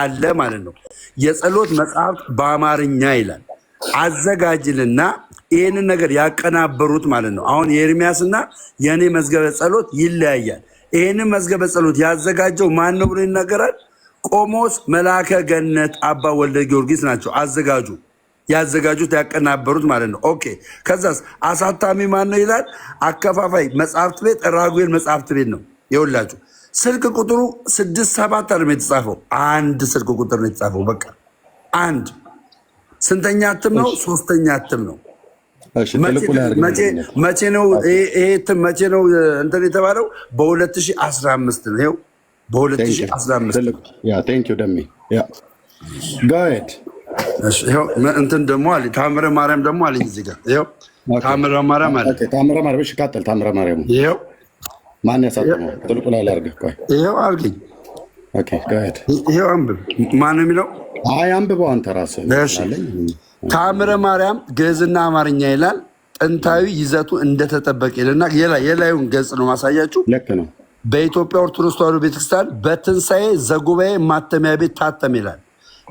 አለ ማለት ነው። የጸሎት መጽሐፍ በአማርኛ ይላል። አዘጋጅልና ይህንን ነገር ያቀናበሩት ማለት ነው። አሁን የኤርሚያስና የእኔ መዝገበ ጸሎት ይለያያል። ይህንን መዝገበ ጸሎት ያዘጋጀው ማን ነው ብሎ ይናገራል። ቆሞስ መልአከ ገነት አባ ወልደ ጊዮርጊስ ናቸው አዘጋጁ። ያዘጋጁት ያቀናበሩት ማለት ነው። ኦኬ ከዛስ አሳታሚ ማን ነው ይላል። አከፋፋይ መጽሐፍት ቤት ራጉኤል መጽሐፍት ቤት ነው። ይኸውላችሁ ስልክ ቁጥሩ 67 አይደለም የተጻፈው፣ አንድ ስልክ ቁጥር ነው የተጻፈው። በቃ አንድ። ስንተኛ እትም ነው? ሶስተኛ እትም ነው። መቼ ነው ይሄ እትም መቼ ነው እንትን የተባለው? በ2015 ነው። ይኸው በ2015 ቴንክ ዩ ደሜ ጋድ እንትን ደግሞ አለ ታምረ ማርያም ደግሞ አለ እዚህ ጋር ይኸው ታምረ ማርያም አለ። ታምረ ማርያም እሺ፣ ቀጥል። ታምረ ማርያም ይኸው ማን ያሳተመው? ትልቁ ላይ ላድርግህ። ቆይ ይኸው አድርገኝ። ኦኬ ጋድ ይኸው አንብብ። ማን ነው የሚለው? አይ አንብበው አንተ ራስህ። እሺ ታምረ ማርያም ግዕዝና አማርኛ ይላል። ጥንታዊ ይዘቱ እንደተጠበቀ ይልና የላዩን ገጽ ነው ማሳያችሁ። ልክ ነው። በኢትዮጵያ ኦርቶዶክስ ተዋሕዶ ቤተክርስቲያን በትንሣኤ ዘጉባኤ ማተሚያ ቤት ታተም ይላል።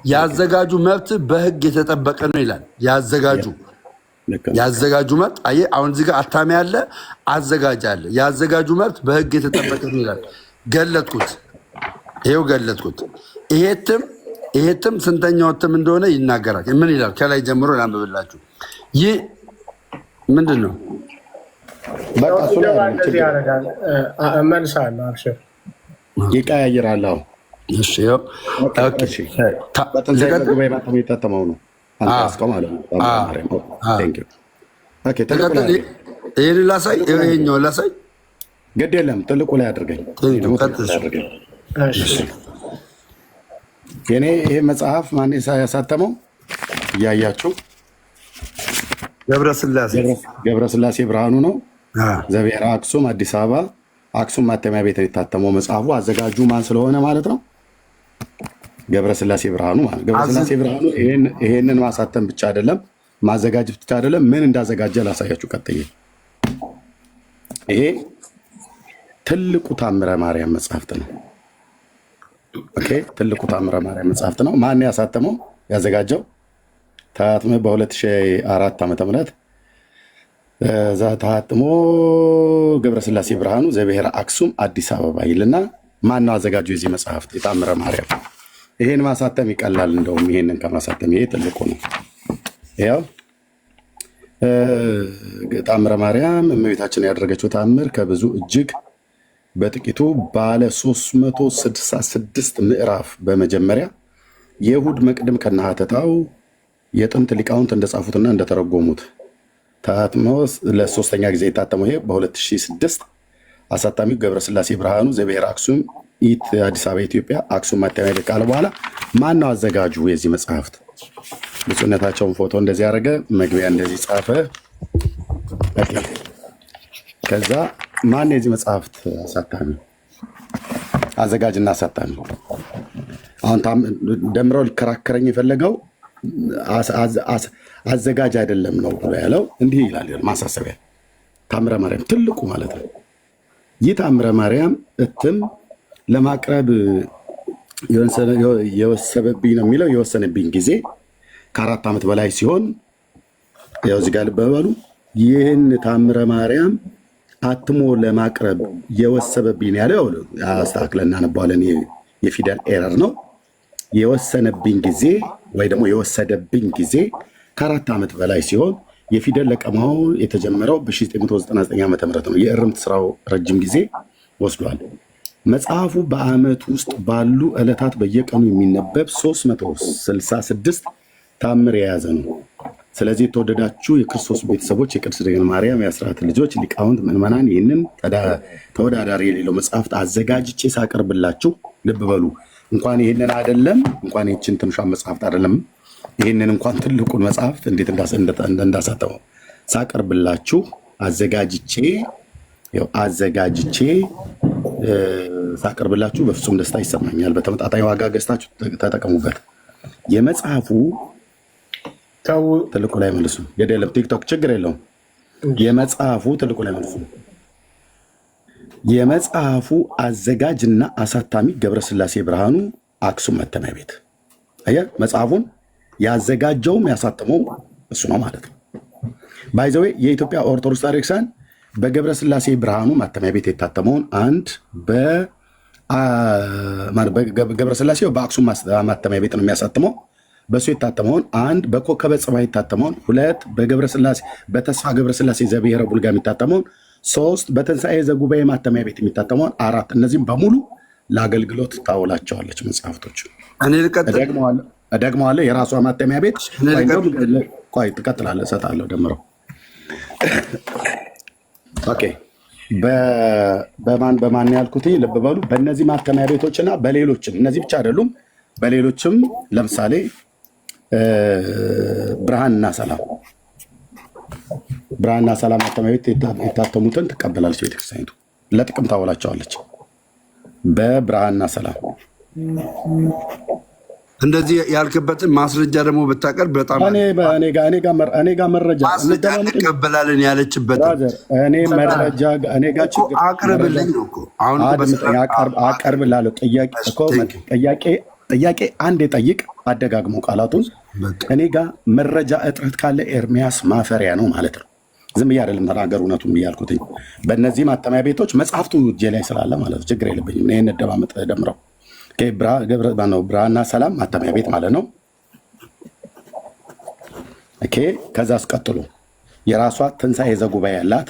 ያዘጋጁ መብት በሕግ የተጠበቀ ነው ይላል። ያዘጋጁ መብት አየህ፣ አሁን እዚህ ጋር አታሚ አለ፣ አዘጋጅ አለ። ያዘጋጁ መብት በሕግ የተጠበቀ ነው ይላል። ገለጥኩት፣ ይሄው ገለጥኩት። ይሄ እትም ስንተኛው እትም እንደሆነ ይናገራል። ምን ይላል? ከላይ ጀምሮ ላንብብላችሁ። ይህ ምንድን ነው? ይቀያይራል። የታተመው ነው ይህን ላሳይ፣ ይኸኛውን ላሳይ። ግድ የለም ጥልቁ ላይ አድርገኝ። የኔ ይሄ መጽሐፍ ማን ያሳተመው እያያችሁ ገብረስላሴ ብርሃኑ ነው። ዘብሔረ አክሱም አዲስ አበባ አክሱም ማተሚያ ቤት የታተመው መጽሐፉ አዘጋጁ ማን ስለሆነ ማለት ነው? ገብረስላሴ ብርሃኑ ማለት። ገብረስላሴ ብርሃኑ ይሄንን ማሳተም ብቻ አይደለም ማዘጋጀት ብቻ አይደለም፣ ምን እንዳዘጋጀ ላሳያችሁ ቀጥዬ። ይሄ ትልቁ ታምረ ማርያም መጽሐፍት ነው። ኦኬ ትልቁ ታምረ ማርያም መጽሐፍት ነው። ማን ያሳተመው ያዘጋጀው? ታትሞ በ2004 ዓ.ም እዛ ታትሞ ገብረስላሴ ብርሃኑ ዘብሔረ አክሱም አዲስ አበባ ይልና ማነው አዘጋጁ የዚህ መጽሐፍት? የታምረ ማርያም። ይሄን ማሳተም ይቀላል፣ እንደውም ይሄንን ከማሳተም ይሄ ትልቁ ነው። ያው ታምረ ማርያም እመቤታችን ያደረገችው ታምር ከብዙ እጅግ በጥቂቱ ባለ 366 ምዕራፍ በመጀመሪያ የእሑድ መቅድም ከነሐተታው የጥንት ሊቃውንት እንደጻፉትና እንደተረጎሙት ታትሞ ለሶስተኛ ጊዜ የታተመው ይሄ በ2006 አሳታሚው ገብረስላሴ ብርሃኑ ዘብሔረ አክሱም አዲስ አበባ ኢትዮጵያ አክሱም ማተሚያ ቤት ካለ በኋላ ማን ነው አዘጋጁ የዚህ መጽሐፍት? ብፁዕነታቸውን ፎቶ እንደዚህ ያደረገ መግቢያ እንደዚህ ጻፈ። ከዛ ማን የዚህ መጽሐፍት አሳታሚ አዘጋጅና አሳታሚ? አሁን ደምረው ሊከራከረኝ የፈለገው አዘጋጅ አይደለም ነው ብሎ ያለው። እንዲህ ይላል ማሳሰቢያ፣ ታምረ ማርያም ትልቁ ማለት ነው። ይህ ታምረ ማርያም እትም ለማቅረብ የወሰበብኝ ነው የሚለው የወሰነብኝ ጊዜ ከ4 ዓመት በላይ ሲሆን ያው እዚህ ጋር ልብ በሉ። ይህን ታምረ ማርያም አትሞ ለማቅረብ የወሰበብኝ ያለው አስተካክለን እናነባዋለን። የፊደል ኤረር ነው። የወሰነብኝ ጊዜ ወይ ደግሞ የወሰደብኝ ጊዜ ከ4 ዓመት በላይ ሲሆን የፊደል ለቀማው የተጀመረው በ1999 ዓ.ም ነው። የእርምት ስራው ረጅም ጊዜ ወስዷል። መጽሐፉ በዓመት ውስጥ ባሉ ዕለታት በየቀኑ የሚነበብ 366 ታምር የያዘ ነው። ስለዚህ የተወደዳችሁ የክርስቶስ ቤተሰቦች፣ የቅድስት ድንግል ማርያም የአስራት ልጆች፣ ሊቃውንት፣ ምዕመናን ይህንን ተወዳዳሪ የሌለው መጽሐፍት አዘጋጅቼ ሳቀርብላችሁ ልብ በሉ። እንኳን ይህንን አይደለም እንኳን ይህችን ትንሿን መጽሐፍት አይደለም ይህንን እንኳን ትልቁን መጽሐፍት እንዴት እንዳሳተመው ሳቀርብላችሁ አዘጋጅቼ ሳቀርብላችሁ በፍጹም ደስታ ይሰማኛል። በተመጣጣኝ ዋጋ ገዝታችሁ ተጠቀሙበት። የመጽሐፉ ትልቁ ላይ መልሱ። የደለም ቲክቶክ ችግር የለውም። የመጽሐፉ ትልቁ ላይ መልሱ። የመጽሐፉ አዘጋጅና አሳታሚ ገብረስላሴ ብርሃኑ አክሱም ማተሚያ ቤት። አየህ፣ መጽሐፉን ያዘጋጀውም ያሳተመው እሱ ነው ማለት ነው። ባይዘዌ የኢትዮጵያ ኦርቶዶክስ ታሪክሳን በገብረ ስላሴ ብርሃኑ ማተሚያ ቤት የታተመውን አንድ በገብረ ስላሴ በአክሱም ማተሚያ ቤት ነው የሚያሳትመው። በእሱ የታተመውን አንድ፣ በኮከበ ጽባህ የታተመውን ሁለት፣ በተስፋ ገብረ ስላሴ ዘብሔረ ቡልጋ የሚታተመውን ሶስት፣ በትንሣኤ ዘጉባኤ ማተሚያ ቤት የሚታተመውን አራት። እነዚህም በሙሉ ለአገልግሎት ታውላቸዋለች መጽሐፍቶች። እደግመዋለሁ። የራሷ ማተሚያ ቤት ቆይ ትቀጥላለህ፣ እሰጥሃለሁ ደምረው። ኦኬ፣ በማን ያልኩት ልብ በሉ። በእነዚህ ማተሚያ ቤቶችና በሌሎችም፣ እነዚህ ብቻ አይደሉም፣ በሌሎችም ለምሳሌ ብርሃንና ሰላም ማተሚያ ቤት የታተሙትን ትቀበላለች ቤተክርስቲያኒቱ፣ ለጥቅም ታውላቸዋለች። በብርሃንና ሰላም እንደዚህ ያልክበትን ማስረጃ ደግሞ ብታቀርብ በጣም እኔ ጋር መረጃ እንቀበላለን ያለችበት አቅርብልኝ ነው እኮ። አሁን አቀርብላለሁ። ጥያቄ አንድ የጠይቅ አደጋግሞ ቃላቱን እኔ ጋር መረጃ እጥረት ካለ ኤርሚያስ ማፈሪያ ነው ማለት ነው። ዝም ብዬ አይደለም ተናገር፣ እውነቱን ብያልኩትኝ። በእነዚህ ማተሚያ ቤቶች መጽሐፍቱ እጄ ላይ ስላለ ማለት ነው፣ ችግር የለብኝም። ይህን ደማመጥ ደምረው ብርሃንና ሰላም ማተሚያ ቤት ማለት ነው። ኦኬ፣ ከዛ አስቀጥሎ የራሷ ትንሣኤ ዘጉባኤ ያላት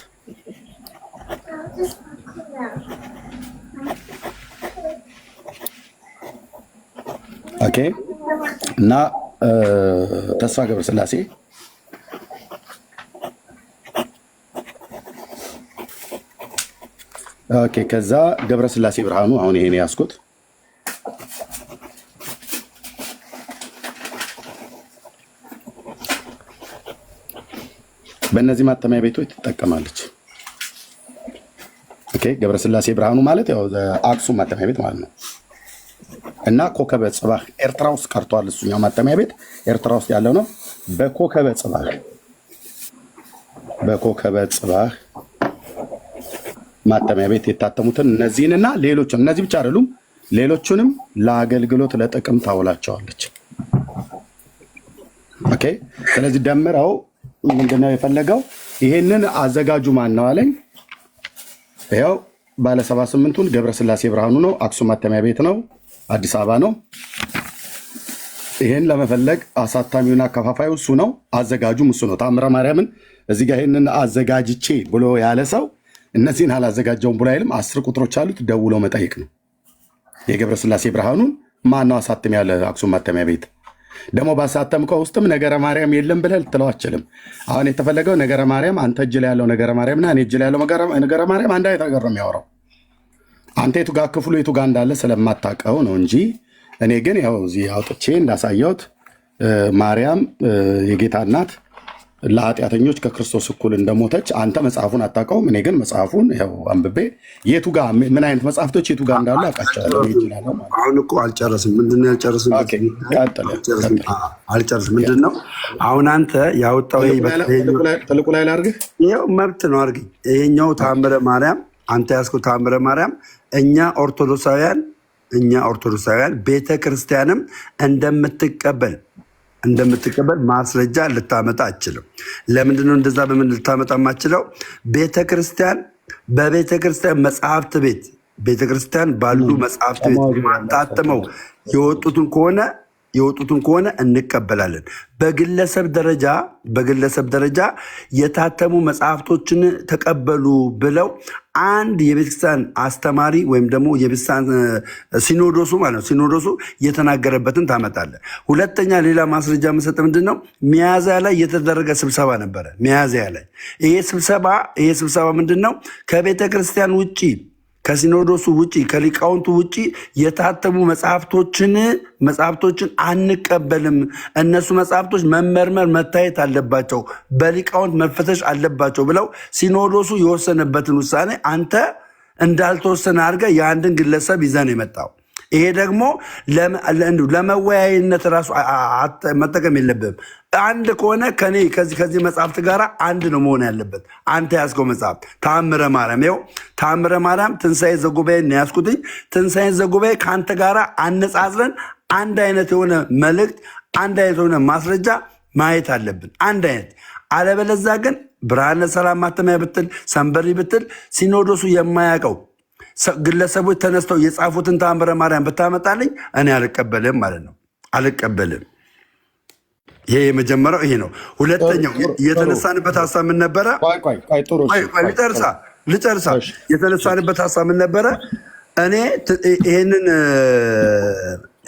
ኦኬ፣ እና ተስፋ ገብረ ስላሴ ኦኬ፣ ከዛ ገብረ ስላሴ ብርሃኑ አሁን ይሄን ያስኩት በእነዚህ ማተሚያ ቤቶች ትጠቀማለች። ኦኬ፣ ገብረ ስላሴ ብርሃኑ ማለት ያው አክሱም ማተሚያ ቤት ማለት ነው። እና ኮከበ ጽባህ ኤርትራ ውስጥ ቀርቷል። እሱኛው ማተሚያ ቤት ኤርትራ ውስጥ ያለው ነው። በኮከበ ጽባህ ማተሚያ ቤት የታተሙትን እነዚህንና ሌሎችን፣ እነዚህ ብቻ አይደሉም፣ ሌሎቹንም ለአገልግሎት ለጥቅም ታውላቸዋለች። ኦኬ፣ ስለዚህ ደምረው ምንድነው የፈለገው? ይሄንን አዘጋጁ ማን ነው አለኝ። ይኸው ባለ 78ቱን ገብረ ስላሴ ብርሃኑ ነው። አክሱም ማተሚያ ቤት ነው፣ አዲስ አበባ ነው። ይሄን ለመፈለግ አሳታሚውና አከፋፋዩ እሱ ነው፣ አዘጋጁም እሱ ነው። ታምረ ማርያምን እዚህ ጋር ይሄንን አዘጋጅቼ ብሎ ያለ ሰው እነዚህን አላዘጋጀውም ብሎ አይልም። 10 ቁጥሮች አሉት፣ ደውሎ መጠየቅ ነው። የገብረ ስላሴ ብርሃኑን ማነው አሳትም ያለ አክሱም ማተሚያ ቤት? ደግሞ ባሳተምከው ውስጥም ነገረ ማርያም የለም ብለህ ልትለው አችልም። አሁን የተፈለገው ነገረ ማርያም አንተ እጅ ላይ ያለው ነገረ ማርያምና እኔ እጅ ላይ ያለው ነገረ ማርያም አንድ አይነት ነገር ነው የሚያወራው። አንተ የቱ ጋር ክፍሉ የቱ ጋር እንዳለ ስለማታውቀው ነው እንጂ እኔ ግን ያው እዚህ አውጥቼ እንዳሳየሁት ማርያም የጌታ እናት ለኃጢአተኞች ከክርስቶስ እኩል እንደሞተች አንተ መጽሐፉን አታውቀውም። እኔ ግን መጽሐፉን ያው አንብቤ የቱ ጋር ምን አይነት መጽሐፍቶች የቱ ጋር እንዳሉ አውቃቸዋለሁ። አሁን እኮ አልጨረስም። ምንድነው ያልጨረስም? አልጨረስም። ምንድነው አሁን አንተ ያወጣው? ትልቁ ላይ ላድርግህ። ይኸው መብት ነው አድርገኝ። ይሄኛው ታምረ ማርያም አንተ ያዝከው ታምረ ማርያም እኛ ኦርቶዶክሳውያን ቤተክርስቲያንም እንደምትቀበል ማስረጃ ልታመጣ አችልም። ለምንድነው እንደዛ በምን ልታመጣ ማችለው? በቤተክርስቲያን መጽሐፍት ቤት ቤተክርስቲያን ባሉ መጽሐፍት ቤት ታትመው የወጡትን ከሆነ እንቀበላለን። በግለሰብ ደረጃ የታተሙ መጽሐፍቶችን ተቀበሉ ብለው አንድ የቤተክርስቲያን አስተማሪ ወይም ደግሞ የቤተክርስቲያን ሲኖዶሱ ማለት ነው፣ ሲኖዶሱ የተናገረበትን ታመጣለ። ሁለተኛ ሌላ ማስረጃ መሰጠ ምንድን ነው? ሚያዝያ ላይ የተደረገ ስብሰባ ነበረ። ሚያዝያ ላይ ይሄ ስብሰባ ምንድን ነው? ከቤተክርስቲያን ውጭ ከሲኖዶሱ ውጪ ከሊቃውንቱ ውጪ የታተሙ መጽሐፍቶችን አንቀበልም። እነሱ መጽሐፍቶች መመርመር መታየት አለባቸው፣ በሊቃውንት መፈተሽ አለባቸው ብለው ሲኖዶሱ የወሰነበትን ውሳኔ አንተ እንዳልተወሰነ አድርገህ የአንድን ግለሰብ ይዘን የመጣው ይሄ ደግሞ ለመወያይነት ራሱ መጠቀም የለብህም። አንድ ከሆነ ከዚህ መጽሐፍት ጋር አንድ ነው መሆን ያለበት። አንተ ያዝከው መጽሐፍ ተአምረ ማርያም፣ ይኸው ተአምረ ማርያም ትንሣኤ ዘጉባኤ ነው ያዝኩትኝ። ትንሣኤ ዘጉባኤ ከአንተ ጋር አነጻጽረን አንድ አይነት የሆነ መልእክት፣ አንድ አይነት የሆነ ማስረጃ ማየት አለብን፣ አንድ አይነት። አለበለዛ ግን ብርሃነ ሰላም ማተሚያ ብትል ሰንበሪ ብትል ሲኖዶሱ የማያውቀው ግለሰቦች ተነስተው የጻፉትን ተአምረ ማርያም ብታመጣልኝ እኔ አልቀበልም ማለት ነው። አልቀበልም። ይሄ የመጀመሪያው ይሄ ነው። ሁለተኛው የተነሳንበት ሀሳብ ምን ነበረ? ልጨርሳ። የተነሳንበት ሀሳብ ምን ነበረ? እኔ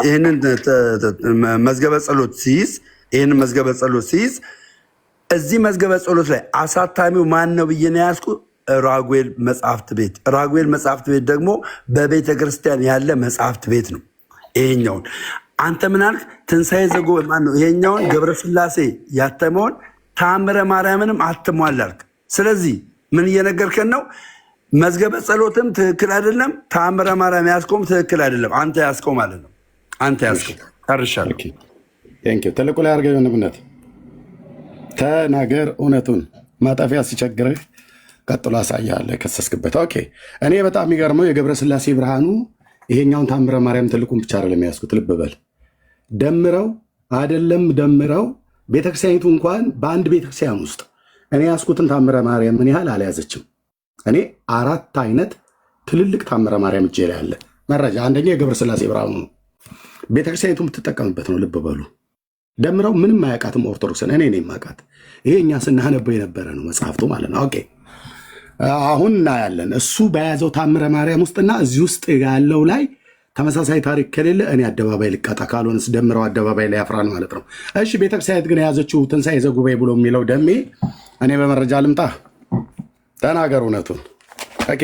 ይህንን መዝገበ ጸሎት ሲይዝ እዚህ መዝገበ ጸሎት ላይ አሳታሚው ማን ነው ብዬ ነው ያዝኩ። ራጉኤል መጽሐፍት ቤት። ራጉኤል መጽሐፍት ቤት ደግሞ በቤተ ክርስቲያን ያለ መጽሐፍት ቤት ነው። ይሄኛውን አንተ ምን አልክ? ትንሣኤ ዘጉባኤ ማን ነው? ይሄኛውን ገብረ ስላሴ ያተመውን ተአምረ ማርያምንም አትሟል አልክ። ስለዚህ ምን እየነገርከን ነው? መዝገበ ጸሎትም ትክክል አይደለም፣ ተአምረ ማርያም ያዝከውም ትክክል አይደለም። አንተ ያዝከው ማለት ነው። አንተ ያዝከው። ታርሻለሁ። ትልቁ ላይ አድርገህ የሆነብነት ተናገር እውነቱን። ማጠፊያ ሲቸግርህ ቀጥሎ አሳያለሁ የከሰስክበት። ኦኬ እኔ በጣም የሚገርመው የገብረ ስላሴ ብርሃኑ ይሄኛውን ተአምረ ማርያም ትልቁን ብቻ አይደለም ያዝኩት። ልብ በል ደምረው ቤተክርስቲያኒቱ እንኳን በአንድ ቤተክርስቲያን ውስጥ እኔ ያዝኩትን ተአምረ ማርያም ምን ያህል አልያዘችም። እኔ 4 አይነት ትልልቅ ተአምረ ማርያም እጄ ላይ ያለ መረጃ። አንደኛ የገብረ ስላሴ ብርሃኑ ነው፣ ቤተክርስቲያኒቱ የምትጠቀምበት ነው። ልብ በሉ ደምረው ምንም አያውቃትም ኦርቶዶክስን፣ እኔ ነኝ የማውቃት። ይሄ እኛ ስናነበው የነበረ ነው መጽሐፍቱ ማለት ነው። ኦኬ አሁን እናያለን እሱ በያዘው ተአምረ ማርያም ውስጥና እዚህ ውስጥ ያለው ላይ ተመሳሳይ ታሪክ ከሌለ እኔ አደባባይ ልቀጣ፣ ካልሆነስ ደምረው አደባባይ ላይ ያፍራል ማለት ነው። እሺ ቤተክርስቲያኒት ግን የያዘችው ትንሣኤ ዘጉባኤ ብሎ የሚለው ደሜ እኔ በመረጃ ልምጣ፣ ተናገር እውነቱን። ኦኬ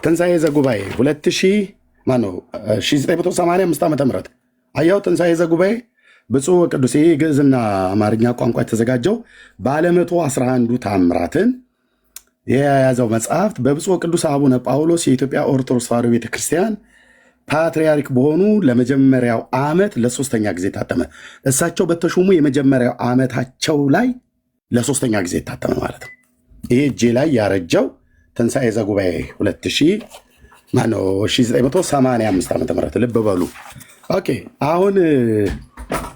ትንሣኤ ዘጉባኤ 1985 ዓ.ም አያው ትንሣኤ ዘጉባኤ ብፁዕ ቅዱስ ግዕዝና አማርኛ ቋንቋ የተዘጋጀው ባለ 111ዱ ተአምራትን የያዘው መጽሐፍት በብፁዕ ቅዱስ አቡነ ጳውሎስ የኢትዮጵያ ኦርቶዶክስ ተዋሕዶ ቤተክርስቲያን ፓትርያርክ በሆኑ ለመጀመሪያው ዓመት ለ3ኛ ጊዜ ታተመ። እሳቸው በተሾሙ የመጀመሪያው ዓመታቸው ላይ ለ3ኛ ጊዜ ታተመ ማለት ነው። ይሄ እጄ ላይ ያረጀው ትንሣኤ ዘጉባኤ 1985 ዓ.ም ልብ በሉ። ኦኬ አሁን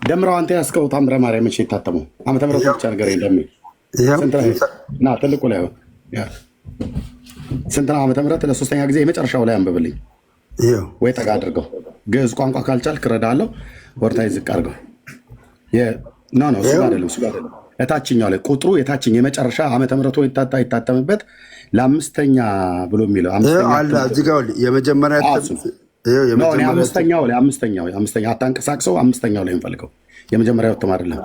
ደምረው አንተ ያስከው ተአምረ ማርያም መቼ የታተመው ዓመተ ምሕረቱ ብቻ ነገር የለም። ና ትልቁ ላይ ስንት ነው ዓመተ ምሕረት? ለ3ኛ ጊዜ የመጨረሻው ላይ አንብብልኝ ወይ ጠጋ አድርገው። ግዕዝ ቋንቋ ካልቻልክ እረዳለሁ። ወርታይ ዝቅ አድርገው። እሱ አይደለም እታችኛው ላይ ቁጥሩ የታችኝ የመጨረሻ ዓመተ ምሕረቱ ይታተምበት ለአምስተኛ ብሎ የሚለው የመጀመሪያ አምስተኛው አታንቀሳቅሰው። አምስተኛው ላይ እንፈልገው። የመጀመሪያው እትም አይደለም።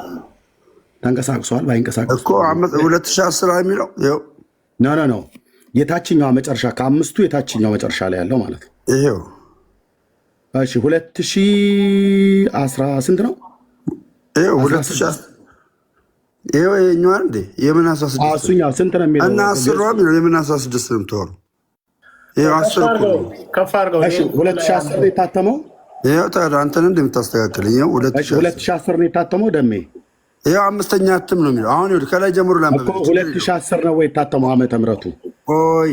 ተንቀሳቅሷል። ባይንቀሳቀስ እኮ 2010 የሚለው ኖ የታችኛው መጨረሻ ከአምስቱ የታችኛው መጨረሻ ላይ ያለው ማለት ነው። ይሄው እሺ 2010 ስንት ነው? ይሄው 2010 ይሄው የኛው እንዴ የምን 16 እሱኛው ስንት ነው የሚለው? እና 10 ነው የሚለው የምን 16 ነው የምትወሩ? ይሄው 10 እኮ ከፍ አድርገው። እሺ 2010 ነው የታተመው። ይሄው ታዲያ አንተን እንደምታስተካክለኝ ይሄው 2010 ነው የታተመው ደሜ። ይሄው አምስተኛ እትም ነው የሚለው። አሁን ይኸውልህ ከላይ ጀምሮ ላንብብ። 2010 ነው ወይ የታተመው ዓመተ ምሕረቱ? ቆይ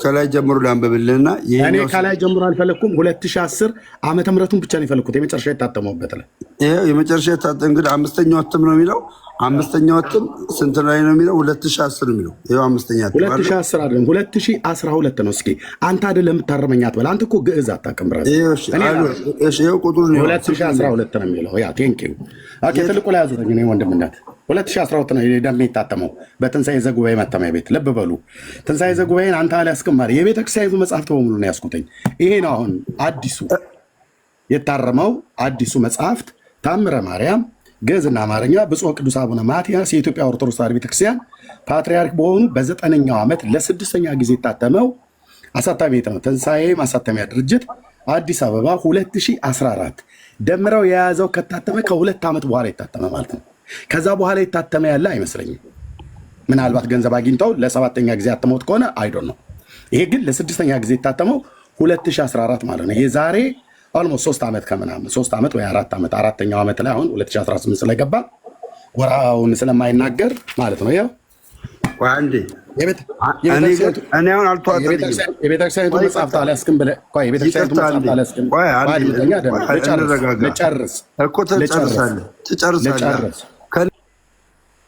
ከላይ ጀምሮ ላንብብልህና እኔ ከላይ ጀምሮ አልፈለኩም። 2010 ዓመተ ምሕረቱን ብቻ ነው የፈለኩት። የመጨረሻ የታተመውበት ላይ ይሄው የመጨረሻ የታተመው እንግዲህ አምስተኛው እትም ነው የሚለው። አምስተኛው እትም ስንት ላይ ነው የሚለው? 2010 ነው የሚለው። ይሄው አምስተኛ እትም 2010 አይደለም 2012 ነው። እስኪ አንተ አይደለም የምታረመኝ አትበል። አንተ እኮ ግዕዝ አታውቅም ብራስ። እሺ ይሄው ቁጥሩ ነው 2012 ነው የሚለው። ያ ቴንኪው። ኦኬ ትልቁ ላይ ያዙኝ ነው ወንድምነት 2012 ነው ደሜ የታተመው በትንሣኤ ዘጉባኤ ማተሚያ ቤት። ልብ በሉ ትንሣኤ ዘጉባኤን አንተ አልያዝክም ማለት የቤተክርስቲያኒቱ መጽሐፍት በሙሉ ነው ያስኩትኝ። ይሄ ነው አሁን አዲሱ የታረመው አዲሱ መጽሐፍት ተአምረ ማርያም ግዕዝና አማርኛ ብፁዕ ቅዱስ አቡነ ማትያስ የኢትዮጵያ ኦርቶዶክስ ተዋሕዶ ቤተክርስቲያን ፓትርያርክ በሆኑ በ9ኛው ዓመት ለ6ኛ ጊዜ የታተመው አሳታሚ ቤት ነው። ትንሣኤ ማሳተሚያ ድርጅት አዲስ አበባ 2014 ደምረው የያዘው ከታተመ ከ2 ዓመት በኋላ የታተመ ማለት ነው። ከዛ በኋላ የታተመ ያለ አይመስለኝም። ምናልባት ገንዘብ አግኝተው ለ7ኛ ጊዜ ያተመውት ከሆነ አይዶን ነው። ይሄ ግን ለ6ኛ ጊዜ የታተመው 2014 ማለት ነው። የዛሬ ኦልሞስት 3 ዓመት ከምናምን 3 ዓመት ወይ 4 ዓመት 4ኛው ዓመት ላይ አሁን 2018 ስለገባ ወራውን ስለማይናገር ማለት ነው። ያው አንዴ እኔ አሁን አልተዋጠልኝም። የቤተክርስቲያኒቱ መጽሐፍት አልያዝክም ብለህ ቆይ፣ የቤተክርስቲያኒቱ መጽሐፍት አልያዝክም። ልጨርስ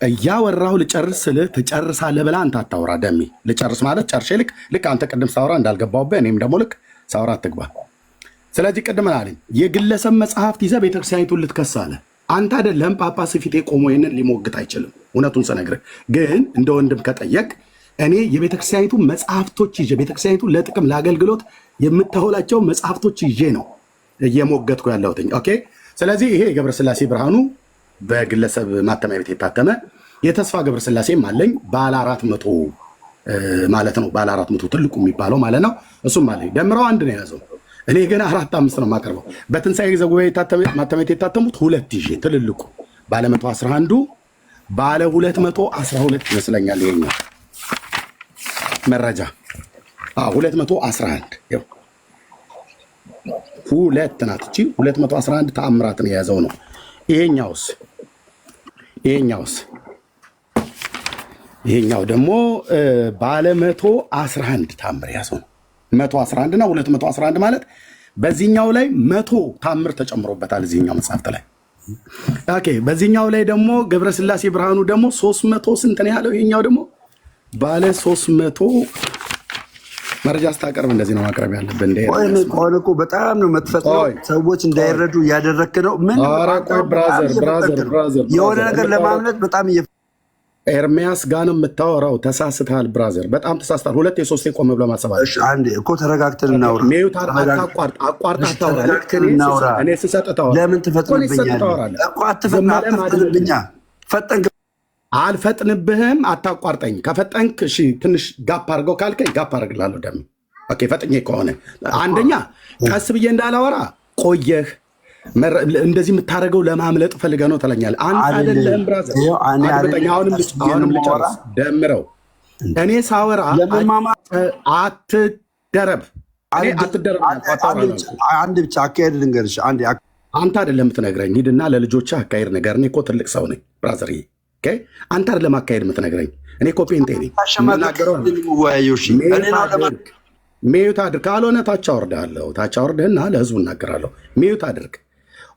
እያወራሁ ልጨርስ ስልህ ትጨርሳለህ ብለህ አንተ አታውራ። ደሜ ልጨርስ ማለት ጨርሼ ልክ አንተ ቅድም ሳውራ እንዳልገባሁብህ እኔም ደግሞ ልክ ሳውራ አትግባ። ስለዚህ ቅድም አለኝ የግለሰብ መጽሐፍት ይዘህ ቤተክርስቲያኒቱን ልትከሳለህ። አንተ አይደለም ጳጳስ ፊቴ ቆሞ ይህንን ሊሞግት አይችልም። እውነቱን ስነግርህ ግን እንደ ወንድም ከጠየቅ እኔ የቤተክርስቲያኒቱ መጽሐፍቶች ይዤ ቤተክርስቲያኒቱ ለጥቅም ለአገልግሎት የምታውላቸው መጽሐፍቶች ይዤ ነው እየሞገትኩ ያለሁት። ኦኬ። ስለዚህ ይሄ የገብረስላሴ ብርሃኑ በግለሰብ ማተሚያ ቤት የታተመ የተስፋ ገብረስላሴም አለኝ ባለ 400 ማለት ነው። ባለ 400 ትልቁ የሚባለው ማለት ነው። እሱም አለኝ። ደምረው አንድ ነው የያዘው። እኔ ግን 4-5 ነው የማቀርበው። በትንሣኤ ጊዜ ጉባኤ ማተሚያ ቤት የታተሙት 2 ይዤ ትልልቁ ባለ 111ዱ ባለ 212 ይመስለኛል ይሄኛው መረጃ 211 ይኸው 2 ናት እቺ 211 ተአምራትን የያዘው ነው። ይሄኛው ደግሞ ባለ 111 ታምር የያዘው ነው። 111 እና 211 ማለት በዚህኛው ላይ 100 ታምር ተጨምሮበታል እዚህኛው መጽሐፍት ላይ። ኦኬ። በዚህኛው ላይ ደግሞ ገብረስላሴ ብርሃኑ ደግሞ 300 ስንት ነው ያለው? ይሄኛው ደግሞ ባለ 300 መረጃ ስታቀርብ እንደዚህ ነው ማቅረብ ያለብን። ቆይ እኮ በጣም ነው የምትፈጥነው፣ ሰዎች እንዳይረዱ እያደረክ ነው። ምን የሆነ ነገር ለማምለጥ በጣም ኤርሚያስ ጋር ነው የምታወራው። ተሳስተሃል ብራዘር፣ በጣም ተሳስተሃል። 2-3 ቆም ብለህ ማሰብ አለብህ። አንዴ እኮ ተረጋግተን እናውራ። አቋርጥ አታውራ። እኔ ስሰጥ ታወራ። ለምን ትፈጥንብኛለህ? አትፈጥንብኛ። ፈጠንክ አልፈጥንብህም። አታቋርጠኝ። ከፈጠንክ እሺ ትንሽ ጋፕ አድርገው ካልከኝ ጋፕ አድርግላለሁ። ደም ኦኬ። ፈጥኜ ከሆነ አንደኛ ቀስ ብዬ እንዳላወራ ቆየህ። እንደዚህ የምታደርገው ለማምለጥ ፈልገህ ነው ትለኛለህ። አንተ አይደለም ብራዘር። አሁንም ልጨርስ። ደምረው እኔ ሳወራ አትደረብ። አንድ ብቻ አካሄድ ልንገርሽ። አንተ አይደለም የምትነግረኝ። ሂድና ለልጆችህ አካሄድ ነገር። እኔ እኮ ትልቅ ሰው ነኝ ብራዘር። አንተ አይደለም አካሄድ የምትነግረኝ። እኔ እኮ ፔንቴ ነኝ። ሚዩት አድርግ። ካልሆነ ታች አወርድሃለሁ። ታች አወርድህና ለህዝቡ እናገራለሁ። ሚዩት አድርግ።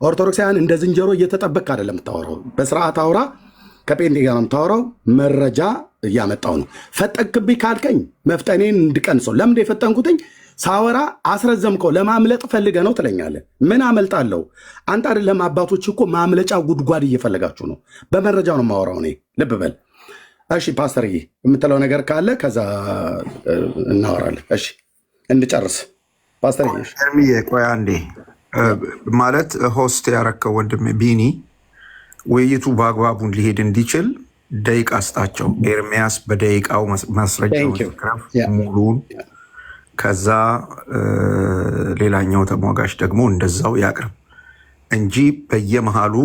ኦርቶዶክሳውያን እንደ ዝንጀሮ እየተጠበቅ አይደለም የምታወራው። በስርዓት አውራ። ከጴንጤ ጋር ነው የምታወራው። መረጃ እያመጣው ነው። ፈጠንክብኝ ካልከኝ መፍጠኔን እንድቀንሰው። ለምንድን የፈጠንኩትኝ? ሳወራ አስረዘምከው። ለማምለጥ ፈልገህ ነው ትለኛለህ። ምን አመልጣለሁ? አንተ አይደለም አባቶች እኮ ማምለጫ ጉድጓድ እየፈለጋችሁ ነው። በመረጃ ነው የማወራው እኔ። ልብ በል እሺ። ፓስተርዬ የምትለው ነገር ካለ ከዛ እናወራለን። እሺ እንድጨርስ ፓስተርዬ። ኤርሚዬ ቆይ አንዴ። ማለት ሆስት ያረከው ወንድሜ ቢኒ ውይይቱ በአግባቡን ሊሄድ እንዲችል ደቂቃ ስጣቸው። ኤርሚያስ በደቂቃው ማስረጃውን ሙሉን፣ ከዛ ሌላኛው ተሟጋች ደግሞ እንደዛው ያቅርብ እንጂ በየመሃሉ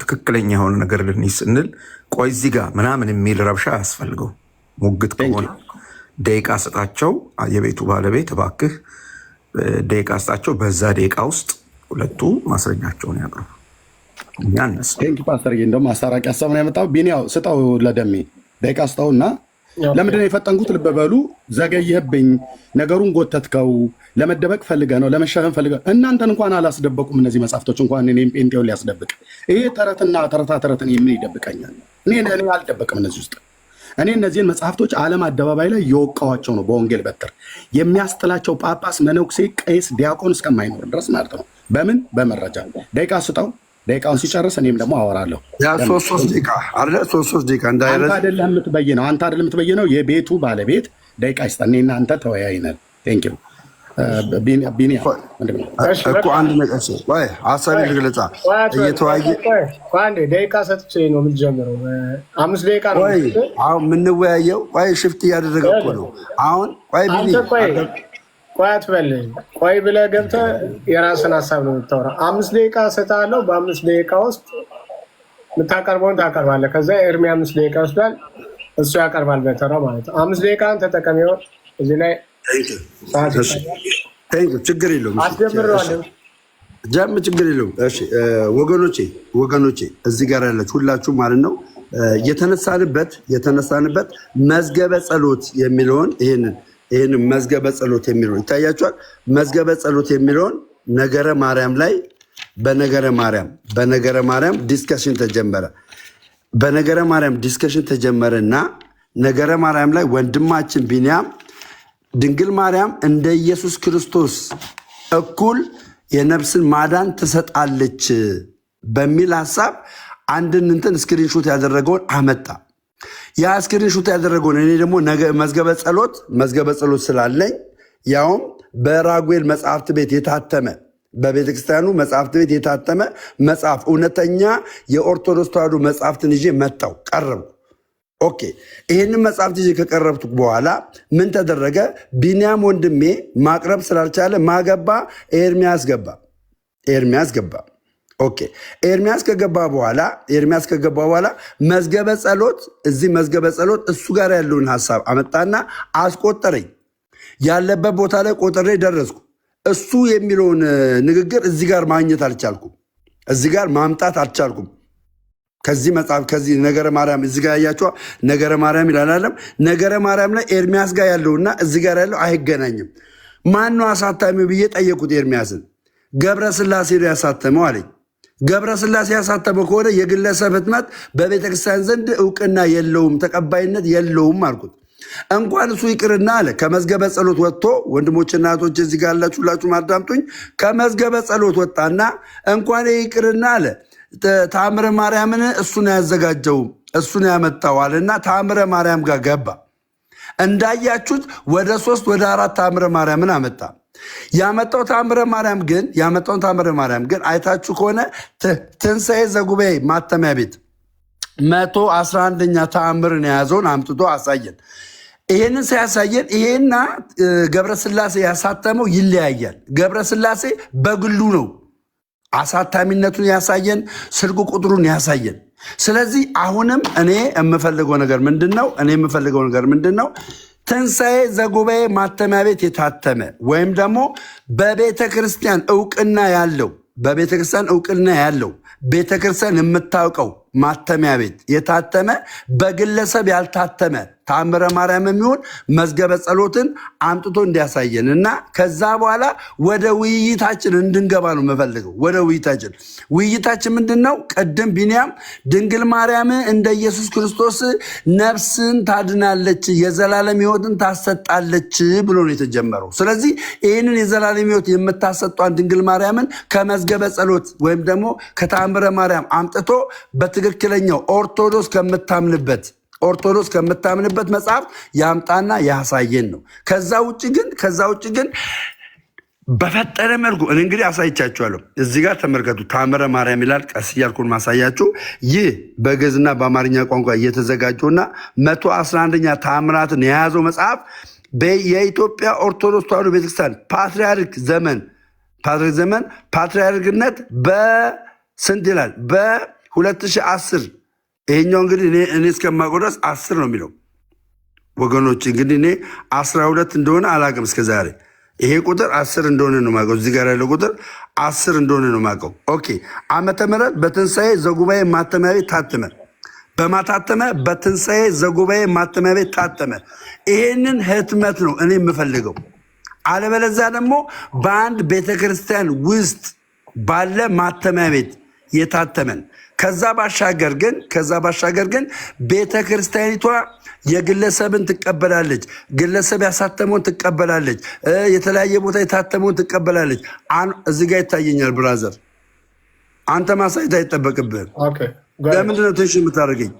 ትክክለኛ የሆነ ነገር ልንይዝ ስንል ቆይ እዚህ ጋር ምናምን የሚል ረብሻ አያስፈልገው። ሙግት ከሆነ ደቂቃ ስጣቸው። የቤቱ ባለቤት እባክህ ደቂቃ ስጣቸው። በዛ ደቂቃ ውስጥ ሁለቱ ማስረጃቸውን ያቅርቡ። እኛ እነሱ ፓስተር እንደውም አስታራቂ ሀሳብ ነው ያመጣው። ቢኒያው ስጠው፣ ለደሜ ደቂቃ ስጠውና ለምንድነው የፈጠንኩት? ልብ በሉ። ዘገየህብኝ፣ ነገሩን ጎተትከው፣ ለመደበቅ ፈልገህ ነው፣ ለመሸፈን ፈልገህ። እናንተን እንኳን አላስደበቁም እነዚህ መጽሐፍቶች። እንኳን እኔም ጴንጤውን ሊያስደብቅ ይሄ ተረትና ተረትን የምን ይደብቀኛል? እኔ አልደበቅም እነዚህ ውስጥ። እኔ እነዚህን መጽሐፍቶች ዓለም አደባባይ ላይ የወቃዋቸው ነው። በወንጌል በትር የሚያስጥላቸው ጳጳስ፣ መነኩሴ፣ ቄስ፣ ዲያቆን እስከማይኖር ድረስ ማለት ነው። በምን በመረጃ ደቂቃ ስጠው። ደቂቃውን ሲጨርስ እኔም ደግሞ አወራለሁ። ሶስት ደቂቃ እንዳይረዝ። አንተ አይደለም የምትበይነው፣ የቤቱ ባለቤት ደቂቃ ይስጠን። እኔና አንተ ተወያይነን። ቴንክ ዩ ቢኒያ እኮ አንድ ነገር ሀሳቤን ልግለጻ። እየተወያየ ደቂቃ ሰጥቼ ነው የምትጀምረው። 5 ደቂቃ ነው አሁን የምንወያየው። ሽፍት እያደረገ እኮ ነው አሁን። ቆይ አትበልኝ። ቆይ ብለህ ገብተህ የራስን ሀሳብ ነው የምታወራ። 5 ደቂቃ እሰጥሃለሁ። በ5 ደቂቃ ውስጥ የምታቀርበውን ታቀርባለህ። ከዛ ኤርሚ 5 ደቂቃ ይወስዳል፣ እሱ ያቀርባል በተራው ማለት ነው። 5 ደቂቃን ተጠቀሚው። እዚህ ላይ ችግር የለውም። አስጀምረዋለሁ። ጃም ችግር የለውም። እሺ ወገኖቼ እዚህ ጋር ያላችሁ ሁላችሁ ማለት ነው የተነሳንበት መዝገበ ጸሎት የሚለውን ይሄንን መዝገበ ጸሎት የሚለውን ይታያችኋል። መዝገበ ጸሎት የሚለውን ነገረ ማርያም ላይ በነገረ ማርያም ዲስከሽን ተጀመረ። በነገረ ማርያም ዲስከሽን ተጀመረና ነገረ ማርያም ላይ ወንድማችን ቢንያም ድንግል ማርያም እንደ ኢየሱስ ክርስቶስ እኩል የነፍስን ማዳን ትሰጣለች በሚል ሐሳብ አንድን እንትን ስክሪንሾት ያደረገውን አመጣ። ያ ስክሪንሾት ያደረገውን እኔ ደግሞ መዝገበ ጸሎት ስላለኝ ያውም በራጉኤል መጽሐፍት ቤት የታተመ በቤተክርስቲያኑ መጽሐፍት ቤት የታተመ መጽሐፍ እውነተኛ የኦርቶዶክስ ተዋሕዶ መጽሐፍትን ይዤ መጣው ቀረቡ። ኦኬ ይህንን መጽሐፍት ይዤ ከቀረብቱ በኋላ ምን ተደረገ? ቢንያም ወንድሜ ማቅረብ ስላልቻለ ማገባ ኤርሚያስ ገባ። ኦኬ ኤርሚያስ ከገባ በኋላ መዝገበ ጸሎት እሱ ጋር ያለውን ሐሳብ አመጣና አስቆጠረኝ። ያለበት ቦታ ላይ ቆጥሬ ደረስኩ። እሱ የሚለውን ንግግር እዚህ ጋር ማግኘት አልቻልኩም። እዚህ ጋር ማምጣት አልቻልኩም። ከዚህ መጽሐፍ ከዚህ ነገረ ማርያም እዚህ ጋር ያያችኋ ነገረ ማርያም ይላልም ነገረ ማርያም ላይ ኤርሚያስ ጋር ያለውና እዚህ ጋር ያለው አይገናኝም። ማን ነው አሳታሚው ብዬ ጠየቁት ኤርሚያስን። ገብረ ስላሴ ነው ያሳተመው አለኝ። ገብረ ስላሴ ያሳተመው ከሆነ የግለሰብ ህትመት በቤተክርስቲያን ዘንድ እውቅና የለውም፣ ተቀባይነት የለውም አልኩት። እንኳን እሱ ይቅርና አለ ከመዝገበ ጸሎት ወጥቶ ወንድሞችና እህቶች እዚህ ጋር ያላችሁ ሁላችሁም አዳምጡኝ። ከመዝገበ ጸሎት ወጣና እንኳን ይቅርና አለ ታምረ ማርያምን እሱ ነው ያዘጋጀው እሱ ነው ያመጣው አለና ታምረ ማርያም ጋር ገባ። እንዳያችሁት ወደ 3 ወደ 4 ታምረ ማርያምን አመጣ። ያመጣው ታምረ ማርያም ግን አይታችሁ ከሆነ ትንሣኤ ዘጉባኤ ማተሚያ ቤት 111ኛ ተአምርን የያዘውን አምጥቶ አሳየን። ይሄንን ሲያሳየን ይሄና ገብረስላሴ ያሳተመው ይለያያል። ገብረስላሴ በግሉ ነው አሳታሚነቱን ያሳየን፣ ስልክ ቁጥሩን ያሳየን። ስለዚህ አሁንም እኔ የምፈልገው ነገር ምንድነው? ትንሣኤ ዘጉባኤ ማተሚያ ቤት የታተመ ወይም ደግሞ በቤተክርስቲያን እውቅና ያለው ቤተክርስቲያን የምታውቀው ማተሚያ ቤት የታተመ በግለሰብ ያልታተመ ታምረ ማርያም የሚሆን መዝገበ ጸሎትን አምጥቶ እንዲያሳየን እና ከዛ በኋላ ወደ ውይይታችን እንድንገባ ነው የምፈልገው። ወደ ውይይታችን ምንድነው? ቅድም ቢንያም ድንግል ማርያም እንደ ኢየሱስ ክርስቶስ ነፍስን ታድናለች፣ የዘላለም ሕይወትን ታሰጣለች ብሎ ነው የተጀመረው። ስለዚህ ይህንን የዘላለም ሕይወት የምታሰጧን ድንግል ማርያምን ከመዝገበ ጸሎት ወይም ደግሞ ከታምረ ማርያም አምጥቶ በትክክለኛው ኦርቶዶክስ ከምታምንበት መጽሐፍ ያምጣና ያሳየን ነው። ከዛ ውጭ ግን በፈጠረ መልኩ እንግዲህ አሳይቻችኋለሁ። እዚህ ጋር ተመልከቱ። ታምረ ማርያም ይላል። ቀስ እያልኩን ማሳያችሁ። ይህ በግዕዝና በአማርኛ ቋንቋ እየተዘጋጀውና 111ኛ ታምራትን የያዘው መጽሐፍ የኢትዮጵያ ኦርቶዶክስ ተዋሕዶ ቤተክርስቲያን ፓትርያርክነት በስንት ይላል? በ2010 ይሄኛው እንግዲህ እኔ እስከማውቀው ድረስ 10 ነው የሚለው ወገኖች። እንግዲህ እኔ 12 እንደሆነ አላውቅም እስከዛሬ። ይሄ ቁጥር 10 እንደሆነ ነው የማውቀው። እዚህ ጋር ያለው ቁጥር 10 እንደሆነ ነው የማውቀው። ኦኬ ዓመተ ምህረት በትንሣኤ ዘጉባኤ ማተሚያ ቤት ታተመ። በትንሣኤ ዘጉባኤ ማተሚያ ቤት ታተመ። ይሄንን ህትመት ነው እኔ የምፈልገው። አለበለዚያ ደግሞ በአንድ ቤተክርስቲያን ውስጥ ባለ ማተሚያ ቤት የታተመን ከዛ ባሻገር ግን ቤተክርስቲያኒቷ የግለሰብን ትቀበላለች፣ ግለሰብ ያሳተመውን ትቀበላለች፣ የተለያየ ቦታ የታተመውን ትቀበላለች። እዚህ ጋር ይታየኛል። ብራዘር አንተ ማሳየት አይጠበቅብህም። ለምንድነው ቴንሽን የምታደርገኝ?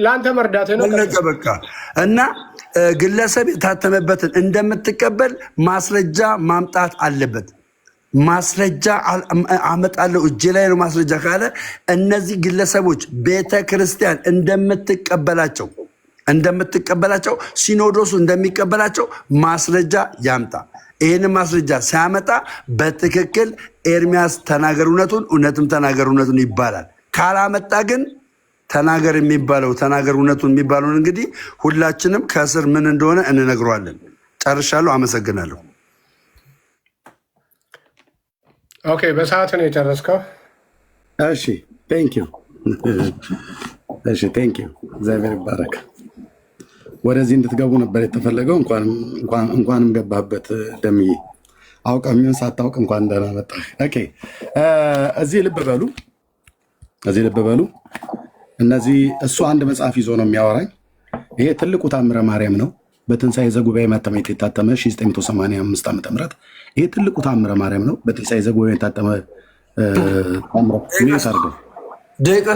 ለአንተ መርዳት ነው በቃ። እና ግለሰብ የታተመበትን እንደምትቀበል ማስረጃ ማምጣት አለበት። ማስረጃ አመጣለሁ እጄ ላይ ነው ማስረጃ ካለ እነዚህ ግለሰቦች ቤተክርስቲያን እንደምትቀበላቸው ሲኖዶሱ እንደሚቀበላቸው ማስረጃ ያምጣ። ይህንን ማስረጃ ሲያመጣ በትክክል ኤርሚያስ ተናገር እውነቱን ተናገር እውነቱን ይባላል። ካላመጣ ግን ተናገር እውነቱን የሚባለውን እንግዲህ ሁላችንም ከስር ምን እንደሆነ እንነግረዋለን። ጨርሻለሁ። አመሰግናለሁ። ኦኬ፣ በሰዓት ነው የጨረስከው? እሺ ቴንክ ዩ። እሺ ቴንክ ዩ። እግዚአብሔር ይባረክ። ወደዚህ እንድትገቡ ነበር የተፈለገው። እንኳንም ገባበት ደምዬ። አውቀሚውን ሳታውቅ እንኳን ደህና መጣህ። ኦኬ እዚህ ልብ በሉ። እነዚህ እሱ አንድ መጽሐፍ ይዞ ነው የሚያወራኝ። ይሄ ትልቁ ታምረ ማርያም ነው። በትንሣኤ ዘጉባኤ ማተሚያ የታተመ 1985 ዓ ም ይሄ ትልቁ ታምረ ማርያም ነው። በትንሣኤ ዘጉባኤ የታተመ ሚዩት አድርገው። ደቂቃ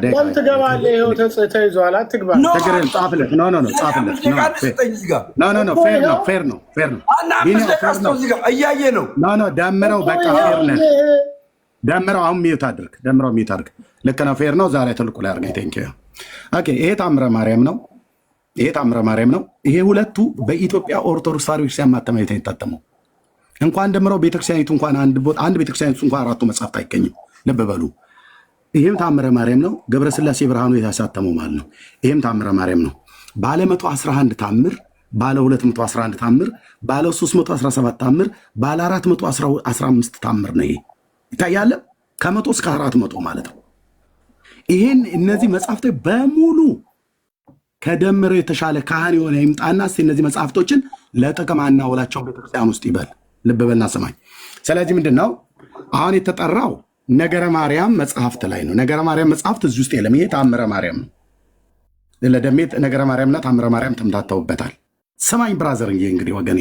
ለምን ትገባለህ? ይኸው ተይዟል። አትግባ። ጻፍለት። ጻፍለት። ፌር ነው። እያየ ነው። ደምረው በቃ ፌር ነህ። ደምረው አሁን ሚዩት አድርግ። ልክ ነው። ፌር ነው። ዛሬ ትልቁ ላይ አድርገኝ። ቴንክ ዩ። ኦኬ ይሄ ታምረ ማርያም ነው። ይሄ ሁለቱ በኢትዮጵያ ኦርቶዶክስ ተዋሕዶ ቤተክርስቲያን ማተሚያ ቤት የታተመው። እንኳን ደምረው ቤተክርስቲያኒቱ እንኳን አንድ ቤተክርስቲያኒቱ እንኳን አራቱ መጽሐፍት አይገኝም። ልብ በሉ። ይህም ታምረ ማርያም ነው። ገብረስላሴ ብርሃኑ የታሳተመው ማለት ነው። ይህም ታምረ ማርያም ነው። ባለ 111 ታምር፣ ባለ 211 ታምር፣ ባለ 317 ታምር፣ ባለ 415 ታምር ነው። ይሄ ይታያለ። ከ100 እስከ 400 ማለት ነው። እነዚህ መጽሐፍቶች በሙሉ ከደምረው የተሻለ ካህን የሆነ ይምጣና እስኪ እነዚህ መጽሐፍቶችን ለጥቅም አናውላቸው ቤተክርስቲያን ውስጥ ይበል። ልብ በልና ስማኝ። ስለዚህ ምንድን ነው አሁን የተጠራው ነገረ ማርያም መጽሐፍት ላይ ነው። ነገረ ማርያም መጽሐፍት እዚህ ውስጥ የለም። ይሄ ታምረ ማርያም ነው። ለደሜት ነገረ ማርያምና ታምረ ማርያም ተምታተውበታል። ስማኝ ብራዘር፣ እንግዲህ ወገኔ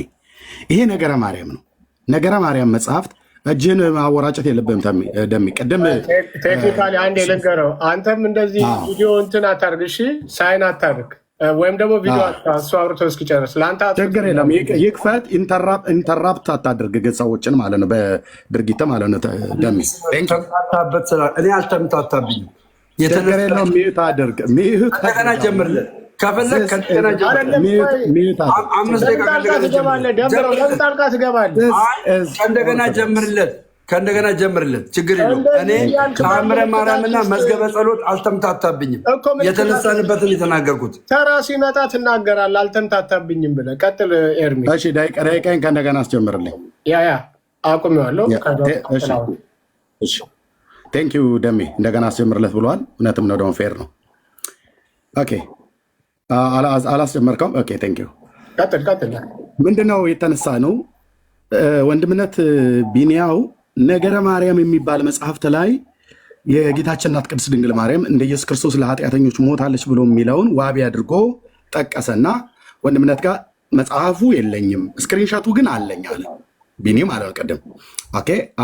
ይሄ ነገረ ማርያም ነው። ነገረ ማርያም መጽሐፍት እጅህን ማወራጨት የለብህም ደሜ። ቅድም ቴክኒካሊ አንድ የልንገረው፣ አንተም እንደዚህ ቪዲዮ እንትን አታርግ፣ እሺ? ሳይን አታርግ ወይም ደግሞ ቪዲዮ እሱ አውርቶ እስኪጨርስ ለአንተ ችግር የለም። ይክፈት። ኢንተራፕት አታድርግ ግን ሰዎችን ማለት ነው፣ በድርጊት ማለት ነው። ደሜ እኔ አልተምታታብኝም። ችግር የለውም። ሚዩት አድርግ። ከእንደገና ጀምርለት ከፈለግ ከእንደገና ጀምርለት። ከእንደገና ጀምርለት። ችግር የለውም። እኔ ታምረ ማርያምና መዝገበ ጸሎት አልተምታታብኝም። የተነሳንበትን የተናገርኩት ተራ ሲመጣ ትናገራለህ። አልተምታታብኝም ብለህ ቀጥል ኤርሚ። እሺ ደቂቃዬን ከእንደገና አስጀምርልኝ። አቁሜዋለሁ። ቴንክ ዩ ደሜ። እንደገና አስጀምርለት ብለዋል። እውነትም ነው፣ ደግሞ ፌር ነው። ኦኬ አላስጀመርከውም? ኦኬ ቴንክ ዩ። ቀጥል። ምንድነው የተነሳ ነው ወንድምነት ቢኒያው ነገረ ማርያም የሚባል መጽሐፍት ላይ የጌታችን እናት ቅድስት ድንግል ማርያም እንደ ኢየሱስ ክርስቶስ ለኃጢአተኞች ሞታለች ብሎ የሚለውን ዋቢ አድርጎ ጠቀሰና ወንድምነት ጋር መጽሐፉ የለኝም ስክሪንሻቱ ግን አለኝ አለ። ቢኒ ማለት ነው። ቅድም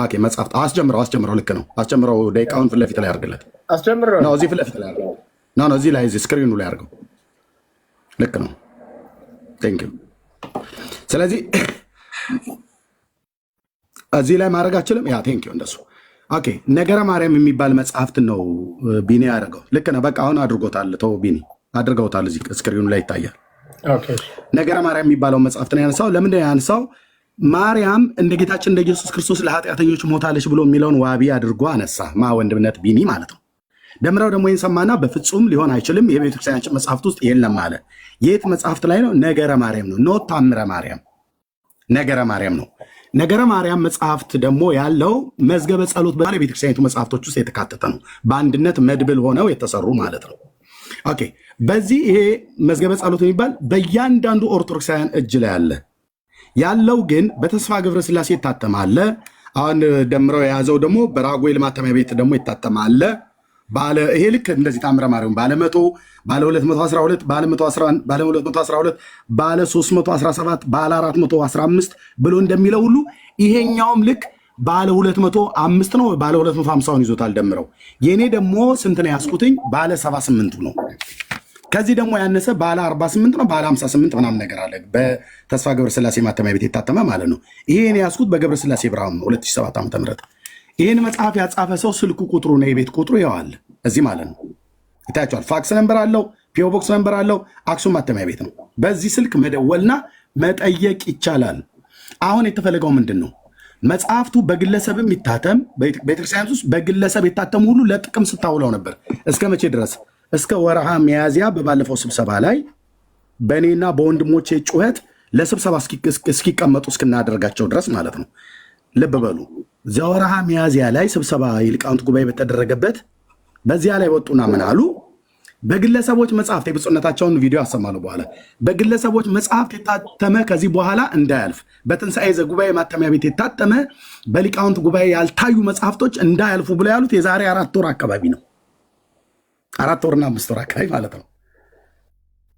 ኦኬ መጽሐፍት አስጀምረው። ልክ ነው። አስጀምረው። ደቂቃውን ፊት ለፊት ላይ አድርግለት። አስጀምረው። እዚህ ፊት ለፊት ላይ አድርገው። እዚህ ላይ ስክሪኑ ላይ አድርገው። ልክ ነው። ቴንክ ዩ። ስለዚህ እዚህ ላይ ማድረግ አችልም። ቴንክ ዩ። እንደሱ ኦኬ። ነገረ ማርያም የሚባል መጽሐፍት ነው ቢኒ ያደርገው። ልክ ነው። በቃ አሁን አድርጎታል። ተው ቢኒ አድርገውታል። እዚህ ስክሪኑ ላይ ይታያል። ነገረ ማርያም የሚባለው መጽሐፍት ነው ያነሳው። ለምንድን ነው ያነሳው? ማርያም እንደ ጌታችን እንደ ኢየሱስ ክርስቶስ ለኃጢአተኞች ሞታለች ብሎ የሚለውን ዋቢ አድርጎ አነሳ። ወንድምነት ቢኒ ማለት ነው። ደምረው ደግሞ ይህን ሰማና በፍጹም ሊሆን አይችልም፣ የቤተክርስቲያናችን መጽሐፍት ውስጥ የለም አለ። የት መጽሐፍት ላይ ነው? ነገረ ማርያም ነው። ኖት ታምረ ማርያም፣ ነገረ ማርያም ነው። ነገረ ማርያም መጽሐፍት ደግሞ ያለው መዝገበ ጸሎት በቤተክርስቲያኒቱ መጽሐፍቶች ውስጥ የተካተተ ነው። በአንድነት መድብል ሆነው የተሰሩ ማለት ነው። ኦኬ። በዚህ ይሄ መዝገበ ጸሎት የሚባል በእያንዳንዱ ኦርቶዶክሳውያን እጅ ላይ አለ። ያለው ግን በተስፋ ገብረስላሴ ይታተማለ። አሁን ደምረው የያዘው ደግሞ በራጉኤል ማተሚያ ቤት ደግሞ ይታተማለ። ይሄ ልክ እንደዚህ ታምረ ማርያም ባለ 100 ባለ 212 ባለ 111 ባለ 212 ባለ 317 ባለ 415 ብሎ እንደሚለው ሁሉ ይሄኛውም ልክ ባለ 205 ነው። ባለ 250ውን ይዞታል ደምረው። የኔ ደግሞ ስንት ነው ያስኩትኝ? ባለ 78 ነው። ከዚህ ደግሞ ያነሰ ባለ 48 ነው። ባለ 58 ምናምን ነገር አለ። በተስፋ ገብረስላሴ ማተሚያ ቤት የታተመ ማለት ነው። ይሄን ያስኩት በገብረስላሴ ብርሃኑ ነው 2007 ዓ.ም። ይህን መጽሐፍ ያጻፈ ሰው ስልኩ ቁጥሩ ነው፣ የቤት ቁጥሩ ይዋል እዚህ ማለት ነው። ይታያቸዋል። ፋክስ ነንበር አለው፣ ፒኦ ቦክስ ነንበር አለው። አክሱም ማተሚያ ቤት ነው። በዚህ ስልክ መደወልና መጠየቅ ይቻላል። አሁን የተፈለገው ምንድን ነው? መጽሐፍቱ በግለሰብም ይታተም፣ ቤተክርስቲያን ውስጥ በግለሰብ የታተሙ ሁሉ ለጥቅም ስታውለው ነበር። እስከ መቼ ድረስ? እስከ ወርሃ ሚያዝያ በባለፈው ስብሰባ ላይ በእኔና በወንድሞቼ ጩኸት ለስብሰባ እስኪቀመጡ እስክናደርጋቸው ድረስ ማለት ነው። ልብ በሉ። ዘወርሃ ሚያዝያ ላይ ስብሰባ የሊቃውንት ጉባኤ በተደረገበት በዚያ ላይ ወጡና ምን አሉ? በግለሰቦች መጽሐፍት የብፁዕነታቸውን ቪዲዮ አሰማለሁ በኋላ። በግለሰቦች መጽሐፍት የታተመ ከዚህ በኋላ እንዳያልፍ፣ በትንሣኤ ዘጉባኤ ማተሚያ ቤት የታተመ በሊቃውንት ጉባኤ ያልታዩ መጽሐፍቶች እንዳያልፉ ብለው ያሉት የዛሬ 4 ወር አካባቢ ነው። 4 ወርና 5 ወር አካባቢ ማለት ነው።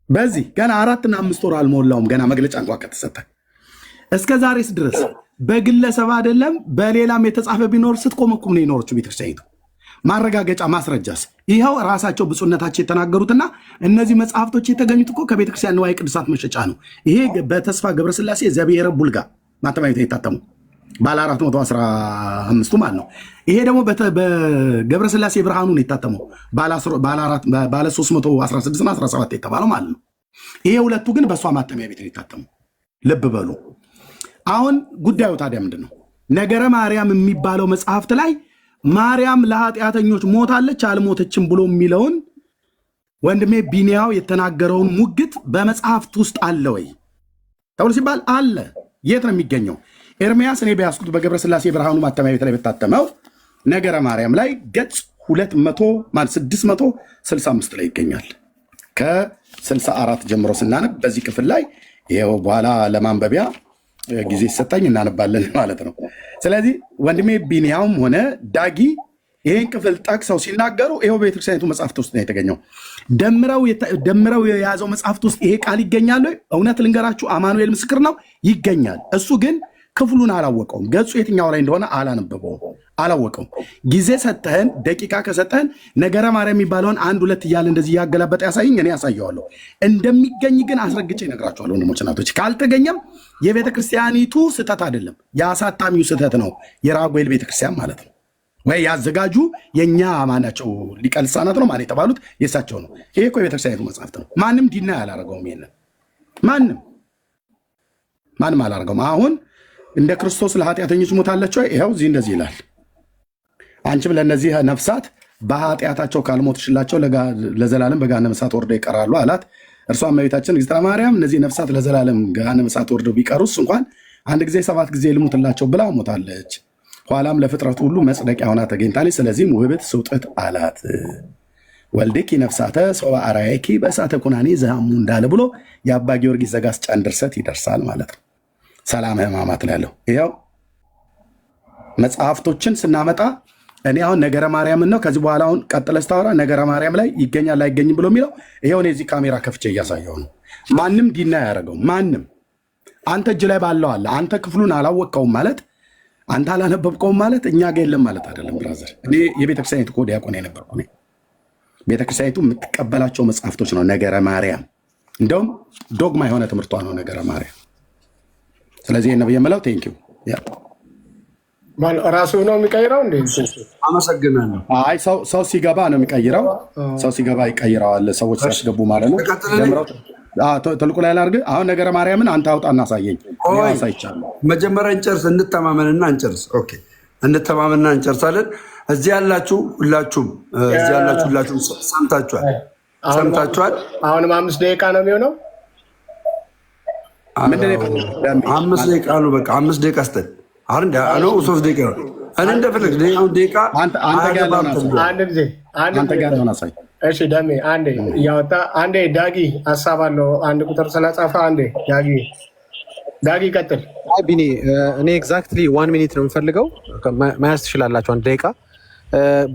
በዚህ ገና 4 እና 5 ወር አልሞላውም ገና መግለጫ እንኳ ከተሰጠ እስከ ዛሬስ ድረስ በግለሰብ አይደለም በሌላም የተጻፈ ቢኖር ስትቆመቁም ነው የኖረችው ቤተክርስቲያኒቱ። ማረጋገጫ ማስረጃስ ይኸው ራሳቸው ብፁዕነታቸው የተናገሩትና እነዚህ መጽሐፍቶች የተገኙት እኮ ከቤተክርስቲያን ንዋየ ቅዱሳት መሸጫ ነው። ይሄ በተስፋ ገብረስላሴ ዘብሔረ ቡልጋ ማተሚያ ቤት የታተሙ ባለ 415 ማለት ነው። ይሄ ደግሞ በገብረስላሴ ብርሃኑ ነው የታተመው ባለ 316 እና 17 የተባለው ማለት ነው። ይሄ ሁለቱ ግን በእሷ ማተሚያ ቤት ነው የታተሙ። ልብ በሉ። አሁን ጉዳዩ ታዲያ ምንድን ነው? ነገረ ማርያም የሚባለው መጽሐፍት ላይ ማርያም ለኃጢአተኞች ሞታለች አልሞተችም ብሎ የሚለውን ወንድሜ ቢኒያው የተናገረውን ሙግት በመጽሐፍት ውስጥ አለ ወይ ተብሎ ሲባል አለ። የት ነው የሚገኘው? ኤርምያስ እኔ በያዝኩት በገብረስላሴ ብርሃኑ ማተሚያ ቤት ላይ በታተመው ነገረ ማርያም ላይ ገጽ 665 ላይ ይገኛል። ከ64 ጀምሮ ስናነብ በዚህ ክፍል ላይ ይኸው በኋላ ለማንበቢያ ጊዜ ሲሰጠኝ እናነባለን ማለት ነው። ስለዚህ ወንድሜ ቢኒያውም ሆነ ዳጊ ይህን ክፍል ጠቅሰው ሲናገሩ ይኸው ቤተክርስቲያኒቱ መጽሐፍት ውስጥ ነው የተገኘው። ደምረው የያዘው መጽሐፍት ውስጥ ይሄ ቃል ይገኛል። እውነት ልንገራችሁ፣ አማኑኤል ምስክር ነው፣ ይገኛል። እሱ ግን ክፍሉን አላወቀውም። ገጹ የትኛው ላይ እንደሆነ አላነበበውም፣ አላወቀውም። ጊዜ ሰጠህን፣ ደቂቃ ከሰጠህን ነገረ ማርያም የሚባለውን 1 2 እያለ እንደዚህ እያገላበጠ ያሳይኝ፣ እኔ ያሳየዋለሁ። እንደሚገኝ ግን አስረግጬ እነግራችኋለሁ ወንድሞች እናቶች። ካልተገኘም የቤተ ክርስቲያኒቱ ስህተት አይደለም፣ የአሳታሚው ስህተት ነው። የራጉኤል ቤተክርስቲያን ማለት ነው ወይ ያዘጋጁ የእኛ ማናቸው ሊቀ ልሳናት ነው ማለት የተባሉት የእሳቸው ነው። ይሄ እኮ የቤተክርስቲያኒቱ መጽሐፍት ነው። ማንም ዲና ያላረገውም፣ ይሄንን ማንም አላረገውም። አሁን እንደ ክርስቶስ ለኃጢአተኞች ሞታለች ወይ? ይኸው እዚህ እንደዚህ ይላል። አንቺም ለእነዚህ ነፍሳት በኃጢአታቸው ካልሞትሽላቸው ለዘላለም በገሃነመ እሳት ወርደው ይቀራሉ አላት። እርሷም እመቤታችን እግዝእትነ ማርያም እነዚህ ነፍሳት ለዘላለም ገሃነመ እሳት ወርደው ቢቀሩስ እንኳን 1 ጊዜ 7 ጊዜ ልሙትላቸው ብላ ሞታለች። ኋላም ለፍጥረቱ ሁሉ መጽደቂያ ሆና ተገኝታለች። ስለዚህም ውህብት ስውጥት አላት። ወልድኪ ነፍሳተ ሰብአ አርአያኪ በእሳተ ኩናኔ ዘሐሙ እንዳለ ብሎ የአባ ጊዮርጊስ ዘጋስጫን ድርሰት ይደርሳል ማለት ነው። ሰላም ሕማማት ላይ ያለው ይኸው መጽሐፍቶችን ስናመጣ እኔ አሁን ነገረ ማርያምን ነው ከዚህ በኋላ አሁን ቀጥለህ ስታወራ ነገረ ማርያም ላይ ይገኛል አይገኝም ብሎ የሚለው ይኸው እኔ እዚህ ካሜራ ከፍቼ እያሳየው ነው። ማንም ዲና ያደረገው ማንም አንተ እጅ ላይ ባለው አለ። አንተ ክፍሉን አላወቅከውም ማለት አንተ አላነበብከውም ማለት እኛ ጋር የለም ማለት አይደለም ብራዘር። እኔ የቤተክርስቲያኒቱ እኮ ዲያቆን የነበርኩ ነኝ። ቤተክርስቲያኒቱ የምትቀበላቸው መጽሐፍቶች ነው ነገረ ማርያም። እንደውም ዶግማ የሆነ ትምህርቷ ነው ነገረ ማርያም። ስለዚህ ነው የምለው። ቴንኪው ራሱ ነው የሚቀይረው እንዴ? አመሰግናለሁ። አይ ሰው ሲገባ ነው የሚቀይረው። ሰው ሲገባ ይቀይረዋል። ሰዎች ሲያስገቡ ማለት ነው። ትልቁ ላይ ላድርግ። አሁን ነገረ ማርያምን አንተ አውጣ እናሳየኝ። አሳይቻለሁ። መጀመሪያ እንጨርስ፣ እንተማመንና እንጨርስ። ኦኬ፣ እንተማመንና እንጨርሳለን። እዚህ ያላችሁ ሁላችሁም ሰምታችኋል። አሁንም 5 ደቂቃ ነው የሚሆነው። 5 ደቂቃ ነው። በቃ 5 ደቂቃ ስተን አሁን 3 ደቂቃ ነው። እኔ እንደፈለግ ደቂቃ አንድ ጊዜ አሳይ። እሺ ደሜ አንዴ እያወጣ አንዴ ዳጊ ሀሳብ አለው። 1 ቁጥር ስለጻፈ አንዴ ዳጊ ቀጥል። ቢኒ እኔ ኤግዛክትሊ 1 ሚኒት ነው የምፈልገው። መያዝ ትችላላችሁ 1 ደቂቃ።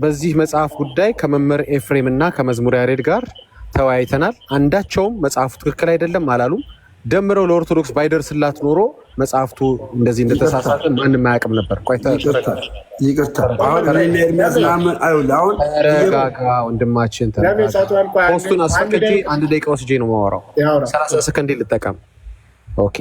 በዚህ መጽሐፍ ጉዳይ ከመምህር ኤፍሬም እና ከመዝሙረ ያሬድ ጋር ተወያይተናል። አንዳቸውም መጽሐፉ ትክክል አይደለም አላሉም። ደምረው ለኦርቶዶክስ ባይደርስላት ኖሮ መጽሐፍቱ እንደዚህ እንደተሳሳተ ማንም አያውቅም ነበር። ይቅርታ ወንድማችን ፖስቱን አስፈቅጄ 1 ደቂቃ ወስጄ ነው የማወራው። 30 ሰከንድ ልጠቀም። ኦኬ።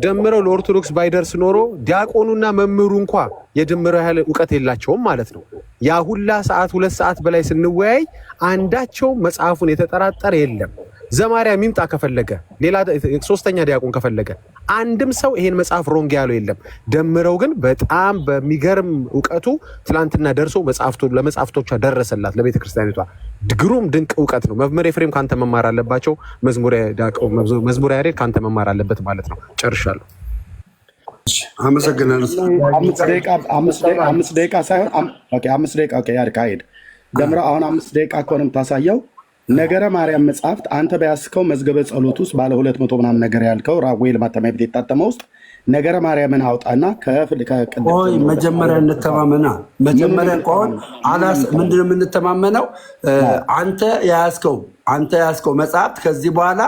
ደምረው ለኦርቶዶክስ ባይደርስ ኖሮ ዲያቆኑና መምህሩ እንኳ የደምረው ያህል እውቀት የላቸውም ማለት ነው። ያ ሁላ ሰዓት 2 ሰዓት በላይ ስንወያይ አንዳቸው መጽሐፉን የተጠራጠረ የለም። ዘማርያም ይምጣ ከፈለገ ሌላ 3ኛ ዲያቆን ከፈለገ አንድም ሰው ይሄን መጽሐፍ ሮንግ ያለው የለም። ደምረው ግን በጣም በሚገርም እውቀቱ ትላንትና ደርሶ ለመጽሐፍቶቿ ደረሰላት። ለቤተክርስቲያኒቷ ግሩም ድንቅ እውቀት ነው። መምህር ኤፍሬም ካንተ መማር አለባቸው። መዝሙረ ያሬድ ካንተ መማር አለበት ማለት ነው። ጨርሻለሁ። አመሰግናለሁ። 5 ደቂቃ ሳይሆን 5 ደቂቃ ያካሄድ ደምረው። አሁን 5 ደቂቃ ከሆነ የምታሳየው ነገረ ማርያም መጽሐፍት አንተ በያዝከው መዝገበ ጸሎት ውስጥ ባለ 200 ምናምን ነገር ያልከው ራጉኤል ማተሚያ ቤት የታተመ ውስጥ ነገረ ማርያምን አውጣና ቆይ መጀመሪያ እንተማመና። መጀመሪያ ቆይ ምንድን ነው የምንተማመነው? አንተ የያዝከው መጽሐፍት ከዚህ በኋላ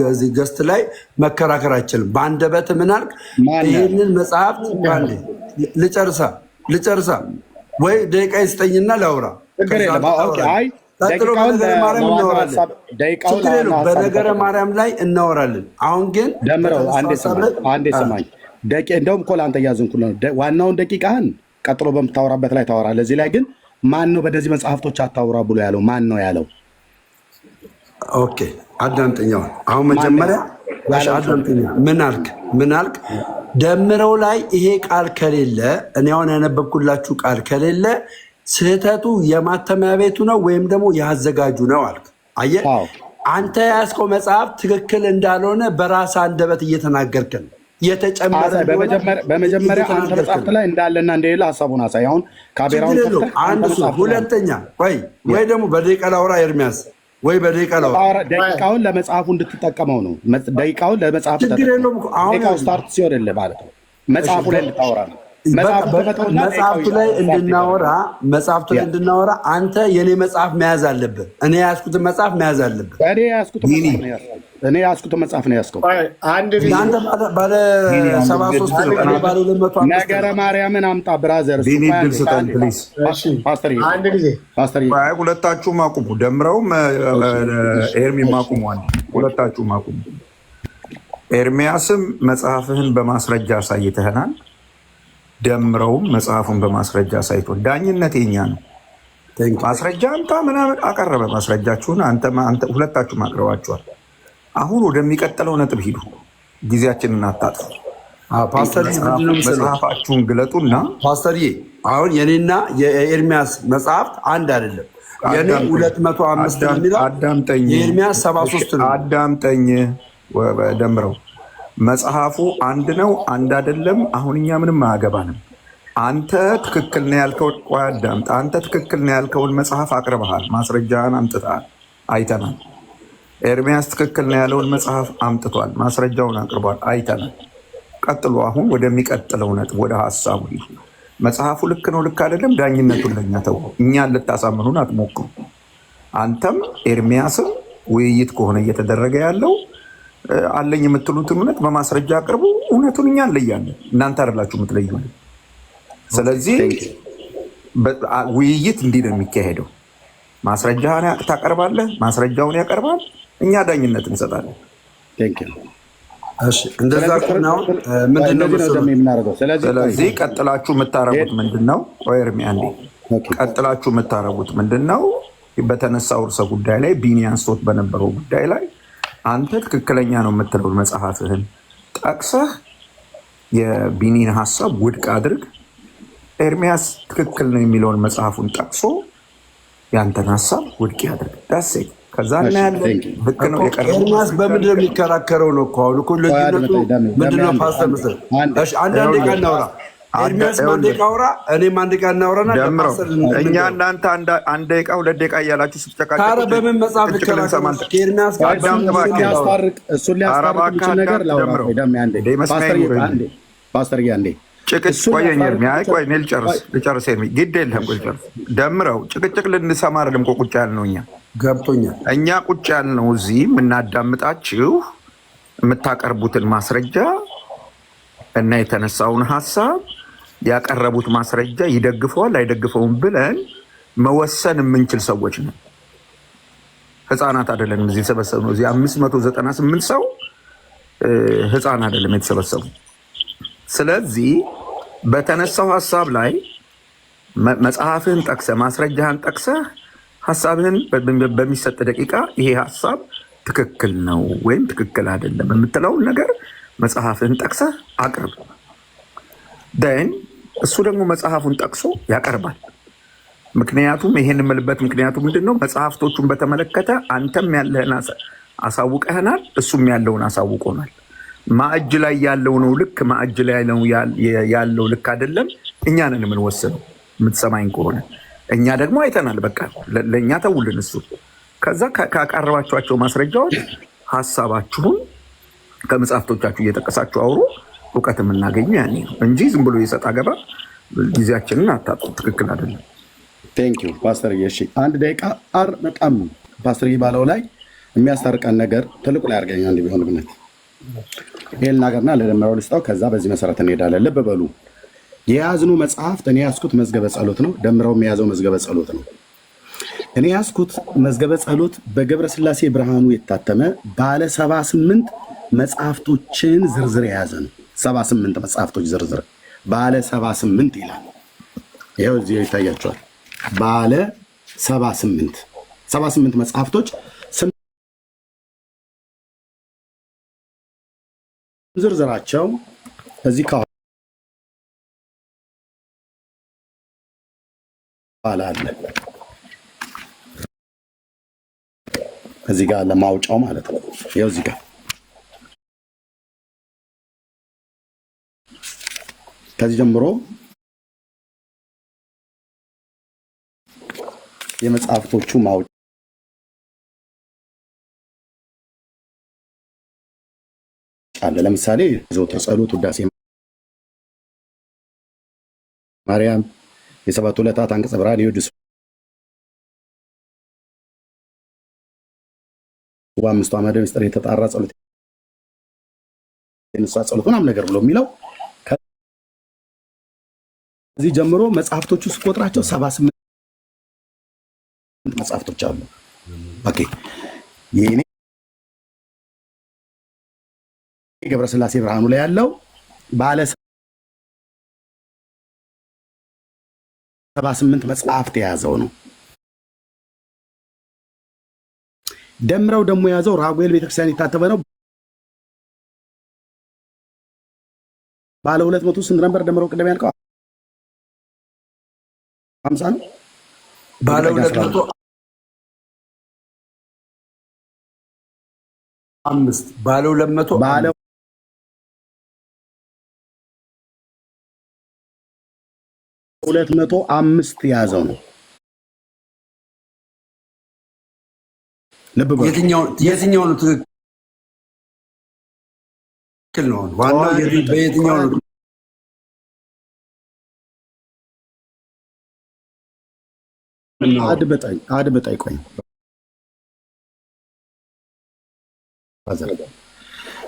እዚህ ገስት ላይ መከራከር አይችልም። በአንደበት ምን አልክ? ይህንን መጽሐፍት ልጨርሳ ወይ ደቂቃ ይስጠኝና ላውራ። በነገረ ማርያም ላይ እናወራለን። አሁን ግን ደምረው አንዴ ስማኝ። እንደውም እኮ ለአንተ እያዘንኩ ነው። ዋናውን ደቂቃህን ቀጥሎ በምታወራበት ላይ ታወራለህ። እዚህ ላይ ግን ማን ነው በእነዚህ መጽሐፍቶች አታውራ ብሎ ያለው? ማን ነው ያለው? ኦኬ አዳምጠኛው። አሁን መጀመሪያ አዳምጠኛ። ምን አልክ? ደምረው ላይ ይሄ ቃል ከሌለ እኔ አሁን ያነበብኩላችሁ ቃል ከሌለ ስህተቱ የማተሚያ ቤቱ ነው ወይም ደግሞ ያዘጋጁ ነው አልክ። አየህ፣ አንተ ያዝከው መጽሐፍ ትክክል እንዳልሆነ በራስ አንደበት እየተናገርክ ነው። የተጨመረ በመጀመሪያ አንተ መጽሐፍት ላይ እንዳለና እንደሌለ ሀሳቡን አሳይ። አሁን ካሜራውን ሁለተኛ ወይ ደግሞ በደቂቃ ላውራ ኤርሚያስ ወይ በደቂቃ ላውራ። ደቂቃውን ለመጽሐፉ እንድትጠቀመው ነው። ደቂቃውን ለመጽሐፉ ስታርት ሲሆንልህ ማለት ነው። መጽሐፉ ላይ እንድታወራ ነው። መጽሐፍቱ ላይ እንድናወራ አንተ የኔ መጽሐፍ መያዝ አለብህ። እኔ የያዝኩትን መጽሐፍ መያዝ አለብህ። እኔ የያዝኩትን መጽሐፍ ነው ያዝከው። ባለ 73 ነው፣ ባለ 205 ነገረ ማርያምን አምጣ ብራዘር። ሁለታችሁም አቁሙ። ደምረውም ኤርሚም አቁሙ። ሁለታችሁም አቁሙ። ኤርሚያስም መጽሐፍህን በማስረጃ አሳይተህናል። ደምረውም መጽሐፉን በማስረጃ ሳይቶ ዳኝነት የኛ ነው። ማስረጃ አምጣ ምናምን አቀረበ። ማስረጃችሁን ሁለታችሁም አቅርባችኋል። አሁን ወደሚቀጥለው ነጥብ ሂዱ። ጊዜያችንን አታጥፉ። መጽሐፋችሁን ግለጡና ፓስተርዬ፣ አሁን የኔና የኤርሚያስ መጽሐፍት አንድ አይደለም። የኔ 205 የሚለው የኤርሚያስ 73 ነው። አዳምጠኝ ደምረው መጽሐፉ አንድ ነው፣ አንድ አይደለም። አሁን እኛ ምንም አያገባንም። አንተ ትክክል ነው ያልከውን አዳምጥ። አንተ ትክክል ነው ያልከውን መጽሐፍ አቅርበሃል፣ ማስረጃን አምጥተሃል፣ አይተናል። ኤርሚያስ ትክክል ነው ያለውን መጽሐፍ አምጥቷል፣ ማስረጃውን አቅርቧል፣ አይተናል። ቀጥሎ አሁን ወደሚቀጥለው ነጥብ፣ ወደ ሀሳቡ ይሁ። መጽሐፉ ልክ ነው ልክ አይደለም፣ ዳኝነቱን ለኛ ተው። እኛን ልታሳምኑን አትሞክሩ። አንተም ኤርሚያስም ውይይት ከሆነ እየተደረገ ያለው አለኝ የምትሉትን እውነት በማስረጃ አቅርቡ። እውነቱን እኛ እንለያለን፣ እናንተ አይደላችሁ የምትለዩልን። ስለዚህ ውይይት እንዲህ ነው የሚካሄደው። ማስረጃህን ታቀርባለህ፣ ማስረጃውን ያቀርባል፣ እኛ ዳኝነት እንሰጣለን። እንደዛ ነው የምናደርገው። ስለዚህ ቀጥላችሁ የምታረጉት ምንድን ነው? ኤርሚ አንዴ ቀጥላችሁ የምታረጉት ምንድን ነው? በተነሳው ርዕሰ ጉዳይ ላይ ቢኒ አንስቶት በነበረው ጉዳይ ላይ አንተ ትክክለኛ ነው የምትለውን መጽሐፍህን ጠቅሰህ የቢኒን ሀሳብ ውድቅ አድርግ። ኤርሚያስ ትክክል ነው የሚለውን መጽሐፉን ጠቅሶ ያንተን ሀሳብ ውድቅ ያድርግ። ዳሴ ከዛ እናያለን። ልክ ነው። ኤርሚያስ በምንድን ነው የሚከራከረው ነው እኮ አሁን እኮ ልዩነቱ ምንድን ነው? ፓስተር ምስል አንዳንዴ ቃ እናውራ። ኤርሚያስ አንድ ደቂቃ አውራ፣ እኔም አንድ ደቂቃ እናውራና እኛ እናንተ 1 ደቂቃ 2 ደቂቃ እያላችሁ ስትጨቃጨቁ በምን መጽሐፍ ልከራከሩ? ከኤርሚያስ ጋር እሱን ሊያስታርቅ የሚችል ነገር ላውራ። ፓስተር አንዴ ጭቅጭቅ ቆየኝ ኤርሚ። ቆይ እኔ ልጨርስ ኤርሚ፣ ግድ የለህም ቆይ ልጨርስ። ደምረው ጭቅጭቅ ልንሰማ አይደለም እኮ ቁጭ ያልነው እኛ። ገብቶኛል። እኛ ቁጭ ያልነው እዚህ የምናዳምጣችሁ የምታቀርቡትን ማስረጃ እና የተነሳውን ሀሳብ ያቀረቡት ማስረጃ ይደግፈዋል አይደግፈውም ብለን መወሰን የምንችል ሰዎች ነው። ህፃናት አይደለንም። እዚህ የተሰበሰብነው እዚህ 598 ሰው ህፃን አይደለም የተሰበሰቡ። ስለዚህ በተነሳው ሀሳብ ላይ መጽሐፍህን ጠቅሰህ ማስረጃህን ጠቅሰህ ሀሳብህን በሚሰጥ ደቂቃ ይሄ ሀሳብ ትክክል ነው ወይም ትክክል አይደለም የምትለውን ነገር መጽሐፍህን ጠቅሰህ አቅርብ። ደን እሱ ደግሞ መጽሐፉን ጠቅሶ ያቀርባል። ምክንያቱም ይሄን የምልበት ምክንያቱ ምንድን ነው? መጽሐፍቶቹን በተመለከተ አንተም ያለህን አሳውቀህናል፣ እሱም ያለውን አሳውቆናል። ማእጅ ላይ ያለው ነው ልክ፣ ማእጅ ላይ ነው ያለው ልክ አይደለም። እኛ ነን የምንወስነው። የምትሰማኝ ከሆነ እኛ ደግሞ አይተናል። በቃ ለእኛ ተውልን እሱ። ከዛ ካቀረባችኋቸው ማስረጃዎች ሀሳባችሁን ከመጽሐፍቶቻችሁ እየጠቀሳችሁ አውሩ። እውቀት የምናገኙ ያኔ ነው እንጂ ዝም ብሎ የሰጣ ገባ ጊዜያችንን አታጡ። ትክክል አይደለም። ቴንክ ዩ ፓስተር። እሺ አንድ ደቂቃ በጣም ፓስተር ባለው ላይ የሚያስታርቀን ነገር ትልቁ ላይ አድርገኛ እንዲ ቢሆን ብነት ይህን ነገርና ለደመራው ልስጣው። ከዛ በዚህ መሰረት እንሄዳለን። ልብ በሉ የያዝኑ መጽሐፍት እኔ ያዝኩት መዝገበ ጸሎት ነው። ደምረው የያዘው መዝገበ ጸሎት ነው። እኔ ያዝኩት መዝገበ ጸሎት በገብረ ስላሴ ብርሃኑ የታተመ ባለ 78 መጽሐፍቶችን ዝርዝር የያዘ ነው። 78 መጽሐፍቶች ዝርዝር ባለ 78 ይላል። ይኸው እዚህ ይታያቸዋል። ባለ 78 መጽሐፍቶች ዝርዝራቸው እዚህ ከኋላ አለ። እዚህ ጋር ለማውጫው ማለት ነው። ይኸው እዚህ ጋር ከዚህ ጀምሮ የመጽሐፍቶቹ ማውጫ አለ። ለምሳሌ ዘወትር ጸሎት፣ ውዳሴ ማርያም፣ የሰባቱ ዕለታት አንቀጸ ብርሃን፣ የቅዱስ አምስቱ አዕማደ ምስጢር፣ የተጣራ ጸሎት፣ የንስሐ ጸሎት ምናምን ነገር ብሎ የሚለው ከዚህ ጀምሮ መጽሐፍቶቹ ስቆጥራቸው 78 መጽሐፍቶች አሉ። ኦኬ የኔ ገብረስላሴ ብርሃኑ ላይ ያለው ባለ 78 መጽሐፍት የያዘው ነው። ደምረው ደግሞ የያዘው ራጉኤል ቤተክርስቲያን የታተመ ነው። ባለ 200 ስንት ነበር? ደምረው ቅድም ያልከው 50 ነው። ባለ 200 5 ባለ 200 ባለ 205 የያዘው ነው። ልብ በሉ። የትኛው ነው ትክክል ነው? ዋናው በየትኛው ነው? አድምጠኝ ቆይ።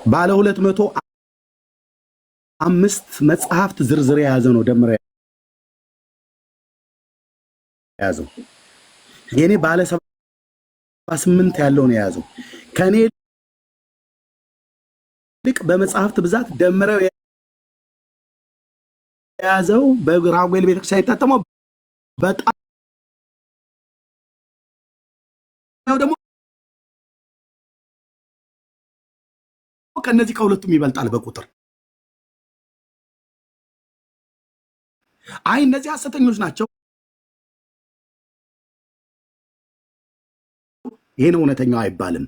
ባለ 205 መጽሐፍት ዝርዝር የያዘ ነው። ደምረ የያዘው የኔ ባለ 78 ያለው ነው የያዘው። ከኔ ልቅ በመጽሐፍት ብዛት ደምረው የያዘው በራጉኤል ቤተክርስቲያን የታተመው በጣም ደግሞ ከነዚህ ከሁለቱም ይበልጣል በቁጥር። አይ እነዚህ ሐሰተኞች ናቸው፣ ይሄ ነው እውነተኛው አይባልም።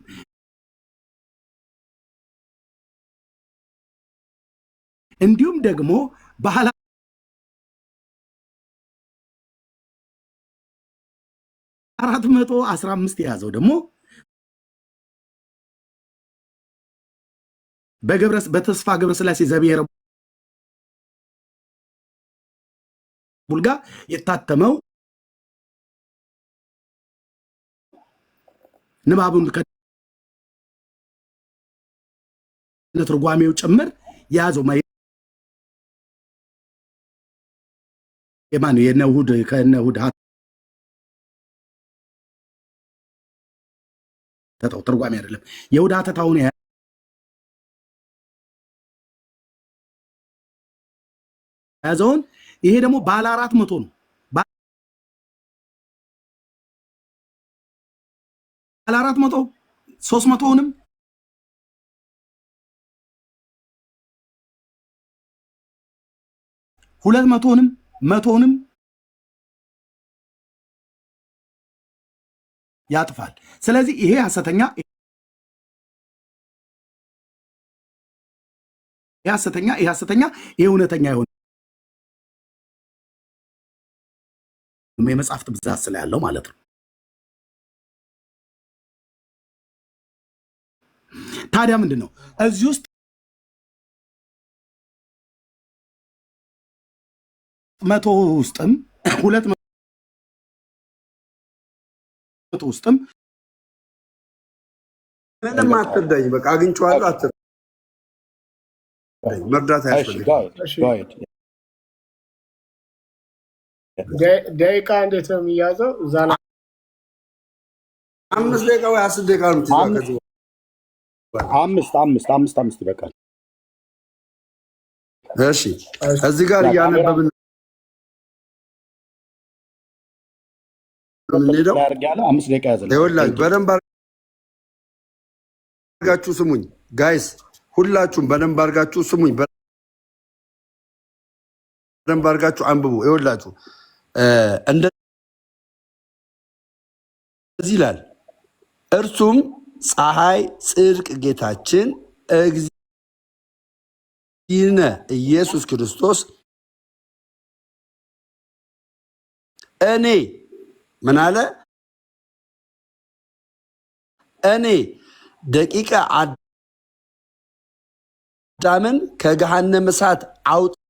እንዲሁም ደግሞ ባህላ 415 የያዘው ደግሞ በተስፋ ገብረ ስላሴ ዘብሔረ ቡልጋ የታተመው ንባቡን ከትርጓሜው ጭምር የያዘው የማን የነሁድ ከነሁድ ተጣው ትርጓሜ አይደለም የሁዳ ተታውን ያዘውን። ይሄ ደግሞ ባለ 400 ነው። ባለ 400 300ንም 200ንም 100ንም ያጥፋል። ስለዚህ ይሄ ሐሰተኛ ሐሰተኛ ይሄ ሐሰተኛ ይሄ እውነተኛ ይሆን የመጽሐፍት ብዛት ስላለው ማለት ነው። ታዲያ ምንድን ነው እዚህ ውስጥ መቶ ውስጥም 200 ውስጥም ምንም አትርዳኝ። በቃ አግኝቼዋለሁ። አትርዳኝ። መርዳት አያስፈልግም። ደቂቃ እንዴት ነው የሚያዘው? እዛ 5 ደቂቃ ወይ 10 ደቂቃ ነው የምትይዘው። አምስት ይበቃል። እሺ እዚህ ጋር እያነበብን ምንሄደው 5 ደቂቃ ያዘ። ይኸውላችሁ በደንብ አድርጋችሁ ስሙኝ ጋይስ፣ ሁላችሁም በደንብ አድርጋችሁ ስሙኝ፣ በደንብ አድርጋችሁ አንብቡ። ይኸውላችሁ እንደዚህ ይላል፣ እርሱም ፀሐይ ጽድቅ ጌታችን እግዚእነ ኢየሱስ ክርስቶስ እኔ ምን አለ? እኔ ደቂቀ አዳምን ከገሃነመ እሳት አውጥቼ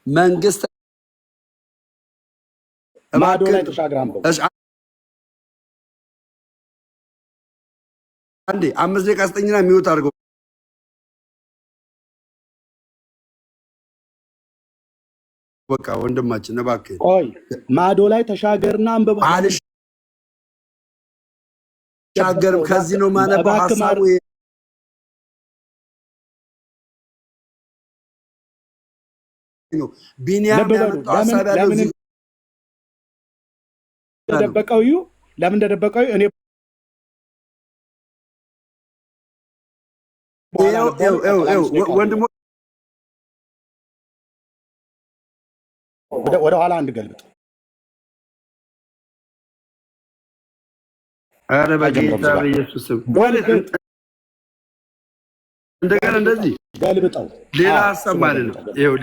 መንግስት ማዶ ላይ ተሻግራም አንዴ 5 ደቂቃ ስጠኝና የሚወጣ አድርገው። በቃ ወንድማችን እባክህ ቆይ፣ ማዶ ላይ ተሻገርና አንብባ። አልሻገርም፣ ከዚህ ነው ማነበው። ሐሳቡ ነው። ቢኒያም ያመጣው ሐሳብ ያለው እዚህ ተደበቀው። ለምን ተደበቀው? እኔ ወንድሞ ወደ ኋላ አንድ ገልብጥ። አረ በጌታ በኢየሱስ ስም እንደገና እንደዚህ ገልብጠው። ሌላ ሐሳብ ማለት ነው። ይኸው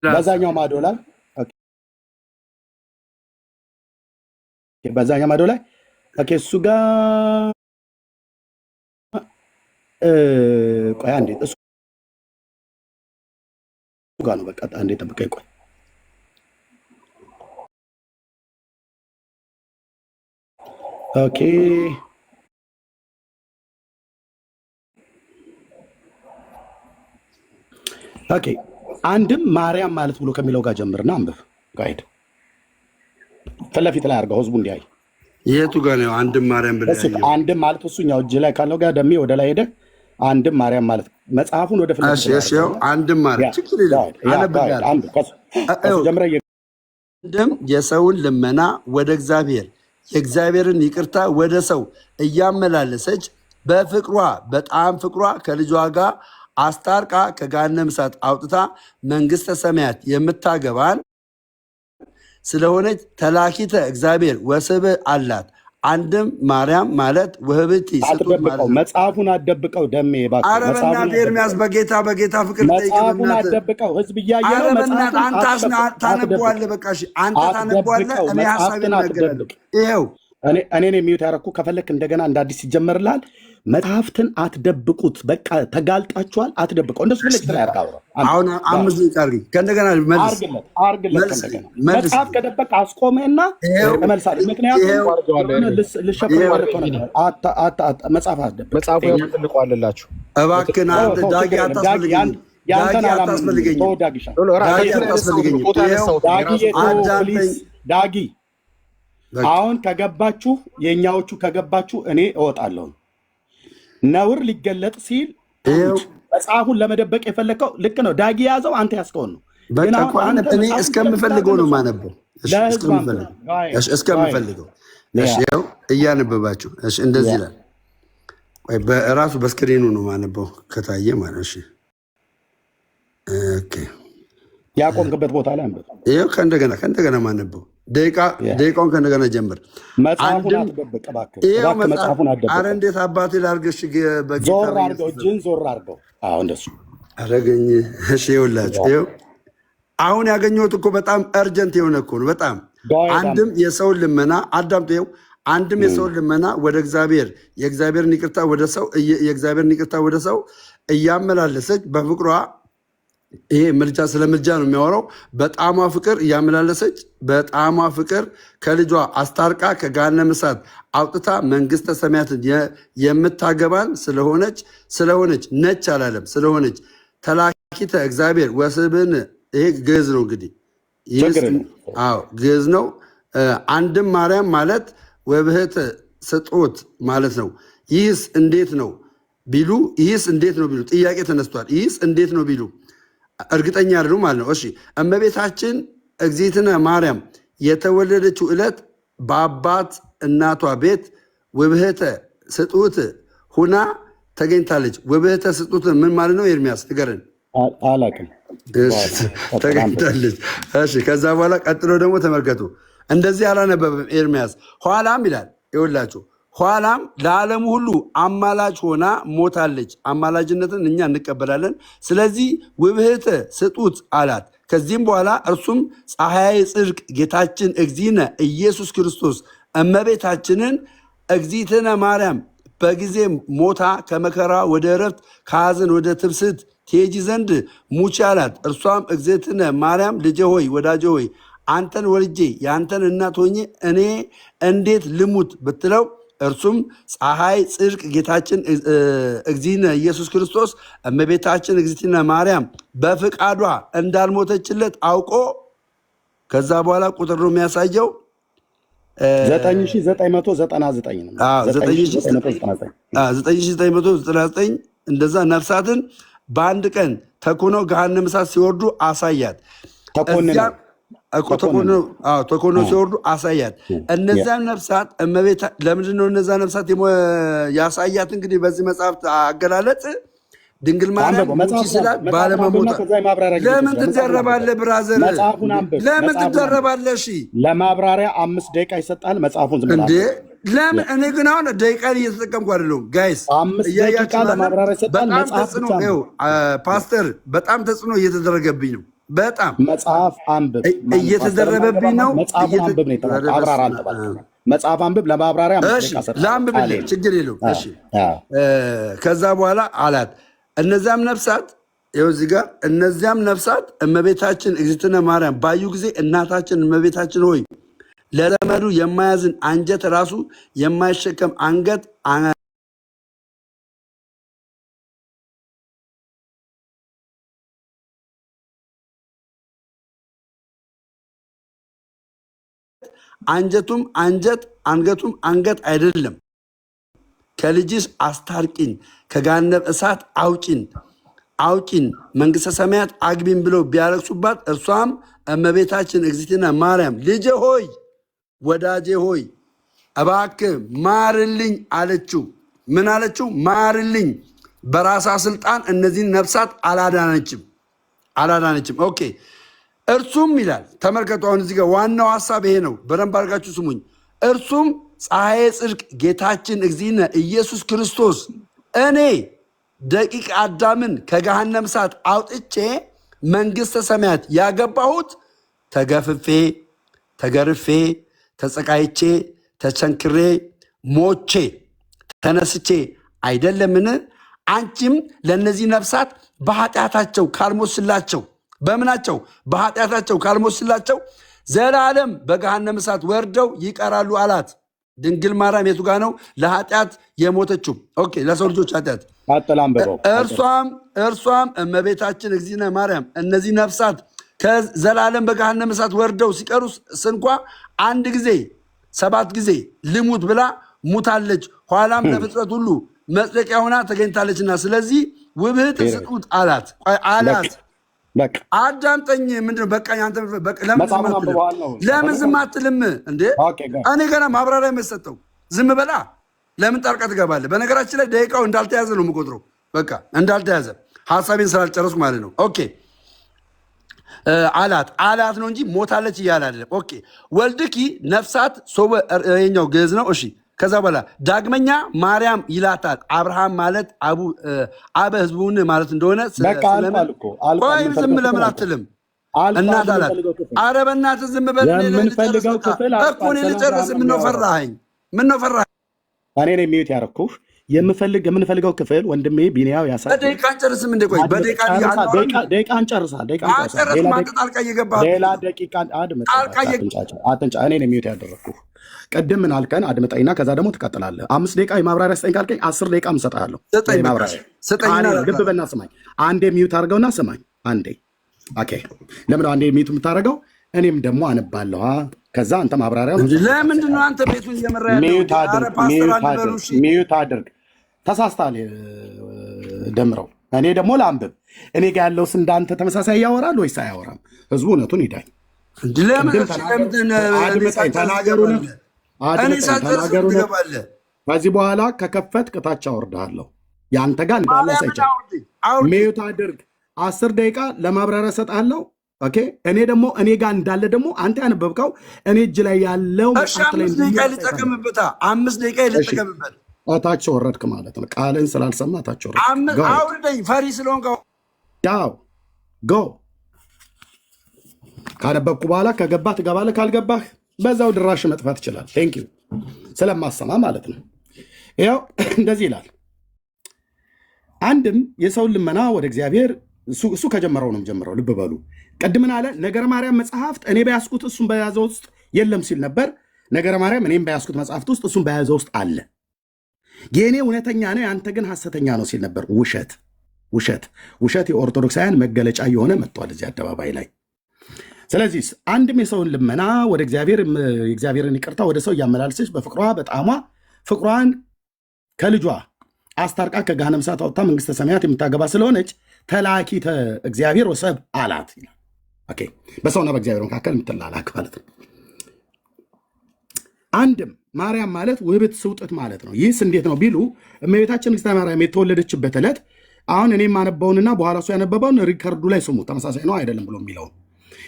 በዛኛው ማዶ ላይ በዛኛው ማዶ ላይ ከሱ ጋር ቆይ አንዴ እሱ ጋር ነው። በቃ አንዴ ጠብቀኝ። ቆይ ኦኬ ኦኬ። አንድም ማርያም ማለት ብሎ ከሚለው ጋር ጀምርና አንብብ። ጋይድ ፊት ለፊት ላይ አድርገው ህዝቡ እንዲያይ። የቱ ጋር ነው አንድም ማርያም ብለህ ያየው? አንድም ማለት እሱኛው እጅ ላይ ካለው ጋር ደሜ ወደ ላይ ሄደ። አንድም ማርያም ማለት መጽሐፉን ወደ ፊት እሺ፣ አንድም ማርያም ችግር የለም። አንድም የሰውን ልመና ወደ እግዚአብሔር የእግዚአብሔርን ይቅርታ ወደ ሰው እያመላለሰች በፍቅሯ በጣም ፍቅሯ ከልጇ ጋር አስታርቃ ከገሃነመ እሳት አውጥታ መንግስተ ሰማያት የምታገባን ስለሆነች ተላኪተ እግዚአብሔር ወስብ አላት። አንድም ማርያም ማለት ውህብት ስጡት ማለት መጽሐፉን አደብቀው ደሜ ባክ። ኧረ በእናትህ ኤርሚያስ በጌታ ፍቅር መጽሐፉን አደብቀው ህዝብ እያየ ነው። መጽሐፉን አንተ ታነበዋለህ። በቃ እሺ አንተ ታነበዋለህ። እኔ ሐሳቤን ነገርኩህ። ይኸው እኔን የሚዩት ያደረኩ ከፈለክ እንደገና እንደ አዲስ ይጀመርልሃል። መጽሐፍትን አትደብቁት። በቃ ተጋልጣችኋል። አትደብቀው። እንደሱ ፍለግ ላይ አርጋው። አሁን 5 ደቂቃ አድርጊ። ከእንደገና መልስ አርግለት። ከእንደገና መጽሐፍ ከደበቅ አስቆመና እመልሳለሁ። ምክንያቱም ልሸፍን ማለት ነው። መጽሐፍ አትደብቅ። መጽሐፉ ያጥልቁ አለላችሁ። እባክህን አንተ ዳጊ አታስፈልገኝ። ዳጊ አሁን ከገባችሁ የኛዎቹ ከገባችሁ እኔ እወጣለሁ። ነውር ሊገለጥ ሲል መጽሐፉን ለመደበቅ የፈለከው ልክ ነው። ዳጊ የያዘው አንተ ያስከውን ነው። እኔ እስከምፈልገው ነው ማነበው። እስከምፈልገው እያነበባችሁ እንደዚህ ይላል። በራሱ በስክሪኑ ነው ማነበው ከታየ ማለት እሺ። ያቆምክበት ቦታ ላይ አንብብ። ከእንደገና ማነበው ደቂቃውን ከእንደገና ጀምር። መጽሐፉን አትደብቅ እባክህ። መጽሐፉን አትደብቅ። ኧረ እንዴት አባቴ ላድርግሽ? ዞር አድርገው፣ እጅህን ዞር አድርገው። አዎ እንደሱ አረገኝ። እሺ ይኸውላችሁ፣ ይኸው አሁን ያገኘሁት እኮ በጣም እርጀንት የሆነ እኮ ነው። በጣም አንድም የሰውን ልመና አዳምጡ። ይኸው አንድም የሰውን ልመና ወደ እግዚአብሔር የእግዚአብሔርን ይቅርታ ወደ ሰው እያመላለሰች በፍቅሯ ይሄ ምልጃ ስለ ምልጃ ነው የሚያወራው። በጣሟ ፍቅር እያመላለሰች በጣሟ ፍቅር ከልጇ አስታርቃ ከገሃነመ እሳት አውጥታ መንግስተ ሰማያትን የምታገባን ስለሆነች ነች አላለም። ስለሆነች ተላኪተ እግዚአብሔር ወስብን። ይሄ ግዕዝ ነው እንግዲህ ግዕዝ ነው። አንድም ማርያም ማለት ወብህት ስጦት ማለት ነው። ይህስ እንዴት ነው ቢሉ ጥያቄ ተነስቷል። ይህስ እንዴት ነው ቢሉ እርግጠኛ አይደሉ ማለት ነው። እሺ እመቤታችን እግዝእትነ ማርያም የተወለደችው ዕለት በአባት እናቷ ቤት ውብህተ ስጡት ሁና ተገኝታለች። ውብህተ ስጡት ምን ማለት ነው? ኤርሚያስ ንገረን። አላውቅም። ተገኝታለች። እሺ ከዛ በኋላ ቀጥሎ ደግሞ ተመልከቱ። እንደዚህ አላነበበም ኤርሚያስ። ኋላም ይላል ይኸውላችሁ፣ ኋላም ለዓለሙ ሁሉ አማላጅ ሆና ሞታለች። አማላጅነትን እኛ እንቀበላለን። ስለዚህ ውብህተ ስጡት አላት። ከዚህም በኋላ እርሱም ፀሐይ ጽድቅ ጌታችን እግዚእነ ኢየሱስ ክርስቶስ እመቤታችንን እግዝእትነ ማርያም በጊዜ ሞታ ከመከራ ወደ ዕረፍት ከሐዘን ወደ ትብስት ትሄጂ ዘንድ ሙቺ አላት። እርሷም እግዝእትነ ማርያም ልጄ ሆይ ወዳጄ ሆይ አንተን ወልጄ የአንተን እናት ሆኜ እኔ እንዴት ልሙት ብትለው እርሱም ፀሐይ ጽድቅ ጌታችን እግዚእነ ኢየሱስ ክርስቶስ እመቤታችን እግዝእትነ ማርያም በፍቃዷ እንዳልሞተችለት አውቆ ከዛ በኋላ ቁጥር ነው የሚያሳየው 9999 ነው። 9999 እንደዛ ነፍሳትን በአንድ ቀን ተኩነው ገሃነመ እሳት ሲወርዱ አሳያት። ተኮኖ ሲወርዱ አሳያት። እነዚያን ነፍሳት እመቤታ ለምንድን ነው እነዛ ነፍሳት ያሳያት? እንግዲህ በዚህ መጽሐፍ አገላለጽ ድንግል ማርያም ሙቺ ስላት ባለመሞታ ለምን ትደረባለህ? ብራዘር ለምን ትደረባለህ? እሺ ለማብራሪያ 5 ደቂቃ ይሰጣል። መጽሐፉን ዝም እንዴ ለምን? እኔ ግን አሁን ደቂቃን እየተጠቀምኩ አይደለሁም። ጋይስ 5 ደቂቃ ለማብራሪያ ይሰጣል። መጽሐፍ ነው ፓስተር፣ በጣም ተጽዕኖ እየተደረገብኝ ነው። በጣም መጽሐፍ አንብብ እየተደረበብኝ ነው። መጽሐፍ አንብብ ለማብራሪያ ለአንብብልህ ችግር የለውም። እሺ ከዛ በኋላ አላት እነዚያም ነፍሳት ይኸው እዚህ ጋር እነዚያም ነፍሳት እመቤታችን እግዝእትነ ማርያም ባዩ ጊዜ እናታችን እመቤታችን ሆይ ለዘመዱ የማያዝን አንጀት ራሱ የማይሸከም አንገት አንጀቱም አንጀት አንገቱም አንገት አይደለም። ከልጅሽ አስታርቂን፣ ከገሃነመ እሳት አውጪን፣ መንግስተ ሰማያት አግቢን ብለው ቢያለቅሱባት እርሷም እመቤታችን እግዝእትነ ማርያም ልጄ ሆይ ወዳጄ ሆይ እባክህ ማርልኝ አለችው። ምን አለችው? ማርልኝ። በራሳ ስልጣን እነዚህን ነፍሳት አላዳነችም። ኦኬ እርሱም ይላል ተመልከቱ። አሁን እዚህ ጋር ዋናው ሀሳብ ይሄ ነው። በደንብ አድርጋችሁ ስሙኝ። እርሱም ፀሐይ ጽድቅ ጌታችን እግዚእነ ኢየሱስ ክርስቶስ እኔ ደቂቅ አዳምን ከገሃነመ እሳት አውጥቼ መንግስተ ሰማያት ያገባሁት ተገፍፌ፣ ተገርፌ፣ ተጸቃይቼ፣ ተቸንክሬ፣ ሞቼ ተነስቼ አይደለምን? አንቺም ለእነዚህ ነፍሳት በኃጢአታቸው ካልሞትሽላቸው በምናቸው በኃጢአታቸው ካልሞትሽላቸው ዘላለም በገሃነመ እሳት ወርደው ይቀራሉ አላት። ድንግል ማርያም የቱ ጋ ነው ለኃጢአት የሞተችው? ኦኬ ለሰው ልጆች ኃጢአት። እርሷም እመቤታችን እግዚእነ ማርያም እነዚህ ነፍሳት ከዘላለም በገሃነመ እሳት ወርደው ሲቀሩ ስንኳ 1 ጊዜ 7 ጊዜ ልሙት ብላ ሙታለች። ኋላም ለፍጥረት ሁሉ መጽደቂያ ሆና ተገኝታለችና ስለዚህ ውብህት ስጡት አላት። አዳምጠኝ። ምንድነው? በቃኝ። አንተ ለምን ዝም አትልም እንዴ? እኔ ገና ማብራሪያ የምሰጠው ዝም በላ። ለምን ጣልቃ ትገባለህ? በነገራችን ላይ ደቂቃው እንዳልተያዘ ነው የምቆጥረው። በቃ እንዳልተያዘ ሀሳቤን ስላልጨረስኩ ማለት ነው። ኦኬ አላት ነው እንጂ ሞታለች እያለ አይደለም። ኦኬ ወልድኪ ነፍሳት ሶበ የኛው ግዕዝ ነው። እሺ ከዛ በኋላ ዳግመኛ ማርያም ይላታል። አብርሃም ማለት አበ ህዝቡን ማለት እንደሆነ ቆይ ዝም ለምን አትልም? እናት አላት። ኧረ በእናትህ ዝም በል እኮ እኔ ልጨርስ። ምነው ፈራኸኝ? እኔ ነው የሚዩት ያደረኩህ። የምንፈልገው ክፍል ወንድሜ ቢኒያው ያሳ በደቂቃ አንጨርስም እንደ ቆይ በደቂቃ ደቂቃ እንጨርሳለን። ሌላ ደቂቃ አትንጫ። እኔ ነው የሚዩት ያደረኩህ። ቅድም ምን አልከን? አድምጠኝና ከዛ ደግሞ ትቀጥላለህ። 5 ደቂቃ የማብራሪያ ስጠኝ ካልከኝ 10 ደቂቃ እሰጥሃለሁ። ልብ በልና ስማኝ። አንዴ ሚዩት አድርገውና ስማኝ አንዴ። ኦኬ ለምን አንዴ ሚዩት የምታደርገው? እኔም ደግሞ አነባለሁ። ከዛ አንተ ማብራሪያ ለምንድን ነው አንተ ቤቱን እየመራ ያለው? ሚዩት አድርግ። ተሳስታል ደምረው። እኔ ደግሞ ለአንብብ። እኔ ጋር ያለውስ እንዳንተ ተመሳሳይ ያወራል ወይስ አያወራም? ህዝቡ እውነቱን ይዳኝ። ከዚህ በኋላ ከከፈት ቅታች አወርድሃለሁ። የአንተ ጋር እንዳለ ሚዩት አድርግ። 10 ደቂቃ ለማብራሪያ እሰጥሃለሁ። ኦኬ እኔ ደግሞ እኔ ጋር እንዳለ ደግሞ አንተ ያነበብከው እኔ እጅ ላይ ያለው 5 ደቂቃ ልጠቀምበታ። 5 ደቂቃ ልጠቀምበት። ታች ወረድክ ማለት ነው። ቃልን ስላልሰማ ታች ወረድክ። አውርደኝ ፈሪ ስለሆንክ ያው ጎ ካነበብኩ በኋላ ከገባህ ትገባለህ፣ ካልገባህ በዛው ድራሽ መጥፋት ይችላል። ቴንክ ዩ ስለማሰማ ማለት ነው። ያው እንደዚህ ይላል። አንድም የሰውን ልመና ወደ እግዚአብሔር እሱ ከጀመረው ነው ጀምረው። ልብ በሉ። ቀድምን አለ ነገረ ማርያም መጽሐፍት እኔ በያዝኩት እሱን በያዘው ውስጥ የለም ሲል ነበር። ነገረ ማርያም እኔም በያዝኩት መጽሐፍት ውስጥ እሱን በያዘው ውስጥ አለ። የእኔ እውነተኛ ነው ያንተ ግን ሐሰተኛ ነው ሲል ነበር። ውሸት የኦርቶዶክሳውያን መገለጫ የሆነ መጥቷል እዚህ አደባባይ ላይ። ስለዚህ አንድም የሰውን ልመና ወደ እግዚአብሔርን ይቅርታ ወደ ሰው እያመላልሰች በፍቅሯ በጣሟ ፍቅሯን ከልጇ አስታርቃ ከገሃነመ እሳት አውጥታ መንግስተ ሰማያት የምታገባ ስለሆነች ተላኪተ እግዚአብሔር ወሰብ አላት ይላል። ኦኬ በሰውና በእግዚአብሔር መካከል የምትላላክ ማለት ነው። አንድም ማርያም ማለት ውህብት ስውጥት ማለት ነው። ይህስ እንዴት ነው ቢሉ እመቤታችን ንግሥተ ማርያም የተወለደችበት ዕለት አሁን እኔ የማነበውንና በኋላ እሱ ያነበበውን ሪከርዱ ላይ ስሙ። ተመሳሳይ ነው አይደለም ብሎ የሚለውን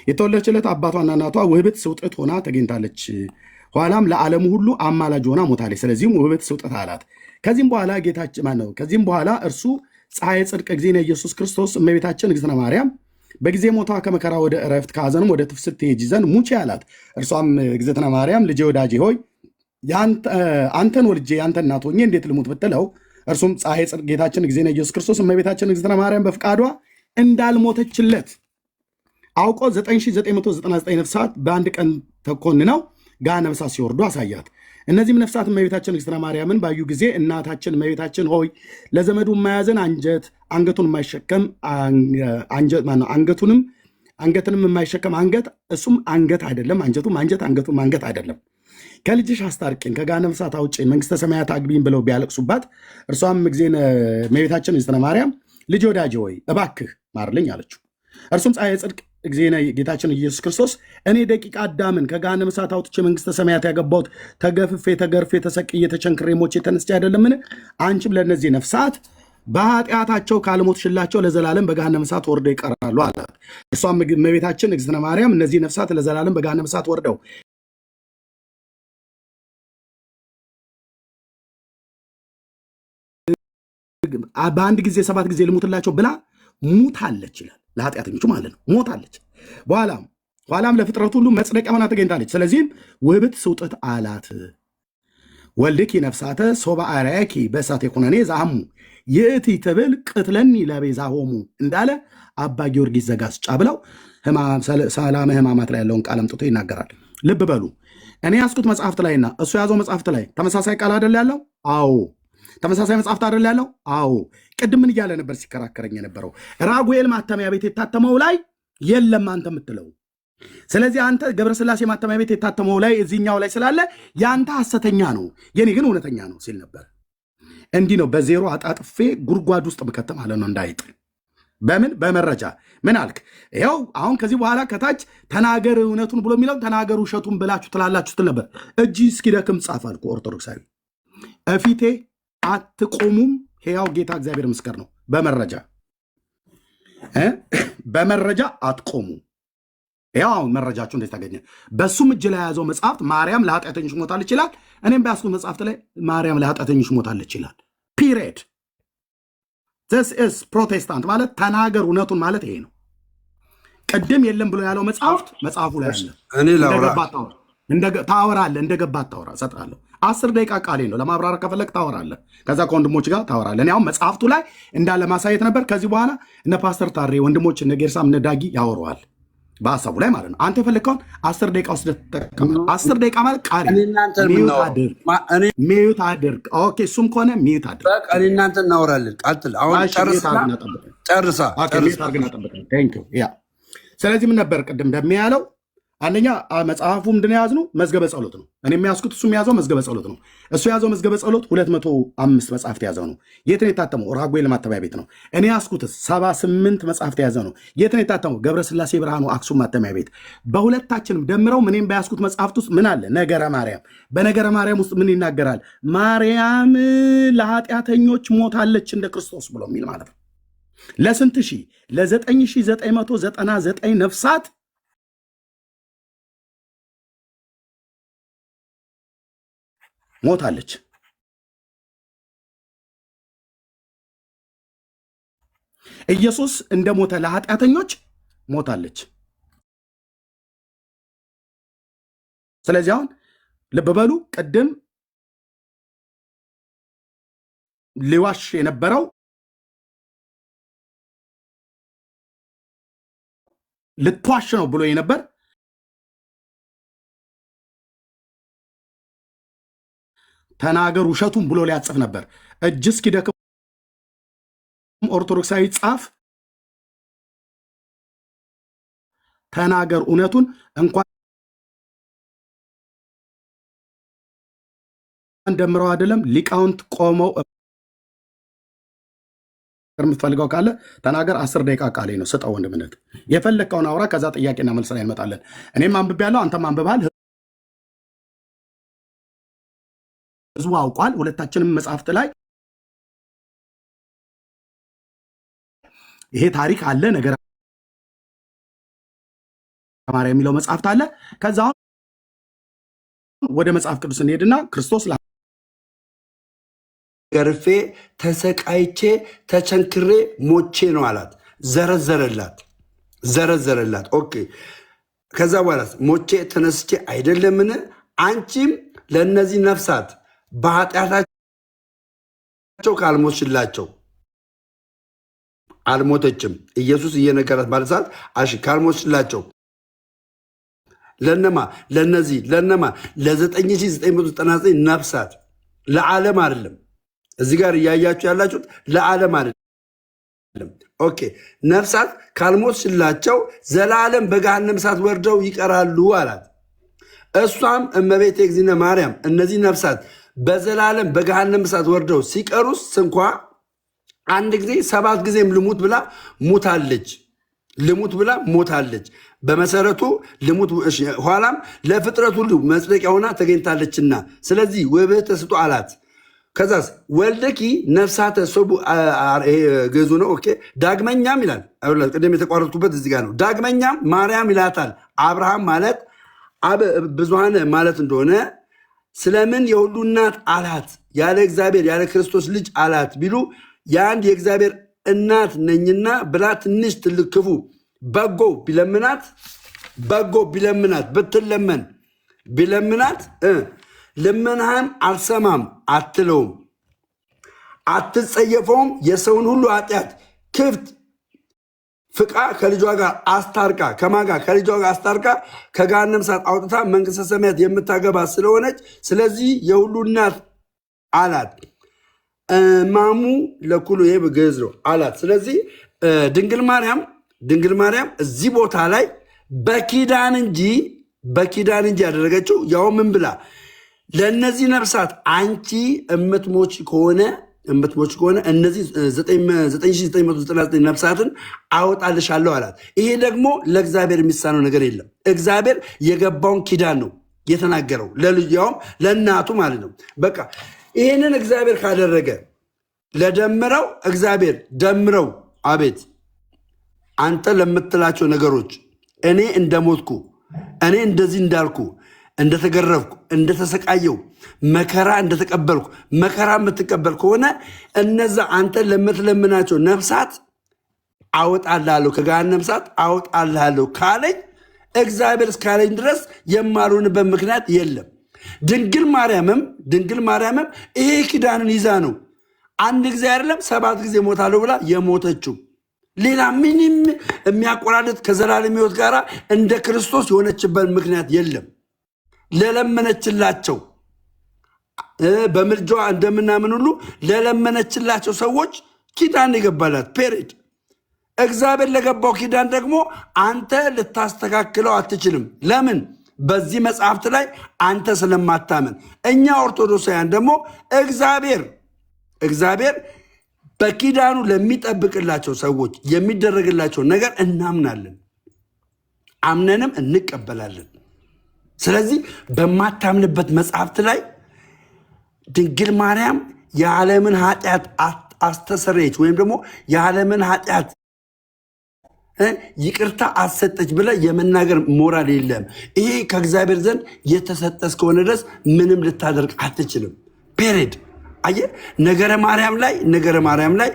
የተወለደች ዕለት አባቷና እናቷ ውህብት ስውጥት ሆና ተገኝታለች። ኋላም ለዓለሙ ሁሉ አማላጅ ሆና ሞታለች። ስለዚህም ውህብት ስውጥት አላት። ከዚህም በኋላ ጌታችን ማነው? ከዚህም በኋላ እርሱ ፀሐይ ጽድቅ ጊዜነ ኢየሱስ ክርስቶስ እመቤታችን ንግሥተ ማርያም በጊዜ ሞቷ ከመከራ ወደ ዕረፍት ከሐዘንም ወደ ትፍስሕት ትሄጂ ዘንድ ሙቼ አላት። እርሷም እግዝእትነ ማርያም ልጄ ወዳጄ ሆይ አንተን ወልጄ ያንተ እናት ሆኜ እንዴት ልሙት ብትለው እርሱም ፀሐይ ጽድቅ ጌታችን ጊዜነ ኢየሱስ ክርስቶስ እመቤታችን ንግሥተ ማርያም በፍቃዷ እንዳልሞተችለት አውቆ 9999 ነፍሳት በአንድ ቀን ተኮንነው ገሃነመ እሳት ሲወርዱ አሳያት። እነዚህም ነፍሳት እመቤታችን ንግሥተ ማርያምን ባዩ ጊዜ እናታችን እመቤታችን ሆይ ለዘመዱ የማያዘን አንገቱን የማይሸከም አንገትንም የማይሸከም አንገት እሱም አንገት አይደለም፣ አንጀቱም አንጀት አንገቱም አንገት አይደለም። ከልጅሽ አስታርቂን ከገሃነመ እሳት አውጪን መንግስተ ሰማያት አግቢኝ ብለው ቢያለቅሱባት እርሷም ጊዜን እመቤታችን ንግሥተ ማርያም ልጅ ወዳጄ ሆይ እባክህ ማርልኝ አለችው። እርሱም ፀሐይ ጽድቅ ጊዜነ ጌታችን ኢየሱስ ክርስቶስ እኔ ደቂቀ አዳምን ከገሃነመ እሳት አውጥቼ መንግስተ ሰማያት ያገባሁት ተገፍፌ ተገርፌ ተሰቅዬ ተቸንክሬ ሞቼ ተነስቼ አይደለምን? አንቺም ለእነዚህ ነፍሳት በኃጢአታቸው ካልሞትሽላቸው ለዘላለም በገሃነመ እሳት ወርደው ይቀራሉ አላት። እርሷም እመቤታችን ንግሥተ ማርያም እነዚህ ነፍሳት ለዘላለም በገሃነመ እሳት ወርደው በአንድ ጊዜ 7 ጊዜ ልሙትላቸው ብላ ሙታለች ይላል። ለኃጢአተኞቹ ማለት ነው። ሞታለች። ኋላም ለፍጥረት ሁሉ መጽደቂያ ሆና ተገኝታለች። ስለዚህም ውህብት ስውጥት አላት። ወልድኪ ነፍሳተ ሶበ አርአያኪ በእሳት የኩነኔ ዛሃሙ ይእቲ ትብል ቅትለኒ ለቤዛሆሙ እንዳለ አባ ጊዮርጊስ ዘጋስጫ ብለው ሰላመ ሕማማት ላይ ያለውን ቃል አምጥቶ ይናገራል። ልብ በሉ። እኔ ያዝኩት መጽሐፍት ላይና እሱ የያዘው መጽሐፍት ላይ ተመሳሳይ ቃል አይደል ያለው? አዎ። ተመሳሳይ መጽሐፍት አይደል ያለው? አዎ። ቅድም ምን እያለ ነበር ሲከራከረኝ የነበረው? ራጉኤል ማተሚያ ቤት የታተመው ላይ የለም አንተ የምትለው። ስለዚህ አንተ ገብረስላሴ ማተሚያ ቤት የታተመው ላይ እዚህኛው ላይ ስላለ ያንተ ሐሰተኛ ነው፣ የኔ ግን እውነተኛ ነው ሲል ነበር። እንዲህ ነው በዜሮ አጣጥፌ ጉድጓድ ውስጥ ብከተ ማለት ነው እንዳይጥ። በምን በመረጃ ምን አልክ? ይኸው አሁን ከዚህ በኋላ ከታች ተናገር እውነቱን ብሎ የሚለው ተናገር ውሸቱን ብላችሁ ትላላችሁ ስትል ነበር። እጅ እስኪደክም ጻፍ አልኩ። ኦርቶዶክሳዊ እፊቴ አትቆሙም። ሕያው ጌታ እግዚአብሔር ምስክር ነው። በመረጃ አትቆሙ። ያው አሁን መረጃችሁ እንዴት ታገኘ? በሱም እጅ ላይ የያዘው መጽሐፍት ማርያም ለኃጢአተኞች ሞታለች ይላል። እኔም በያዝኩት መጽሐፍት ላይ ማርያም ለኃጢአተኞች ሞታለች ይላል። ፒሪየድ። this is ፕሮቴስታንት ማለት ተናገር እውነቱን ማለት ይሄ ነው። ቅድም የለም ብሎ ያለው መጽሐፉ ላይ አለ። እኔ ላውራ ታወራለህ፣ እንደገባ ታወራ እሰጥሃለሁ። 10 ደቂቃ ቃሌ ነው። ለማብራራት ከፈለግ ታወራለህ፣ ከዛ ከወንድሞች ጋር ታወራለህ። እኔ አሁን መጽሐፍቱ ላይ እንዳለ ማሳየት ነበር። ከዚህ በኋላ እነ ፓስተር ታሬ ወንድሞች እነ ጌርሳም እነ ዳጊ ያወረዋል በሀሳቡ ላይ ማለት ነው። አንተ የፈለግከውን 10 ደቂቃ ውስጥ ተጠቀም። 10 ደቂቃ ማለት ቃል ሚዩት አድርግ። ኦኬ፣ እሱም ከሆነ ሚዩት አድርግ። በቃ እኔ እናንተ እናወራለን። ቀጥል። አሁን ጨርሳ። ስለዚህ ምን ነበር ቅድም እንደሚያለው አንደኛ መጽሐፉ ምንድን የያዝነው መዝገበ ጸሎት ነው። እኔ የሚያዝኩት እሱ የያዘው መዝገበ ጸሎት ነው። እሱ የያዘው መዝገበ ጸሎት 205 መጽሐፍት የያዘው ነው። የት ነው የታተመው? ራጉኤል ማተሚያ ቤት ነው። እኔ ያዝኩት 78 መጽሐፍት የያዘው ነው። የት ነው የታተመው? ገብረስላሴ ብርሃኑ አክሱም ማተሚያ ቤት። በሁለታችንም ደምረው እኔም በያዝኩት መጽሐፍት ውስጥ ምን አለ? ነገረ ማርያም። በነገረ ማርያም ውስጥ ምን ይናገራል? ማርያም ለኃጢአተኞች ሞታለች እንደ ክርስቶስ ብሎ የሚል ማለት ነው። ለስንት ሺህ? ለ9999 ነፍሳት ሞታለች። ኢየሱስ እንደ ሞተ ለኃጢአተኞች ሞታለች። ስለዚህ አሁን ልብ በሉ፣ ቅድም ሊዋሽ የነበረው ልትዋሽ ነው ብሎ የነበር ተናገር ውሸቱን ብሎ ሊያጽፍ ነበር። እጅ እስኪደክም ኦርቶዶክሳዊ ጻፍ ተናገር እውነቱን እንኳን ደምረው አይደለም ሊቃውንት ቆመው የምትፈልገው ካለ ተናገር። 10 ደቂቃ ቃሌ ነው። ስጠው ወንድምነት፣ የፈለግከውን አውራ። ከዛ ጥያቄና መልስ ላይ እንመጣለን። እኔም አንብቤያለሁ፣ አንተም አንብበሃል። ህዝቡ አውቋል። ሁለታችንም መጽሐፍት ላይ ይሄ ታሪክ አለ። ነገር ማርያም የሚለው መጽሐፍት አለ። ከዛ ወደ መጽሐፍ ቅዱስ እንሄድና ክርስቶስ ገርፌ ተሰቃይቼ ተቸንክሬ ሞቼ ነው አላት። ዘረዘረላት። ኦኬ። ከዛ በኋላ ሞቼ ተነስቼ አይደለምን? አንቺም ለእነዚህ ነፍሳት በኃጢአታቸው ካልሞትሽላቸው፣ አልሞተችም። ኢየሱስ እየነገራት ማለት ሰዓት ካልሞትሽላቸው ለነማ ለ9999 ነፍሳት፣ ለዓለም አይደለም። እዚህ ጋር እያያችሁ ያላችሁት ለዓለም አይደለም። ኦኬ። ነፍሳት ካልሞትሽላቸው ዘላለም በገሃነመ እሳት ወርደው ይቀራሉ አላት። እሷም እመቤቴ እግዚእነ ማርያም እነዚህ ነፍሳት በዘላለም በገሃነመ እሳት ወርደው ሲቀሩስ እንኳ አንድ ጊዜ 7 ጊዜም ልሙት ብላ ሞታለች። በመሰረቱ ልሙት፣ ኋላም ለፍጥረት ሁሉ መጽደቂያ ሆና ተገኝታለችና ስለዚህ ውብህተ ስጡ አላት። ከዛስ ወልደኪ ነፍሳተ ሰቡ ገዙ ነው። ኦኬ። ዳግመኛም ይላል። ቅድም የተቋረጥኩበት እዚህ ጋር ነው። ዳግመኛም ማርያም ይላታል። አብርሃም ማለት ብዙሃነ ማለት እንደሆነ ስለምን የሁሉ እናት አላት? ያለ እግዚአብሔር ያለ ክርስቶስ ልጅ አላት ቢሉ የአንድ የእግዚአብሔር እናት ነኝና ብላ ትንሽ ትልቅ ክፉ በጎ ቢለምናት ልመናህን አልሰማም አትለውም፣ አትጸየፈውም። የሰውን ሁሉ ኃጢአት ክፍት ፍቃ ከልጇ ጋር አስታርቃ ከልጇ ጋር አስታርቃ ከገሃነመ እሳት አውጥታ መንግሥተ ሰማያት የምታገባ ስለሆነች ስለዚህ የሁሉ እናት አላት። ማሙ ለኩሉ ይሄ ግዕዝ ነው አላት። ስለዚህ ድንግል ማርያም እዚህ ቦታ ላይ በኪዳን እንጂ ያደረገችው ያው ምን ብላ ለእነዚህ ነፍሳት አንቺ እምትሞች ከሆነ እነዚህ 9999 ነፍሳትን አወጣልሻለሁ አላት። ይሄ ደግሞ ለእግዚአብሔር የሚሳነው ነገር የለም። እግዚአብሔር የገባውን ኪዳን ነው የተናገረው፣ ያውም ለእናቱ ማለት ነው። በቃ ይህንን እግዚአብሔር ካደረገ ለደምረው እግዚአብሔር ደምረው፣ አቤት አንተ ለምትላቸው ነገሮች እኔ እንደሞትኩ እኔ እንደዚህ እንዳልኩ እንደተገረፍኩ እንደተሰቃየው መከራ እንደተቀበልኩ መከራ የምትቀበል ከሆነ እነዛ አንተ ለምትለምናቸው ነፍሳት አወጣልሃለሁ ከገሃነመ እሳት አወጣልሃለሁ ካለኝ እግዚአብሔር እስካለኝ ድረስ የማልሆንበት ምክንያት የለም። ድንግል ማርያምም ይሄ ኪዳንን ይዛ ነው አንድ ጊዜ አይደለም 7 ጊዜ ሞታለሁ ብላ የሞተችው። ሌላ ምንም የሚያቆራርጥ ከዘላለም ሕይወት ጋር እንደ ክርስቶስ የሆነችበት ምክንያት የለም። ለለመነችላቸው በምልጃዋ እንደምናምን ሁሉ ለለመነችላቸው ሰዎች ኪዳን የገባላት ፔሬድ። እግዚአብሔር ለገባው ኪዳን ደግሞ አንተ ልታስተካክለው አትችልም። ለምን? በዚህ መጽሐፍት ላይ አንተ ስለማታምን። እኛ ኦርቶዶክሳውያን ደግሞ እግዚአብሔር በኪዳኑ ለሚጠብቅላቸው ሰዎች የሚደረግላቸው ነገር እናምናለን፣ አምነንም እንቀበላለን። ስለዚህ በማታምንበት መጽሐፍት ላይ ድንግል ማርያም የዓለምን ኃጢአት አስተሰረየች ወይም ደግሞ የዓለምን ኃጢአት ይቅርታ አሰጠች ብለ የመናገር ሞራል የለም። ይሄ ከእግዚአብሔር ዘንድ የተሰጠ እስከሆነ ድረስ ምንም ልታደርግ አትችልም። ፔሬድ። አየህ፣ ነገረ ማርያም ላይ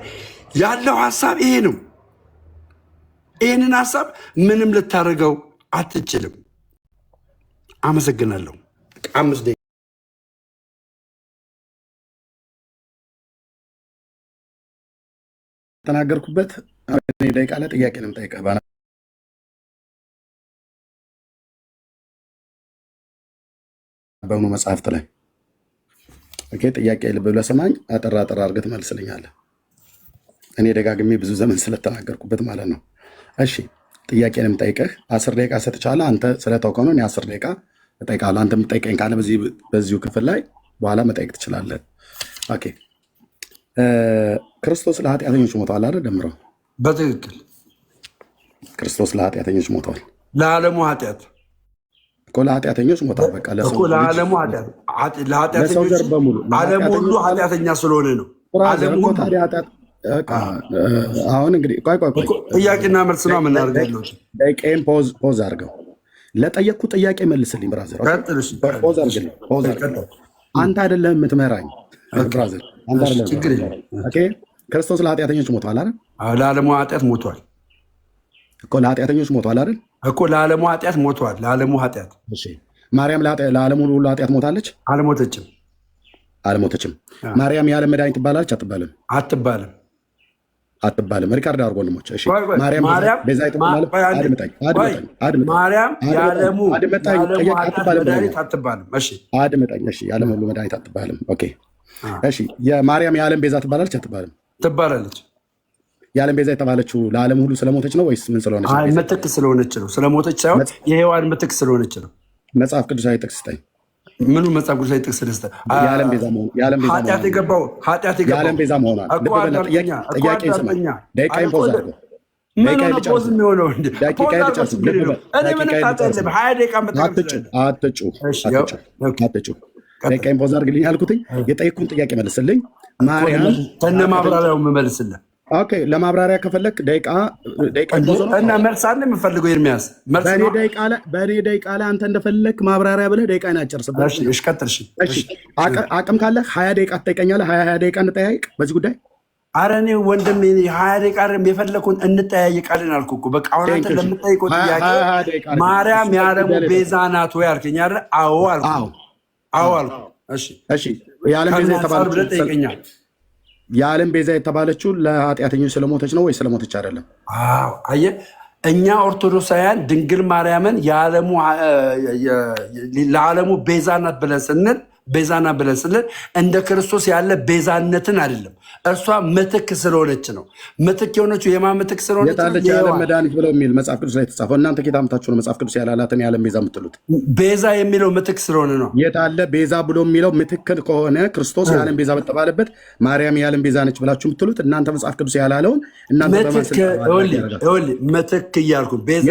ያለው ሀሳብ ይሄ ነው። ይህንን ሀሳብ ምንም ልታደርገው አትችልም። አመሰግናለሁ። 5 ደቂቃ ተናገርኩበት። ደቂቃ ላይ ጥያቄ ነው የምጠይቀህ በሆኑ መጽሐፍት ላይ ጥያቄ ልብ ብለህ ሰማኝ። አጠራ አድርገህ ትመልስልኛለህ። እኔ ደጋግሜ ብዙ ዘመን ስለተናገርኩበት ማለት ነው። እሺ ጥያቄ ነው የምጠይቀህ። 10 ደቂቃ ሰጥቻለሁ። አንተ ስለተውከው ነው። እኔ 10 ደቂቃ እጠይቃለሁ። አንተ የምጠይቀኝ ካለ በዚሁ ክፍል ላይ በኋላ መጠየቅ ትችላለህ። ኦኬ። ክርስቶስ ለኃጢአተኞች ሞተዋል አይደል? ደምረው በትክክል ክርስቶስ ለኃጢአተኞች ሞተዋል። ለዓለሙ ኃጢአት እኮ ለኃጢአተኞች ሞተዋል። በቃ ለዓለሙ ለኃጢአተኞች በሙሉ ዓለሙ ሁሉ ኃጢአተኛ ስለሆነ ነው። አሁን እንግዲህ ቆይ ጥያቄና መልስ ነው የምናደርገው። ደቂቃዬን ፖዝ አድርገው። ለጠየቅኩ ጥያቄ መልስልኝ ብራዘር። ፖዝ አድርግልኝ። አንተ አይደለም የምትመራኝ ብራዘር፣ አንተ አይደለም። ኦኬ። ክርስቶስ ለኃጢአተኞች ሞቷል አይደል? ለዓለሙ ኃጢአት ሞቷል እኮ። ለኃጢአተኞች ሞቷል አይደል እኮ። ለዓለሙ ኃጢአት ሞቷል። ለዓለሙ ኃጢአት። እሺ። ማርያም ለዓለሙ ሁሉ ኃጢአት ሞታለች? አልሞተችም። ማርያም የዓለም መድኃኒት ትባላለች? አትባልም። ሪካርድ አድርጎ ወንድሞች። እሺ። ማርያም ቤዛዊት ማለት አድምጠኝ። የዓለሙ መድኃኒት አትባልም። ኦኬ። እሺ። የማርያም የዓለም ቤዛ ትባላለች? ትባላለች። የዓለም ቤዛ የተባለችው ለዓለም ሁሉ ስለሞተች ነው ወይስ ምን ስለሆነች? ምትክ ስለሆነች ነው። ስለሞተች ሳይሆን የሔዋን ምትክ ስለሆነች ነው። መጽሐፍ ቅዱሳዊ ጥቅስ ስጠኝ። ምኑ መጽሐፍ ቅዱሳዊ ጥቅስ ልስጠህ? የዓለም ቤዛ መሆኗል። የዓለም ቤዛ መሆኗል። ጥያቄ ስማኝ። ደቂቃዬን ፖዝ አድርገው። አትጩ። ደቂቃዬን ፖዝ አድርግልኝ አልኩትኝ። የጠየኩህን ጥያቄ መልስልኝ። ማርያም ከነ ማብራሪያው የምመልስልህ። ኦኬ። ለማብራሪያ ከፈለክ ደቂቃ እና መልስ አለ የምፈልገው ኤርሚያስ። በእኔ ደቂቃ ላይ አንተ እንደፈለክ ማብራሪያ ብለህ ደቂቃን አጨርስበት። አቅም ካለ 20 ደቂቃ ትጠይቀኛለህ። 20 ደቂቃ እንጠያይቅ በዚህ ጉዳይ። ኧረ እኔ ወንድም 20 ደቂቃ የፈለኩን እንጠያይቃለን አልኩ እኮ። በቃ አሁን አንተ ለምጠይቀው ጥያቄ ማርያም የዓለሙ ቤዛ ናት ወይ አልከኝ አይደል? አዎ አልኩ። እሺ። የዓለም ቤዛ የተባለችው ለኃጢአተኞች ስለሞተች ነው ወይ ስለሞተች አይደለም? አየህ፣ እኛ ኦርቶዶክሳውያን ድንግል ማርያምን ለዓለሙ ቤዛ ናት ብለን ስንል እንደ ክርስቶስ ያለ ቤዛነትን አይደለም። እርሷ ምትክ ስለሆነች ነው። ምትክ የሆነችው የማን ምትክ ስለሆነች? የታለች የዓለም መድኃኒት ብለው የሚል መጽሐፍ ቅዱስ ላይ የተጻፈው? እናንተ ጌታ ምታችሁ ነው መጽሐፍ ቅዱስ ያላላትን የዓለም ቤዛ የምትሉት? ቤዛ የሚለው ምትክ ስለሆነ ነው። የታለ ቤዛ ብሎ የሚለው? ምትክ ከሆነ ክርስቶስ የዓለም ቤዛ በተባለበት ማርያም የዓለም ቤዛ ነች ብላችሁ የምትሉት እናንተ መጽሐፍ ቅዱስ ያላለውን ምትክ እያልኩ ቤዛ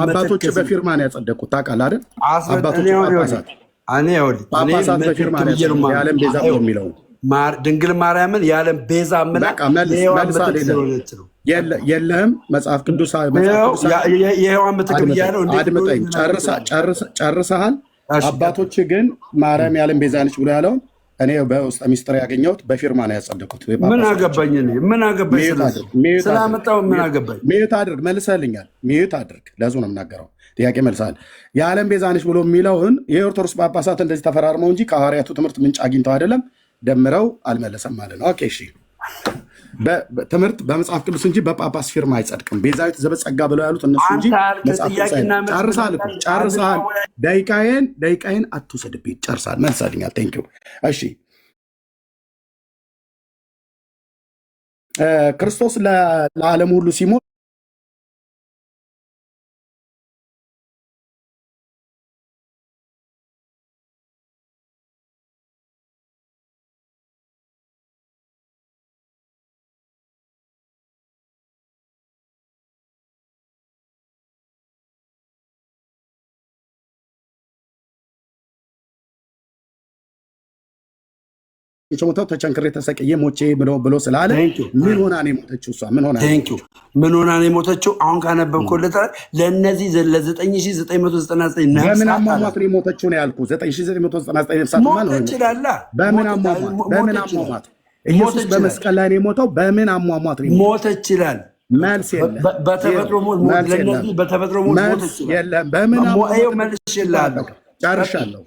አባቶች በፊርማ ነው ያጸደቁት። ታውቃለህ አይደል? አባቶች ጳጳሳት የዓለም ቤዛ የሚለው ድንግል ማርያምን የዓለም ቤዛ የለህም መጽሐፍ ቅዱስ የሔዋን ምትክ ብያለሁ። አድምጠኝ፣ ጨርሰሃል። አባቶች ግን ማርያም የዓለም ቤዛ ነች ብሎ ያለውን እኔ በውስጠ ሚስጥር ያገኘሁት በፊርማ ነው ያጸደቁት። ምን አገባኝ? ስላመጣው ምን አገባኝ? ሚዩት አድርግ፣ መልሰልኛል። ሚዩት አድርግ፣ ለዙ ነው የምናገረው። ጥያቄ መልሳል። የዓለም ቤዛ ነች ብሎ የሚለውን የኦርቶዶክስ ጳጳሳት እንደዚህ ተፈራርመው እንጂ ከሐዋርያቱ ትምህርት ምንጭ አግኝተው አይደለም፣ ደምረው አልመለሰም ማለት ነው። ኦኬ እሺ። ትምህርት በመጽሐፍ ቅዱስ እንጂ በጳጳስ ፊርማ አይጸድቅም። ቤዛዊት ዘበጸጋ ብለው ያሉት እነሱ እንጂ ጨርሰሃል። ደቂቃዬን አትውሰድብኝ። ጨርሰሃል፣ መልሰልኛል። ቴንኪው። እሺ ክርስቶስ ለዓለም ሁሉ ሲሞት የሞተው ተቸንክሬ ተሰቅዬ ሞቼ ብሎ ስላለ ምን ሆና ነው የሞተችው? እሷ ምን ሆና ነው የሞተችው? አሁን ካነበብኩለት ለእነዚህ ለ9999 ነፍሳት በምን አሟሟት ነው የሞተችው ነው ያልኩህ። 9999 ነፍሳት ሞት ይችላል። በምን አሟሟት? ኢየሱስ በመስቀል ላይ ነው የሞተው። በምን አሟሟት ነው ሞት ይችላል? መልስ የለም። በተፈጥሮ ሞት ለእነዚህ በተፈጥሮ ሞት የለም። በምን አሟሟት? መልሼልሃለሁ። ጨርሻለሁ።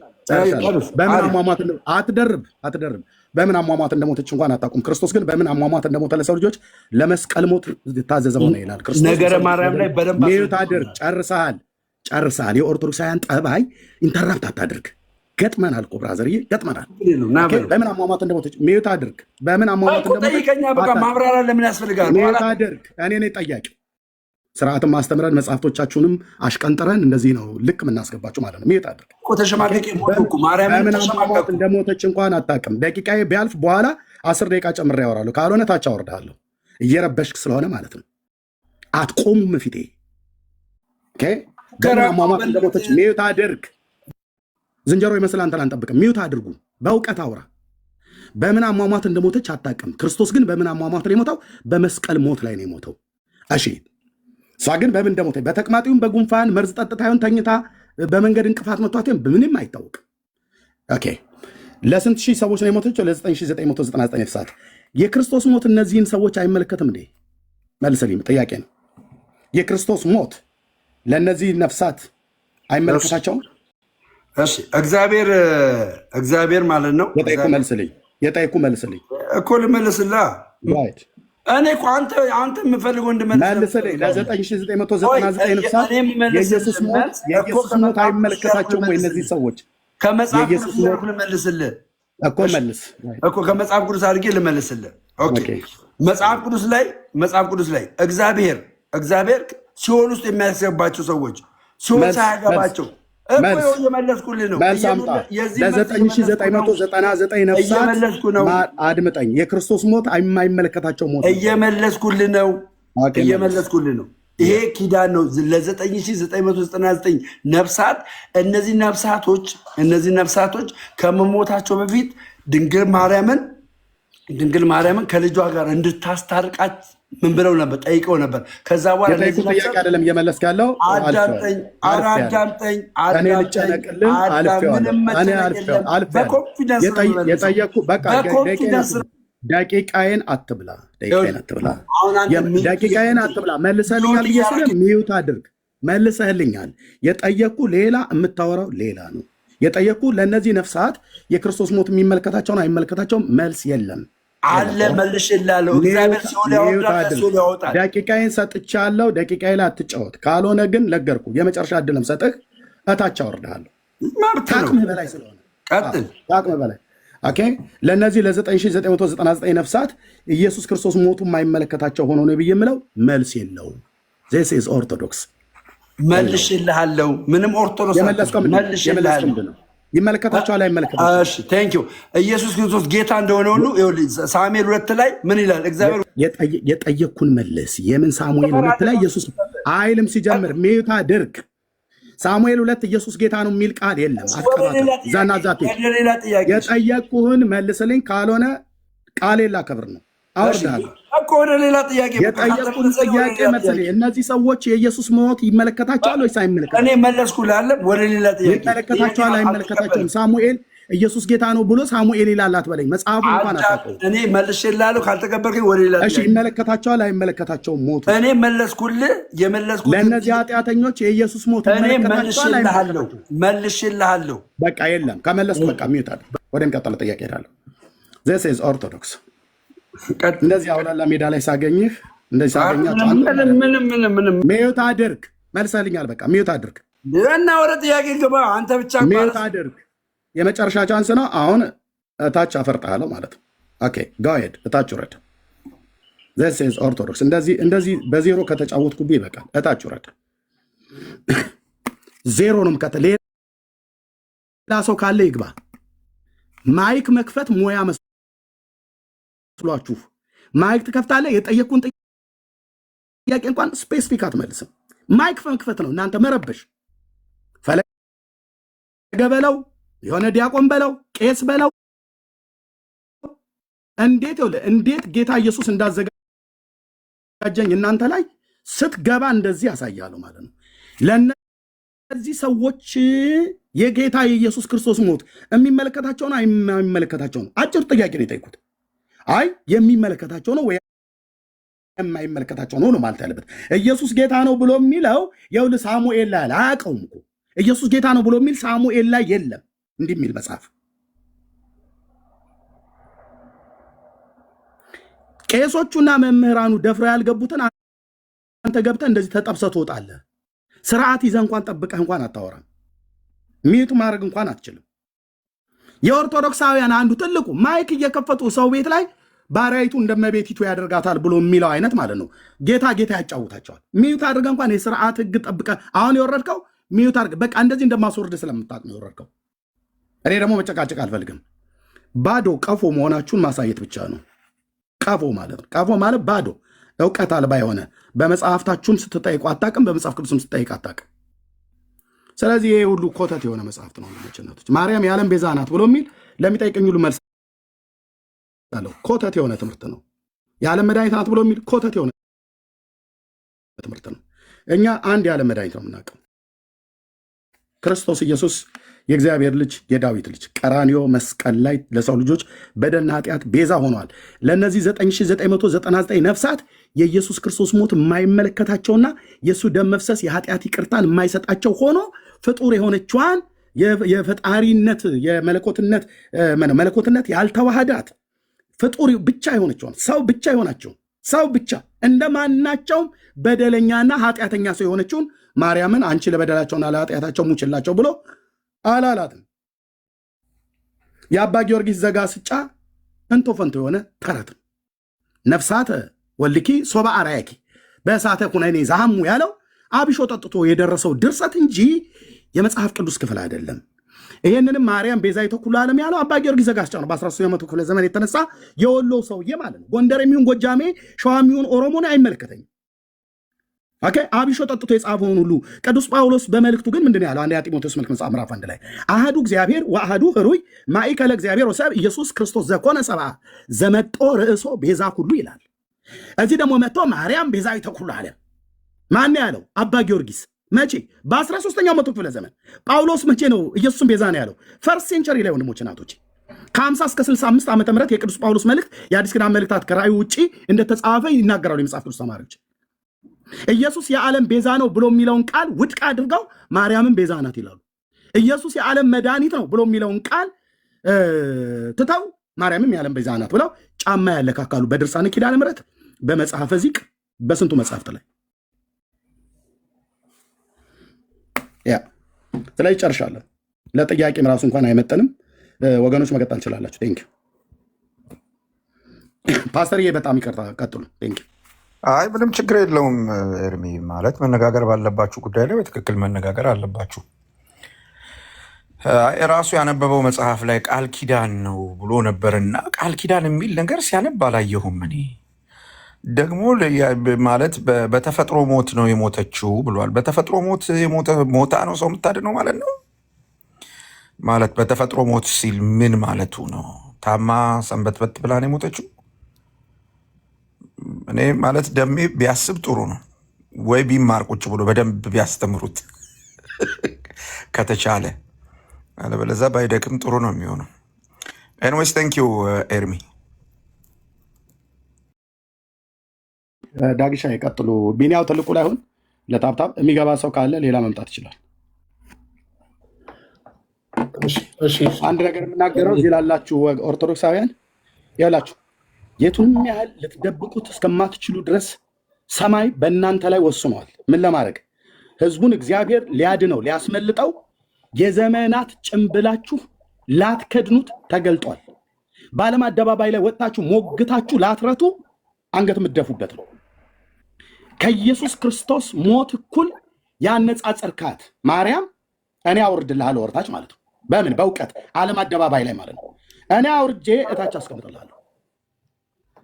በምን አሟሟት? አትደርብ። በምን አሟሟት እንደሞተች እንኳን አታውቁም። ክርስቶስ ግን በምን አሟሟት እንደሞተ ለሰው ልጆች ለመስቀል ሞት ታዘዘ ሆነ ይላል። ነገረ ማርያም ላይ በደንብ አድርግ። ጨርሰሃል። የኦርቶዶክሳውያን ጠባይ ኢንተራፕት አታድርግ። ገጥመናል እኮ ብራዘርዬ፣ ገጥመናል። በምን አሟሟት እንደሞተች ሚዩት አድርግ። በምን አሟሟት እንደሞተች ማብራሪያ ለምን ያስፈልጋል? ሚዩት አድርግ። እኔ ነኝ ጠያቂ። ስርዓትም ማስተምረን መጽሐፍቶቻችሁንም አሽቀንጥረን እንደዚህ ነው ልክ የምናስገባችሁ ማለት ነው። ሚዩት አድርግ። በምን አሟሟት እንደሞተች እንኳን አታውቅም። ደቂቃዬ ቢያልፍ በኋላ 10 ደቂቃ ጨምሬ ያወራለሁ። ካልሆነ ታች አወርድሃለሁ። እየረበሽክ ስለሆነ ማለት ነው። አትቆሙም ፊቴ። በምን አሟሟት እንደሞተች ሚዩት አድርግ። ዝንጀሮ ይመስል አንተን አንጠብቅም። ሚዩት አድርጉ። በእውቀት አውራ። በምን አሟሟት እንደሞተች አታውቅም። ክርስቶስ ግን በምን አሟሟት ነው የሞተው? በመስቀል ሞት ላይ ነው የሞተው። እሺ እሷ ግን በምን እንደሞተች በተቅማጢውም በጉንፋን መርዝ ጠጥታ ይሆን ተኝታ በመንገድ እንቅፋት መቷት ምንም አይታወቅም። ኦኬ ለስንት ሺህ ሰዎች ነው የሞተችው? ለ9999 ነፍሳት። የክርስቶስ ሞት እነዚህን ሰዎች አይመለከትም እንዴ? መልስልኝ፣ ጥያቄ ነው። የክርስቶስ ሞት ለእነዚህ ነፍሳት አይመለከታቸውም? እሺ እግዚአብሔር ማለት ነው። የጠየኩ መልስልኝ እኮ ልመልስላ። እኔ እኮ አንተ የምፈልገው መልስልኝ። ለ9999 ነፍሳት የኢየሱስ ሞት አይመለከታቸውም ወይ? እነዚህ ሰዎች ከመጽሐፍ ቅዱስ ልመልስልህ እኮ ከመጽሐፍ ቅዱስ አድርጌ ልመልስልህ። መጽሐፍ ቅዱስ ላይ እግዚአብሔር ሲኦል ውስጥ የሚያስገባቸው ሰዎች ሲኦል ሳያገባቸው የመለስኩልህ ነው። ለ9999 ነፍሳት አድምጠኝ። የክርስቶስ ሞት የማይመለከታቸው ሞት እየመለስኩልህ ነው። ይሄ ኪዳን ነው ለ9999 ነፍሳት። እነዚህ ነፍሳቶች ከመሞታቸው በፊት ድንግል ማርያምን ከልጇ ጋር እንድታስታርቃት ምን ብለው ነበር? ጠይቀው ነበር። ከዛ በኋላ ጥያቄ አይደለም እየመለስክ ያለው። አዳምጠኝ። ደቂቃዬን አትብላ። መልሰህልኛል ብዬ ስለ ሚዩት አድርግ። መልሰህልኛል። የጠየኩ ሌላ የምታወራው ሌላ ነው። የጠየኩ ለእነዚህ ነፍሳት የክርስቶስ ሞት የሚመለከታቸውን አይመለከታቸውም። መልስ የለም አለ። መልሼልሃለሁ። እግዚአብሔር ሲኦል ያወጣል። ደቂቃዬን ሰጥቻለሁ። ደቂቃዬ ላይ አትጫወት። ካልሆነ ግን ነገርኩ። የመጨረሻ እድልም ሰጥህ እታች አወርድሃለሁ። ከአቅምህ በላይ ስለሆነ ቀጥል። ከአቅምህ በላይ ለእነዚህ ለ9999 ነፍሳት ኢየሱስ ክርስቶስ ሞቱ የማይመለከታቸው ሆኖ ነው ብዬ የምለው መልስ የለውም። ዚስ ኢዝ ኦርቶዶክስ። መልሼልሃለሁ። ምንም ኦርቶዶክስ መልሼልሃለሁ። ይመለከታቸዋል አይመለከታቸውም? ቴንኪው። ኢየሱስ ክርስቶስ ጌታ እንደሆነ ሁሉ ሳሙኤል 2 ላይ ምን ይላል? እግዚአብሔር የጠየቅኩን መልስ። የምን ሳሙኤል 2 ላይ ኢየሱስ አይልም ሲጀምር ሚዩት አድርግ። ሳሙኤል 2 ኢየሱስ ጌታ ነው የሚል ቃል የለም። ዛና ዛቴ የጠየቅኩህን መልስልኝ። ካልሆነ ቃሌን ላከብር ነው። አወርድሃለሁ እኮ ወደ ሌላ ጥያቄ የጠየቁን ጥያቄ መሰለኝ። እነዚህ ሰዎች የኢየሱስ ሞት ይመለከታቸዋል ወይስ አይመለከታቸውም? እኔ መለስኩልህ አለ። ወደ ሌላ ጥያቄ ይመለከታቸዋል አይመለከታቸውም? ሳሙኤል ኢየሱስ ጌታ ነው ብሎ ሳሙኤል ይላል አትበለኝ። መጽሐፉ እንኳን አታውቀውም። እኔ መልሼልሃለሁ። ካልተቀበልከኝ ወደ ሌላ እሺ፣ ይመለከታቸዋል አይመለከታቸውም? ሞቱ እኔ መለስኩልህ። ለእነዚህ ኃጢአተኞች የኢየሱስ ሞት ይመለከታቸዋል አይመለከታቸውም? መልሼልሃለሁ። በቃ የለም ከመለስኩ በቃ ሚውት አለ። ወደሚቀጥለው ጥያቄ እሄዳለሁ። ዚስ ኢዝ ኦርቶዶክስ። እንደዚህ አውላላ ሜዳ ላይ ሳገኝህ እንደዚህ ሳገኛቸው ምንም ሚውት አድርግ። መልሰልኛል። በቃ ሚውት አድርግ እና ወደ ጥያቄ ግባ። አንተ ብቻ ሚውት አድርግ። የመጨረሻ ቻንስ ነው። አሁን እታች አፈርጣለሁ ማለት ነው። ኦኬ ጎ ሄድ፣ እታች ውረድ። ዚስ ኢዝ ኦርቶዶክስ። እንደዚህ በዜሮ ከተጫወትኩብህ ይበቃል። እታች ውረድ። ዜሮ ነው የምከተል። ሌላ ሰው ካለ ይግባ። ማይክ መክፈት ሙያ መስሏችሁ ማይክ ትከፍታለህ። የጠየቁን ጥያቄ እንኳን ስፔሲፊክ አትመልስም። ማይክ መክፈት ነው እናንተ መረበሽ። ፈለገ በለው የሆነ ዲያቆን በለው ቄስ በለው እንዴት ጌታ ኢየሱስ እንዳዘጋጀኝ እናንተ ላይ ስትገባ እንደዚህ ያሳያለሁ ማለት ነው። ለእነዚህ ሰዎች የጌታ የኢየሱስ ክርስቶስ ሞት የሚመለከታቸው ነው የሚመለከታቸው ነው? አጭር ጥያቄ ነው የጠየቁት። አይ የሚመለከታቸው ነው ወይ የማይመለከታቸው ነው ነው ማለት ያለበት። ኢየሱስ ጌታ ነው ብሎ የሚለው ይኸውልህ ሳሙኤል ላይ አያውቀውም እኮ ኢየሱስ ጌታ ነው ብሎ የሚል ሳሙኤል ላይ የለም እንዲህ የሚል መጽሐፍ። ቄሶቹና መምህራኑ ደፍረው ያልገቡትን አንተ ገብተህ እንደዚህ ተጠብሰህ ትወጣለህ። ስርዓት ይዘህ እንኳን ጠብቀህ እንኳን አታወራም። ሚዩት ማድረግ እንኳን አትችልም። የኦርቶዶክሳውያን አንዱ ትልቁ ማይክ እየከፈቱ ሰው ቤት ላይ ባሪያይቱ እንደመቤቲቱ ያደርጋታል ብሎ የሚለው አይነት ማለት ነው። ጌታ ያጫውታቸዋል። ሚዩት አድርገህ እንኳን የስርዓት ህግ ጠብቀህ አሁን የወረድከው ሚዩት አድርገህ በቃ እንደዚህ እንደማስወርድ ስለምታውቅ ነው የወረድከው። እኔ ደግሞ መጨቃጨቅ አልፈልግም። ባዶ ቀፎ መሆናችሁን ማሳየት ብቻ ነው። ቀፎ ማለት ነው። ቀፎ ማለት ባዶ እውቀት አልባ የሆነ በመጽሐፍታችሁም ስትጠይቁ አታውቅም፣ በመጽሐፍ ቅዱስም ስትጠይቅ አታውቅም። ስለዚህ ይሄ ሁሉ ኮተት የሆነ መጽሐፍት ነው። ወንድሞችነቶች ማርያም የዓለም ቤዛ ናት ብሎ የሚል ለሚጠይቀኝ ሁሉ መልስ አለው። ኮተት የሆነ ትምህርት ነው። የዓለም መድኃኒት ናት ብሎ የሚል ኮተት የሆነ ትምህርት ነው። እኛ አንድ የዓለም መድኃኒት ነው የምናውቀው፣ ክርስቶስ ኢየሱስ የእግዚአብሔር ልጅ የዳዊት ልጅ ቀራንዮ መስቀል ላይ ለሰው ልጆች በደልና ኃጢአት ቤዛ ሆኗል። ለእነዚህ 9999 ነፍሳት የኢየሱስ ክርስቶስ ሞት የማይመለከታቸውና የእሱ ደም መፍሰስ የኃጢአት ይቅርታን የማይሰጣቸው ሆኖ ፍጡር የሆነችዋን የፈጣሪነት መለኮትነት ያልተዋሃዳት ፍጡር ብቻ የሆነችዋን ሰው ብቻ የሆናቸውን ሰው ብቻ እንደማናቸውም በደለኛና ኃጢአተኛ ሰው የሆነችውን ማርያምን አንቺ ለበደላቸውና ለኃጢአታቸው ሙችላቸው ብሎ አላላትም። የአባ ጊዮርጊስ ዘጋስጫ እንቶ ፈንቶ የሆነ ተረት ነፍሳተ ወልኪ ሶባ አራያኪ በእሳተ ኩነኔ ዛሃሙ ያለው አብሾ ጠጥቶ የደረሰው ድርሰት እንጂ የመጽሐፍ ቅዱስ ክፍል አይደለም። ይህንንም ማርያም ቤዛዊተ ኩሉ ዓለም ያለው አባ ጊዮርጊስ ዘጋስጫ ነው። በ13ኛው ክፍለ ዘመን የተነሳ የወሎ ሰውዬ ማለት ነው። ጎንደር የሚሆን ጎጃሜ፣ ሸዋ የሚሆን ኦሮሞን አይመለከተኝም። ኦኬ አብሾ ጠጥቶ የጻፈውን ሁሉ ቅዱስ ጳውሎስ በመልእክቱ ግን ምንድን ያለው? አንደኛ ጢሞቴዎስ መልእክት መጽሐፍ ምዕራፍ 1 ላይ አሐዱ እግዚአብሔር ወአሐዱ ኅሩይ ማእከለ እግዚአብሔር ወሰብ ኢየሱስ ክርስቶስ ዘኮነ ሰብአ ዘመጦ ርእሶ ቤዛ ኩሉ ይላል። እዚህ ደግሞ መጥቶ ማርያም ቤዛዊተ ኩሉ ዓለም ማን ያለው? አባ ጊዮርጊስ። መቼ? በ13ኛው መቶ ክፍለ ዘመን። ጳውሎስ መቼ ነው ኢየሱስን ቤዛ ነው ያለው? ፈርስት ሴንቸሪ ላይ ወንድሞች እናቶች፣ ከ50 እስከ 65 ዓመተ ምህረት የቅዱስ ጳውሎስ መልእክት የአዲስ ኪዳን መልእክታት ከራእዩ ውጪ እንደተጻፈ ይናገራሉ የመጽሐፍ ቅዱስ ተማሪዎች። ኢየሱስ የዓለም ቤዛ ነው ብሎ የሚለውን ቃል ውድቅ አድርገው ማርያምን ቤዛ ናት ይላሉ። ኢየሱስ የዓለም መድኃኒት ነው ብሎ የሚለውን ቃል ትተው ማርያምም የዓለም ቤዛ ናት ብለው ጫማ ያለካካሉ። በድርሳነ ኪዳነ ምሕረት፣ በመጽሐፈ ዚቅ፣ በስንቱ መጽሐፍት ላይ ስለዚህ ጨርሻለሁ። ለጥያቄም ራሱ እንኳን አይመጠንም። ወገኖች መቀጠል እንችላላችሁ። ቴንክ ፓስተርዬ፣ በጣም ይቅርታ፣ ቀጥሉ። ቴንክ አይ ምንም ችግር የለውም ኤርሚ። ማለት መነጋገር ባለባችሁ ጉዳይ ላይ በትክክል መነጋገር አለባችሁ። ራሱ ያነበበው መጽሐፍ ላይ ቃል ኪዳን ነው ብሎ ነበርና ቃል ኪዳን የሚል ነገር ሲያነብ አላየሁም። እኔ ደግሞ ማለት በተፈጥሮ ሞት ነው የሞተችው ብሏል። በተፈጥሮ ሞት ሞታ ነው ሰው የምታድነው ማለት ነው። ማለት በተፈጥሮ ሞት ሲል ምን ማለቱ ነው? ታማ ሰንበትበት ብላ ነው የሞተችው። እኔ ማለት ደሜ ቢያስብ ጥሩ ነው ወይ ቢማር ቁጭ ብሎ በደንብ ቢያስተምሩት ከተቻለ፣ አለበለዚያ ባይደክም ጥሩ ነው የሚሆነው። ኤንዌይስ ቴንክ ዩ ኤርሚ። ዳግሻ ይቀጥሉ። ቢኒያው ትልቁ ላይ ሁን። ለታብታብ የሚገባ ሰው ካለ ሌላ መምጣት ይችላል። አንድ ነገር የምናገረው እዚህ ላላችሁ ኦርቶዶክሳውያን ያላችሁ የቱንም ያህል ልትደብቁት እስከማትችሉ ድረስ ሰማይ በእናንተ ላይ ወስኗል። ምን ለማድረግ? ህዝቡን እግዚአብሔር ሊያድነው ሊያስመልጠው የዘመናት ጭንብላችሁ ላትከድኑት ተገልጧል። በዓለም አደባባይ ላይ ወጥታችሁ ሞግታችሁ ላትረቱ አንገት የምትደፉበት ነው። ከኢየሱስ ክርስቶስ ሞት እኩል ያነጻጸርካት ማርያም እኔ አውርድልሃለሁ ወርታች ማለት ነው። በምን? በእውቀት ዓለም አደባባይ ላይ ማለት ነው። እኔ አውርጄ እታች አስቀምጥልሃለሁ።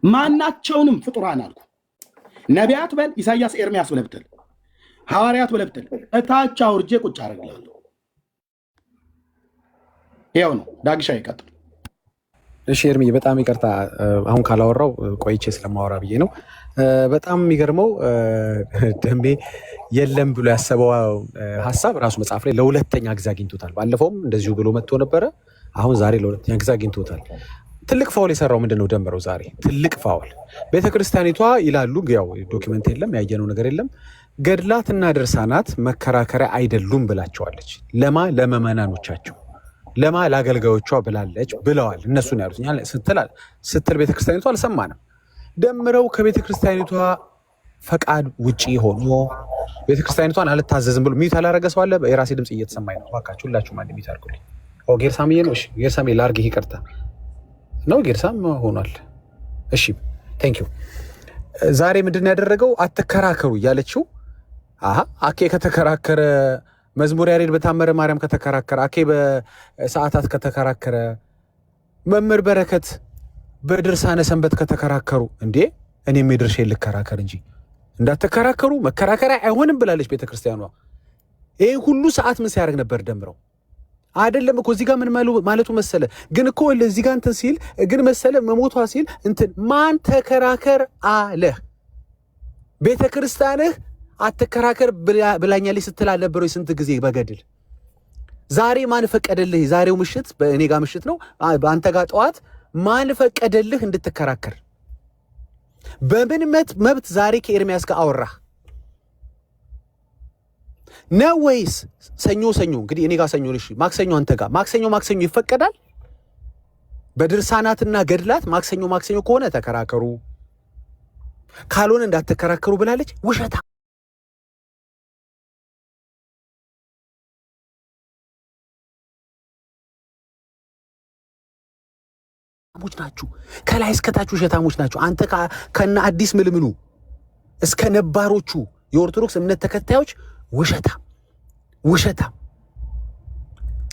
ማናቸውንም ፍጡራን አልኩ። ነቢያት በል፣ ኢሳያስ ኤርሚያስ ብለህ ብትል፣ ሐዋርያት ብለህ ብትል እታች አውርጄ ቁጭ አደርግልሃለሁ። ይኸው ነው። ዳግሻ ይቀጥል። እሺ ኤርሚ፣ በጣም ይቅርታ አሁን ካላወራው ቆይቼ ስለማወራ ብዬ ነው። በጣም የሚገርመው ደሜ የለም ብሎ ያሰበው ሀሳብ ራሱ መጽሐፍ ላይ ለሁለተኛ ጊዜ አግኝቶታል። ባለፈውም እንደዚሁ ብሎ መጥቶ ነበረ። አሁን ዛሬ ለሁለተኛ ጊዜ አግኝቶታል። ትልቅ ፋውል የሰራው ምንድን ነው? ደምረው ዛሬ ትልቅ ፋውል ቤተክርስቲያኒቷ ይላሉ። ያው ዶኪመንት የለም ያየነው ነገር የለም። ገድላትና ድርሳናት መከራከሪያ አይደሉም ብላቸዋለች። ለማ ለመመናኖቻቸው ለማ ለአገልጋዮቿ ብላለች ብለዋል። እነሱን ያሉት እኛ ስትል ቤተክርስቲያኒቷ አልሰማንም። ደምረው ከቤተክርስቲያኒቷ ፈቃድ ውጪ ሆኖ ቤተክርስቲያኒቷን አልታዘዝም ብሎ ሚዩት ያላረገ ሰው አለ? የራሴ ድምፅ እየተሰማኝ ነው። እባካችሁ ሁላችሁም አንድ ሚዩት አድርጉልኝ። ጌርሳምዬ ነው። እሺ ጌርሳሜ ላርግ። ይቅርታ ነው ጌርሳም ሆኗል። እሺ ቴንክ ዩ። ዛሬ ምንድን ያደረገው? አትከራከሩ እያለችው አኬ ከተከራከረ መዝሙር ያሬድ በታመረ ማርያም ከተከራከረ አኬ በሰዓታት ከተከራከረ መምህር በረከት በድርሳነ ሰንበት ከተከራከሩ እንዴ እኔም የድርሼ ልከራከር እንጂ እንዳትከራከሩ መከራከሪያ አይሆንም ብላለች ቤተክርስቲያኗ። ይሄ ሁሉ ሰዓት ምን ሲያደርግ ነበር? ደምረው አይደለም እኮ እዚህ ጋር ምን ማለቱ መሰለ። ግን እኮ እዚህ ጋር እንትን ሲል ግን መሰለ መሞቷ ሲል እንትን ማን ተከራከር አለ? ቤተክርስቲያንህ አትከራከር ብላኛለች ስትል አልነበረ? ስንት ጊዜ በገድል ዛሬ ማን ፈቀደልህ? ዛሬው ምሽት በእኔ ጋር ምሽት ነው፣ በአንተ ጋር ጠዋት ማን ፈቀደልህ እንድትከራከር? በምን መብት ዛሬ ከኤርሚያስ ጋር አወራህ ነው ወይስ ሰኞ እንግዲህ እኔ ጋር ሰኞ ልሽ ማክሰኞ አንተ ጋር ማክሰኞ ይፈቀዳል? በድርሳናትና ገድላት ማክሰኞ ከሆነ ተከራከሩ፣ ካልሆነ እንዳትከራከሩ ብላለች። ውሸታ ውሸታሞች ናችሁ። ከላይ እስከታች ውሸታሞች ናችሁ። አንተ ከነ አዲስ ምልምሉ እስከ ነባሮቹ የኦርቶዶክስ እምነት ተከታዮች ውሸታም።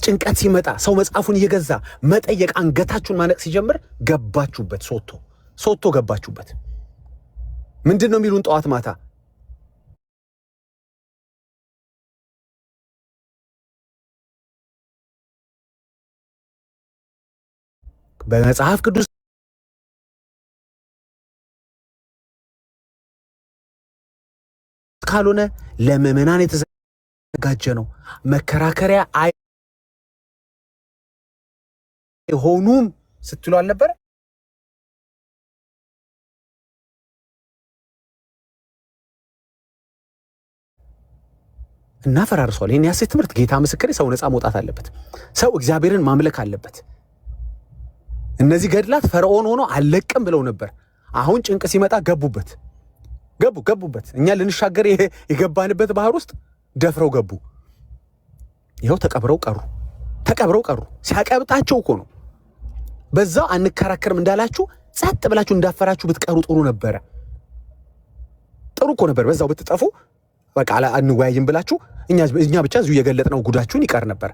ጭንቀት ሲመጣ ሰው መጽሐፉን እየገዛ መጠየቅ አንገታችሁን ማነቅ ሲጀምር ገባችሁበት። ሶቶ ገባችሁበት። ምንድን ነው የሚሉን ጠዋት ማታ? በመጽሐፍ ቅዱስ ካልሆነ ለምዕመናን የተዘጋጀ ነው። መከራከሪያ አይሆኑም ስትሉ አልነበረ? እናፈራርሷል። ይህን ያሴት ትምህርት ጌታ ምስክሬ፣ ሰው ነፃ መውጣት አለበት። ሰው እግዚአብሔርን ማምለክ አለበት። እነዚህ ገድላት ፈርዖን ሆኖ አለቅም ብለው ነበር። አሁን ጭንቅ ሲመጣ ገቡበት። እኛ ልንሻገር የገባንበት ባህር ውስጥ ደፍረው ገቡ። ይኸው ተቀብረው ቀሩ። ሲያቀብጣቸው እኮ ነው። በዛው አንከራከርም እንዳላችሁ ጸጥ ብላችሁ እንዳፈራችሁ ብትቀሩ ጥሩ ነበረ። ጥሩ እኮ ነበር። በዛው ብትጠፉ በቃ አንወያይም ብላችሁ እኛ ብቻ እዚሁ የገለጥነው ጉዳችሁን ይቀር ነበር።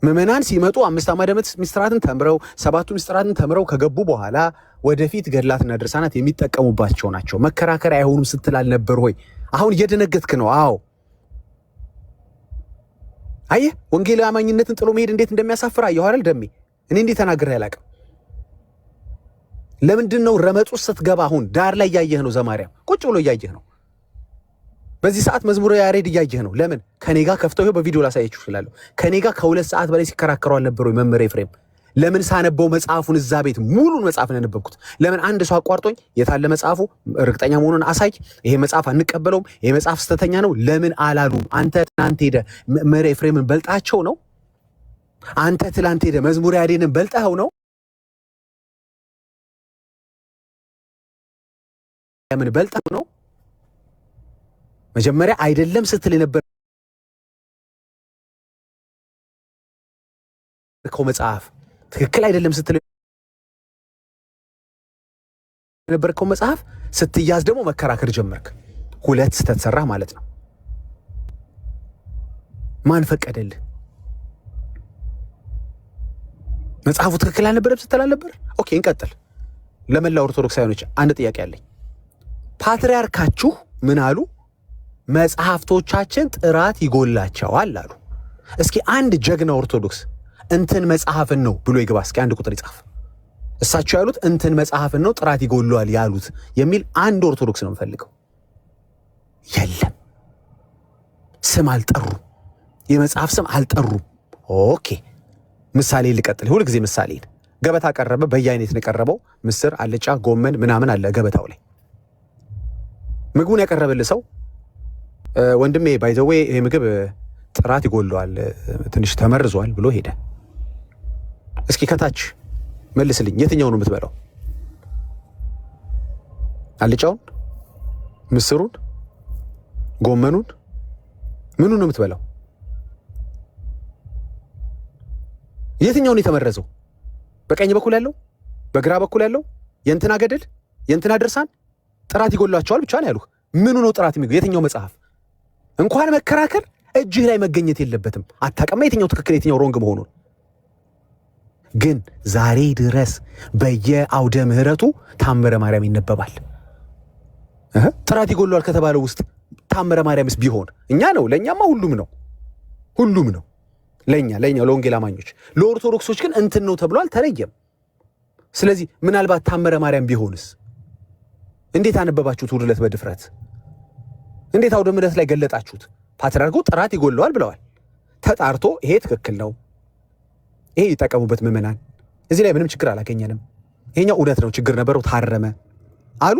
ምዕመናን ሲመጡ 5 አዕማደ ምስጢራትን ተምረው 7ቱ ምስጢራትን ተምረው ከገቡ በኋላ ወደፊት ገድላትና ድርሳናት የሚጠቀሙባቸው ናቸው። መከራከሪያ አይሆኑም ስትል አልነበር ሆይ? አሁን እየደነገጥክ ነው። አዎ አየህ፣ ወንጌላዊ አማኝነትን ጥሎ መሄድ እንዴት እንደሚያሳፍር አየሁ አይደል? ደሜ እኔ እንዲህ ተናግሬ አላውቅም። ለምንድን ነው ረመጡ ስትገባ አሁን ዳር ላይ እያየህ ነው? ዘማርያም ቁጭ ብሎ እያየህ ነው። በዚህ ሰዓት መዝሙረ ያሬድ እያየህ ነው። ለምን ከኔ ጋር ከፍተው ይኸው በቪዲዮ ላሳያችሁ እችላለሁ። ከኔ ጋር ከ2 ሰዓት በላይ ሲከራከሩ አልነበረ ወይ መምህር ኤፍሬም? ለምን ሳነበው መጽሐፉን እዛ ቤት ሙሉን መጽሐፍ ነው ያነበብኩት። ለምን አንድ ሰው አቋርጦኝ የታለ መጽሐፉ እርግጠኛ መሆኑን አሳይ፣ ይሄ መጽሐፍ አንቀበለውም፣ ይሄ መጽሐፍ ስተተኛ ነው ለምን አላሉም? አንተ ትናንት ሄደ መምህር ኤፍሬምን በልጣቸው ነው? አንተ ትናንት ሄደ መዝሙረ ያሬድን በልጣኸው ነው? ምን በልጣው ነው? መጀመሪያ አይደለም ስትል የነበርከው መጽሐፍ ትክክል አይደለም ስትል የነበርከው መጽሐፍ ስትያዝ ደግሞ መከራከር ጀመርክ። 2 ስህተት ሰራህ ማለት ነው። ማን ፈቀደልህ? መጽሐፉ ትክክል አልነበረም ስትል አልነበር? ኦኬ እንቀጥል። ለመላ ኦርቶዶክሳውያኖች አንድ ጥያቄ አለኝ። ፓትርያርካችሁ ምን አሉ? መጽሐፍቶቻችን ጥራት ይጎላቸዋል አሉ። እስኪ አንድ ጀግና ኦርቶዶክስ እንትን መጽሐፍን ነው ብሎ ይግባ። እስኪ አንድ ቁጥር ይጻፍ። እሳቸው ያሉት እንትን መጽሐፍን ነው ጥራት ይጎለዋል ያሉት የሚል አንድ ኦርቶዶክስ ነው የምፈልገው። የለም። ስም አልጠሩም፣ የመጽሐፍ ስም አልጠሩም። ኦኬ ምሳሌ ልቀጥል። ሁል ጊዜ ምሳሌ ገበታ ቀረበ፣ በየአይነት ነው የቀረበው። ምስር፣ አልጫ፣ ጎመን ምናምን አለ ገበታው ላይ። ምግቡን ያቀረበልህ ሰው ወንድሜ ባይዘዌ ይሄ ምግብ ጥራት ይጎለዋል ትንሽ ተመርዟል ብሎ ሄደ። እስኪ ከታች መልስልኝ፣ የትኛው ነው የምትበላው? አልጫውን፣ ምስሩን፣ ጎመኑን ምኑን ነው የምትበላው? የትኛው ነው የተመረዘው? በቀኝ በኩል ያለው? በግራ በኩል ያለው? የእንትና ገደል የእንትና ድርሳን ጥራት ይጎላቸዋል ብቻ ነው ያሉህ። ምኑ ነው ጥራት የሚጎ? የትኛው መጽሐፍ? እንኳን መከራከር እጅህ ላይ መገኘት የለበትም። አታውቅማ የትኛው ትክክል የትኛው ሮንግ መሆኑን። ግን ዛሬ ድረስ በየአውደ ምሕረቱ ታምረ ማርያም ይነበባል። ጥራት ይጎለዋል ከተባለው ውስጥ ታምረ ማርያምስ ቢሆን እኛ ነው። ለእኛማ ሁሉም ነው፣ ሁሉም ነው። ለእኛ ለወንጌል አማኞች፣ ለኦርቶዶክሶች ግን እንትን ነው ተብሎ አልተለየም። ስለዚህ ምናልባት ታምረ ማርያም ቢሆንስ? እንዴት አነበባችሁት? ውድለት በድፍረት እንዴት አውደ ምሕረት ላይ ገለጣችሁት? ፓትርያርኩ ጥራት ይጎለዋል ብለዋል። ተጣርቶ ይሄ ትክክል ነው፣ ይሄ ይጠቀሙበት ምዕመናን፣ እዚህ ላይ ምንም ችግር አላገኘንም፣ ይሄኛው እውነት ነው፣ ችግር ነበረው፣ ታረመ አሉ።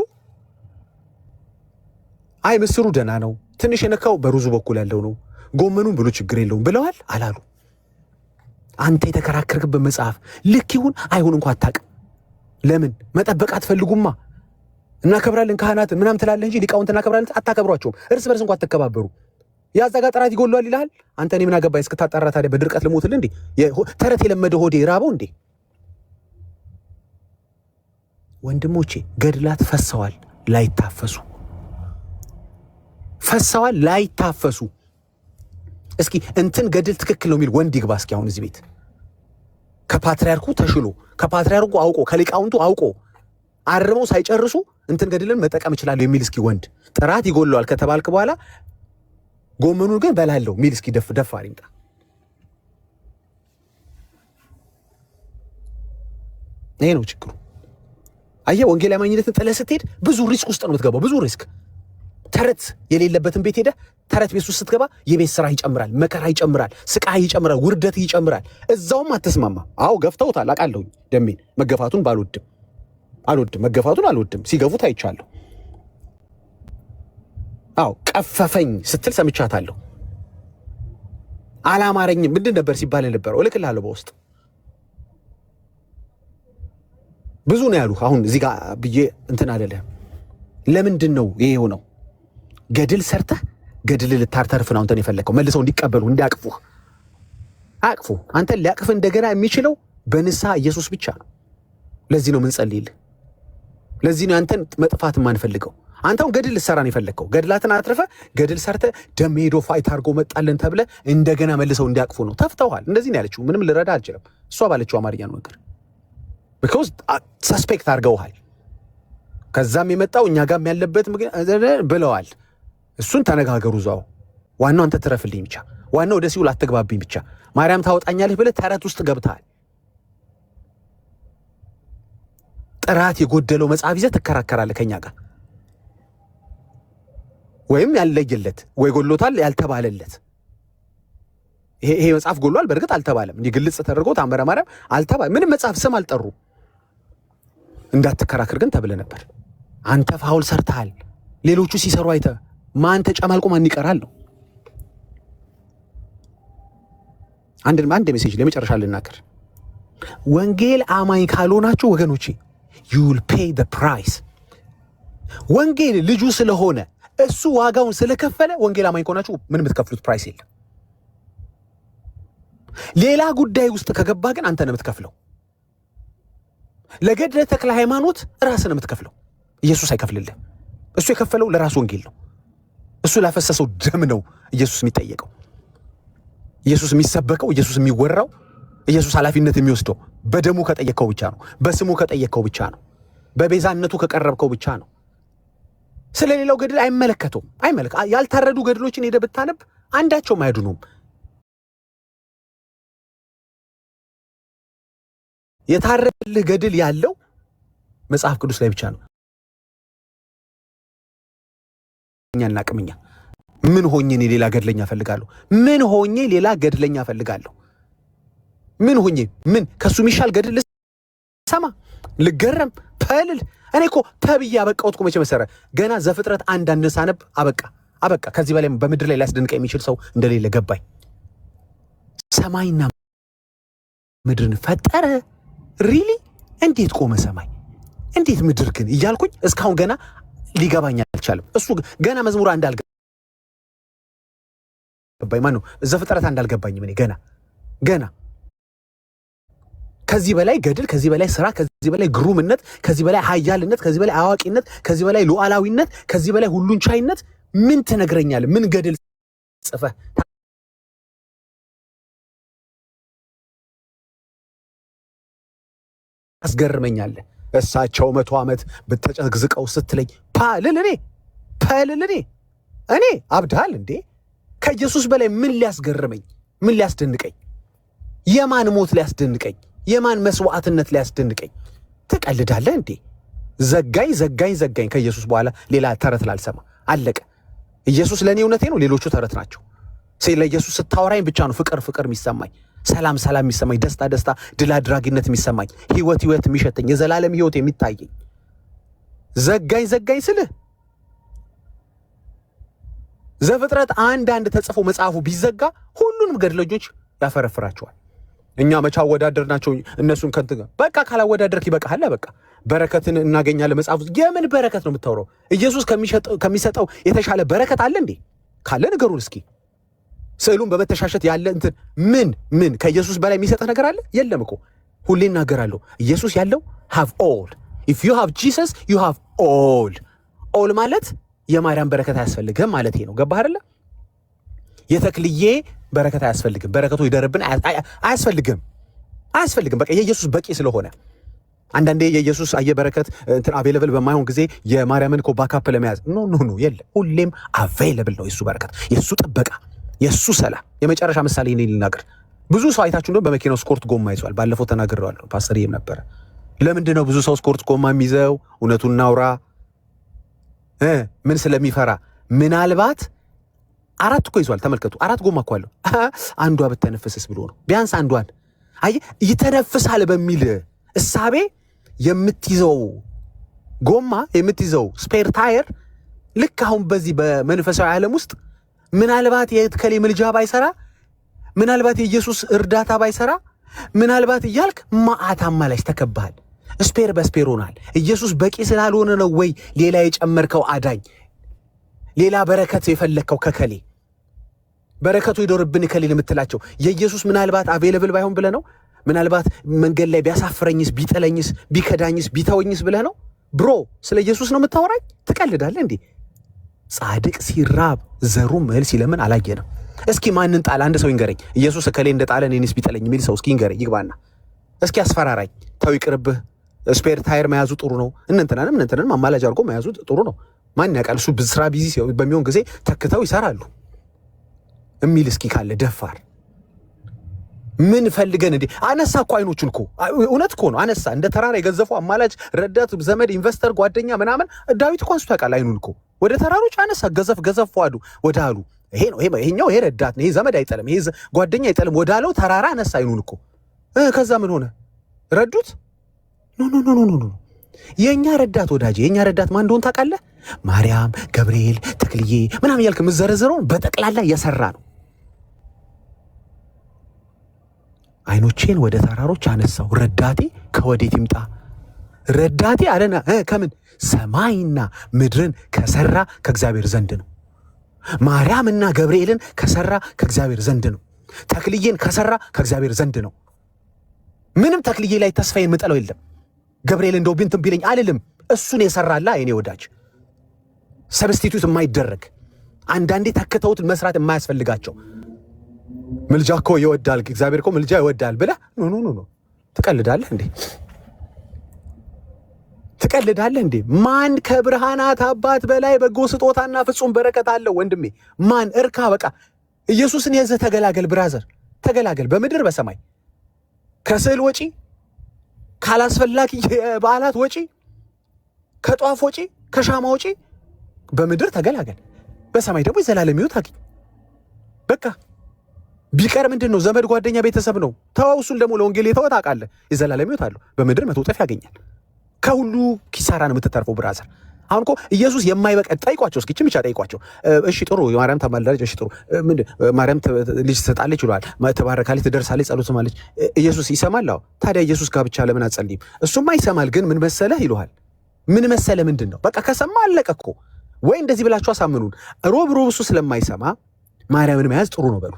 አይ ምስሩ ደህና ነው፣ ትንሽ የነካው በሩዙ በኩል ያለው ነው፣ ጎመኑን ብሎ ችግር የለውም ብለዋል አላሉ። አንተ የተከራከርክበት መጽሐፍ ልክ ይሁን አይሁን እንኳ አታውቅም። ለምን መጠበቅ አትፈልጉማ? እናከብራለን ካህናትን ምናምን ትላለህ እንጂ ሊቃውንት እናከብራለን አታከብሯቸውም። እርስ በርስ እንኳ አትከባበሩ። ያዛ ጋር ጥራት ይጎለዋል ይልሃል። አንተ እኔ ምን አገባኝ እስክታጣራ ታዲያ በድርቀት ልሞትልህ እንዴ? ተረት የለመደ ሆዴ ራበው እንዴ? ወንድሞቼ ገድላት ፈሰዋል ላይታፈሱ፣ ፈሰዋል ላይታፈሱ። እስኪ እንትን ገድል ትክክል ነው የሚል ወንድ ይግባ እስኪ አሁን እዚህ ቤት። ከፓትርያርኩ ተሽሎ ከፓትርያርኩ አውቆ ከሊቃውንቱ አውቆ አርመው ሳይጨርሱ እንትን ገድልን መጠቀም እችላለሁ የሚል እስኪ ወንድ። ጥራት ይጎለዋል ከተባልክ በኋላ ጎመኑን ግን በላለው ሚል እስኪ ደፋር ይምጣ። ይሄ ነው ችግሩ። አየህ ወንጌል አማኝነትን ጥለህ ስትሄድ ብዙ ሪስክ ውስጥ ነው የምትገባው። ብዙ ሪስክ። ተረት የሌለበትን ቤት ሄደህ ተረት ቤት ውስጥ ስትገባ የቤት ስራ ይጨምራል፣ መከራ ይጨምራል፣ ስቃይ ይጨምራል፣ ውርደት ይጨምራል። እዛውም አትስማማ። አዎ ገፍተውታል፣ አውቃለሁኝ። ደሜን መገፋቱን አልወድም፣ መገፋቱን አልወድም። ሲገፉት አይቻለሁ። አዎ ቀፈፈኝ ስትል ሰምቻታለሁ። አላማረኝም ምንድን ነበር ሲባል የነበረው? እልክልሃለሁ በውስጥ ብዙ ነው ያሉ። አሁን እዚህ ጋር ብዬ እንትን አይደለም። ለምንድን ነው ይሄ የሆነው? ገድል ሰርተህ ገድል ልታርተርፍ ነው አንተን የፈለከው። መልሰው እንዲቀበሉ እንዲያቅፉህ። አቅፉ። አንተን ሊያቅፍ እንደገና የሚችለው በንስሐ ኢየሱስ ብቻ ነው። ለዚህ ነው የምንጸልይልህ። ለዚህ ነው አንተን መጥፋት የማንፈልገው። አንተውን ገድል ልትሰራ ነው የፈለከው። ገድላትን አትርፈ ገድል ሰርተ ደም ሄዶ ፋይት አድርጎ መጣለን ተብለ እንደገና መልሰው እንዲያቅፉ ነው። ተፍተዋል። እንደዚህ ነው ያለችው። ምንም ልረዳ አልችልም። እሷ ባለችው አማርኛ ነው ነገር ቢኮዝ ሰስፔክት አድርገውሃል። ከዛም የመጣው እኛ ጋርም ያለበት ብለዋል። እሱን ተነጋገሩ እዛው። ዋናው አንተ ትረፍልኝ ብቻ። ዋናው ወደ ሲውል አትግባብኝ ብቻ። ማርያም ታወጣኛለህ ብለህ ተረት ውስጥ ገብተሃል። ጥራት የጎደለው መጽሐፍ ይዘህ ትከራከራለህ ከኛ ጋር? ወይም ያለየለት ወይ ጎሎታል ያልተባለለት ይሄ መጽሐፍ ጎሏል በእርግጥ አልተባለም። እንዲህ ግልጽ ተደርጎ ታምረ ማርያም አልተባለም። ምንም መጽሐፍ ስም አልጠሩ። እንዳትከራከር ግን ተብለ ነበር። አንተ ፋውል ሰርተሃል፣ ሌሎቹ ሲሰሩ አይተ ማን ተጨማልቆ ማን ይቀራል ነው። አንድ ሜሴጅ ለመጨረሻ ልናገር። ወንጌል አማኝ ካልሆናችሁ ወገኖቼ you will pay the price። ወንጌል ልጁ ስለሆነ እሱ ዋጋውን ስለከፈለ ወንጌል አማኝ ከሆናችሁ ምንም የምትከፍሉት ፕራይስ የለም። ሌላ ጉዳይ ውስጥ ከገባ ግን አንተ ነው የምትከፍለው። ለገድለ ተክለ ሃይማኖት ራስህ ነው የምትከፍለው። ኢየሱስ አይከፍልልህ። እሱ የከፈለው ለራስ ወንጌል ነው። እሱ ላፈሰሰው ደም ነው ኢየሱስ የሚጠየቀው። ኢየሱስ የሚሰበከው፣ ኢየሱስ የሚወራው፣ ኢየሱስ ኃላፊነት የሚወስደው በደሙ ከጠየቀው ብቻ ነው። በስሙ ከጠየቀው ብቻ ነው። በቤዛነቱ ከቀረብከው ብቻ ነው። ስለሌላው ገድል አይመለከተውም። ያልታረዱ ገድሎችን ሄደህ ብታነብ አንዳቸውም አይድኑም። የታረደልህ ገድል ያለው መጽሐፍ ቅዱስ ላይ ብቻ ነው። እኛና ቅምኛ ምን ሆኜ እኔ ሌላ ገድለኛ ፈልጋለሁ? ምን ሆኜ ሌላ ገድለኛ ፈልጋለሁ? ምን ሆኜ ምን ከሱ የሚሻል ገድል ልሰማ ልገረም ፈልል? እኔ እኮ ተብዬ አበቃሁት እኮ መቼ መሰረ ገና ዘፍጥረት 1 ሳነብ አበቃ። ከዚህ በላይ በምድር ላይ ሊያስደንቅ የሚችል ሰው እንደሌለ ገባኝ። ሰማይና ምድርን ፈጠረ። ሪሊ እንዴት ቆመ ሰማይ እንዴት ምድር ግን እያልኩኝ እስካሁን ገና ሊገባኝ አልቻለም። እሱ ገና መዝሙር 1 አልገባኝ። ማነው ዘፍጥረት 1 አልገባኝም። እኔ ገና ከዚህ በላይ ገድል፣ ከዚህ በላይ ስራ፣ ከዚህ በላይ ግሩምነት፣ ከዚህ በላይ ኃያልነት፣ ከዚህ በላይ አዋቂነት፣ ከዚህ በላይ ሉዓላዊነት፣ ከዚህ በላይ ሁሉን ቻይነት ምን ትነግረኛለህ? ምን ገድል ጽፈህ አስገርመኛለህ? እሳቸው 100 ዓመት በተጨግዝቀው ስትለኝ ፓልልኔ እኔ አብዳል እንዴ? ከኢየሱስ በላይ ምን ሊያስገርመኝ? ምን ሊያስደንቀኝ? የማን ሞት ሊያስደንቀኝ? የማን መስዋዕትነት ሊያስደንቀኝ? ትቀልዳለህ እንዴ? ዘጋኝ። ከኢየሱስ በኋላ ሌላ ተረት ላልሰማ አለቀ። ኢየሱስ ለእኔ እውነቴ ነው፣ ሌሎቹ ተረት ናቸው። ስለ ኢየሱስ ስታወራኝ ብቻ ነው ፍቅር የሚሰማኝ፣ ሰላም የሚሰማኝ፣ ደስታ ድል አድራጊነት የሚሰማኝ፣ ህይወት የሚሸተኝ፣ የዘላለም ህይወት የሚታየኝ። ዘጋኝ ስልህ ዘፍጥረት 1 ተጽፎ መጽሐፉ ቢዘጋ ሁሉንም ገድለኞች ያፈረፍራቸዋል። እኛ መቻ ወዳደር ናቸው እነሱን ከንት በቃ ካላወዳደርክ ይበቃሃል። በቃ በረከትን እናገኛለን። መጽሐፉ የምን በረከት ነው የምታወራው? ኢየሱስ ከሚሰጠው የተሻለ በረከት አለ እንዴ? ካለ ንገሩን እስኪ። ስዕሉን በመተሻሸት ያለ እንትን ምን ከኢየሱስ በላይ የሚሰጥህ ነገር አለ? የለም እኮ። ሁሌ እናገራለሁ፣ ኢየሱስ ያለው have all if you have Jesus you have all ማለት የማርያም በረከት አያስፈልግም ማለት ነው። ገባህ አይደለ? የተክልዬ በረከት አያስፈልግም፣ በረከቱ ይደርብን አያስፈልግም። በቃ የኢየሱስ በቂ ስለሆነ አንዳንዴ የኢየሱስ በረከት እንትን አቬለብል በማይሆን ጊዜ የማርያምን እኮ ባካፕ ለመያዝ ኖ የለም። ሁሌም አቬለብል ነው የሱ በረከት፣ የሱ ጥበቃ፣ የሱ ሰላም። የመጨረሻ ምሳሌ እኔ ልናገር። ብዙ ሰው አይታችሁ እንደው በመኪናው ስኮርት ጎማ ይዟል። ባለፈው ተናግሬዋለሁ፣ ፓስተርዬም ነበረ። ለምንድን ነው ብዙ ሰው ስኮርት ጎማ የሚይዘው? እውነቱን እናውራ። ምን ስለሚፈራ? ምናልባት 4 እኮ ይዟል። ተመልከቱ፣ 4 ጎማ እኮ አለው። አንዷ ብትተነፍስስ ብሎ ነው። ቢያንስ አንዷን ይተነፍሳል በሚል እሳቤ የምትይዘው ጎማ የምትይዘው ስፔር ታየር ልክ አሁን በዚህ በመንፈሳዊ ዓለም ውስጥ ምናልባት የከሌ ምልጃ ባይሰራ፣ ምናልባት የኢየሱስ እርዳታ ባይሰራ፣ ምናልባት እያልክ ማአታማ ላይ ተከባሃል። ስፔር በስፔር ሆናል። ኢየሱስ በቂ ስላልሆነ ነው ወይ ሌላ የጨመርከው አዳኝ፣ ሌላ በረከት የፈለግከው ከከሌ በረከቱ ይዶርብን ከሌ የምትላቸው የኢየሱስ ምናልባት አቬለብል ባይሆን ብለህ ነው? ምናልባት መንገድ ላይ ቢያሳፍረኝስ፣ ቢጠለኝስ፣ ቢከዳኝስ፣ ቢተወኝስ ብለህ ነው? ብሮ ስለ ኢየሱስ ነው የምታወራኝ? ትቀልዳለህ እንዴ? ጻድቅ ሲራብ ዘሩም እህል ሲለምን አላየንም። እስኪ ማንን ጣል? አንድ ሰው ይንገረኝ። ኢየሱስ ከሌ እንደጣለ እኔንስ ቢጠለኝ የሚል ሰው እስኪ ይንገረኝ፣ ይግባና እስኪ አስፈራራኝ። ተው ይቅርብህ። ስፔር ታየር መያዙ ጥሩ ነው። እነንተናንም አማላጅ አድርጎ መያዙ ጥሩ ነው። ማን ያውቃል? እሱ ስራ ቢዚ በሚሆን ጊዜ ተክተው ይሰራሉ የሚል እስኪ ካለ ደፋር። ምን ፈልገን እንዴ? አነሳ እኮ አይኖቹን እኮ እውነት እኮ ነው አነሳ። እንደ ተራራ የገዘፈው አማላጅ፣ ረዳት፣ ዘመድ፣ ኢንቨስተር፣ ጓደኛ ምናምን ዳዊት እኮ አንስቶ ያውቃል። አይኑን እኮ ወደ ተራሮች አነሳ። ገዘፍ ዋዱ ወደ አሉ ይሄ ነው ይሄኛው ይሄ ረዳት ነው፣ ይሄ ዘመድ አይጠልም፣ ይሄ ጓደኛ አይጠልም ወዳለው ተራራ አነሳ አይኑን እኮ። ከዛ ምን ሆነ? ረዱት? ኖ የኛ ረዳት ወዳጄ፣ የኛ ረዳት ማን እንደሆነ ታውቃለህ? ማርያም፣ ገብርኤል፣ ተክልዬ ምናምን ያልክ የምትዘረዝረውን በጠቅላላ እየሰራ ነው። አይኖቼን ወደ ተራሮች አነሳው፣ ረዳቴ ከወዴት ይምጣ? ረዳቴ አለና ከምን? ሰማይና ምድርን ከሰራ ከእግዚአብሔር ዘንድ ነው። ማርያምና ገብርኤልን ከሰራ ከእግዚአብሔር ዘንድ ነው። ተክልዬን ከሰራ ከእግዚአብሔር ዘንድ ነው። ምንም ተክልዬ ላይ ተስፋ የምጠለው የለም። ገብርኤል እንደው ቢንትን ቢለኝ አልልም። እሱን የሰራላ የኔ ወዳጅ፣ ሰብስቲቱት የማይደረግ አንዳንዴ ተክተውት መስራት የማያስፈልጋቸው። ምልጃ እኮ ይወዳል እግዚአብሔር እኮ ምልጃ ይወዳል ብለህ ኖ ትቀልዳለህ እንዴ? ትቀልዳለህ እንዴ? ማን ከብርሃናት አባት በላይ በጎ ስጦታና ፍጹም በረከት አለው? ወንድሜ ማን እርካ። በቃ ኢየሱስን የዘ ተገላገል፣ ብራዘር ተገላገል። በምድር በሰማይ ከስዕል ወጪ፣ ካላስፈላጊ በዓላት ወጪ፣ ከጧፍ ወጪ፣ ከሻማ ወጪ በምድር ተገላገል። በሰማይ ደግሞ የዘላለም ሕይወት አግኝ። በቃ ቢቀር ምንድን ነው? ዘመድ፣ ጓደኛ፣ ቤተሰብ ነው። ተወው። እሱን ደግሞ ለወንጌል የተወ ታውቃለህ። የዘላለም ሕይወት አለው። በምድር 100 እጥፍ ያገኛል። ከሁሉ ኪሳራ ነው የምትተርፈው ብራዘር። አሁን እኮ ኢየሱስ የማይበቃ ጠይቋቸው፣ እስኪ ችም ብቻ ጠይቋቸው። እሺ ጥሩ፣ ማርያም ታማልዳለች። እሺ ጥሩ፣ ምንድን ማርያም ልጅ ትሰጣለች ይሏል፣ ትባረካለች፣ ትደርሳለች፣ ጸሎት ትሰማለች። ኢየሱስ ይሰማል? አዎ። ታዲያ ኢየሱስ ጋር ብቻ ለምን አትጸልይም? እሱማ ይሰማል፣ ግን ምን መሰለህ ይሉሃል። ምን መሰለህ ምንድን ነው? በቃ ከሰማ አለቀ እኮ። ወይ እንደዚህ ብላችሁ አሳምኑን። ሮብ እሱ ስለማይሰማ ማርያምን መያዝ ጥሩ ነው በሉ።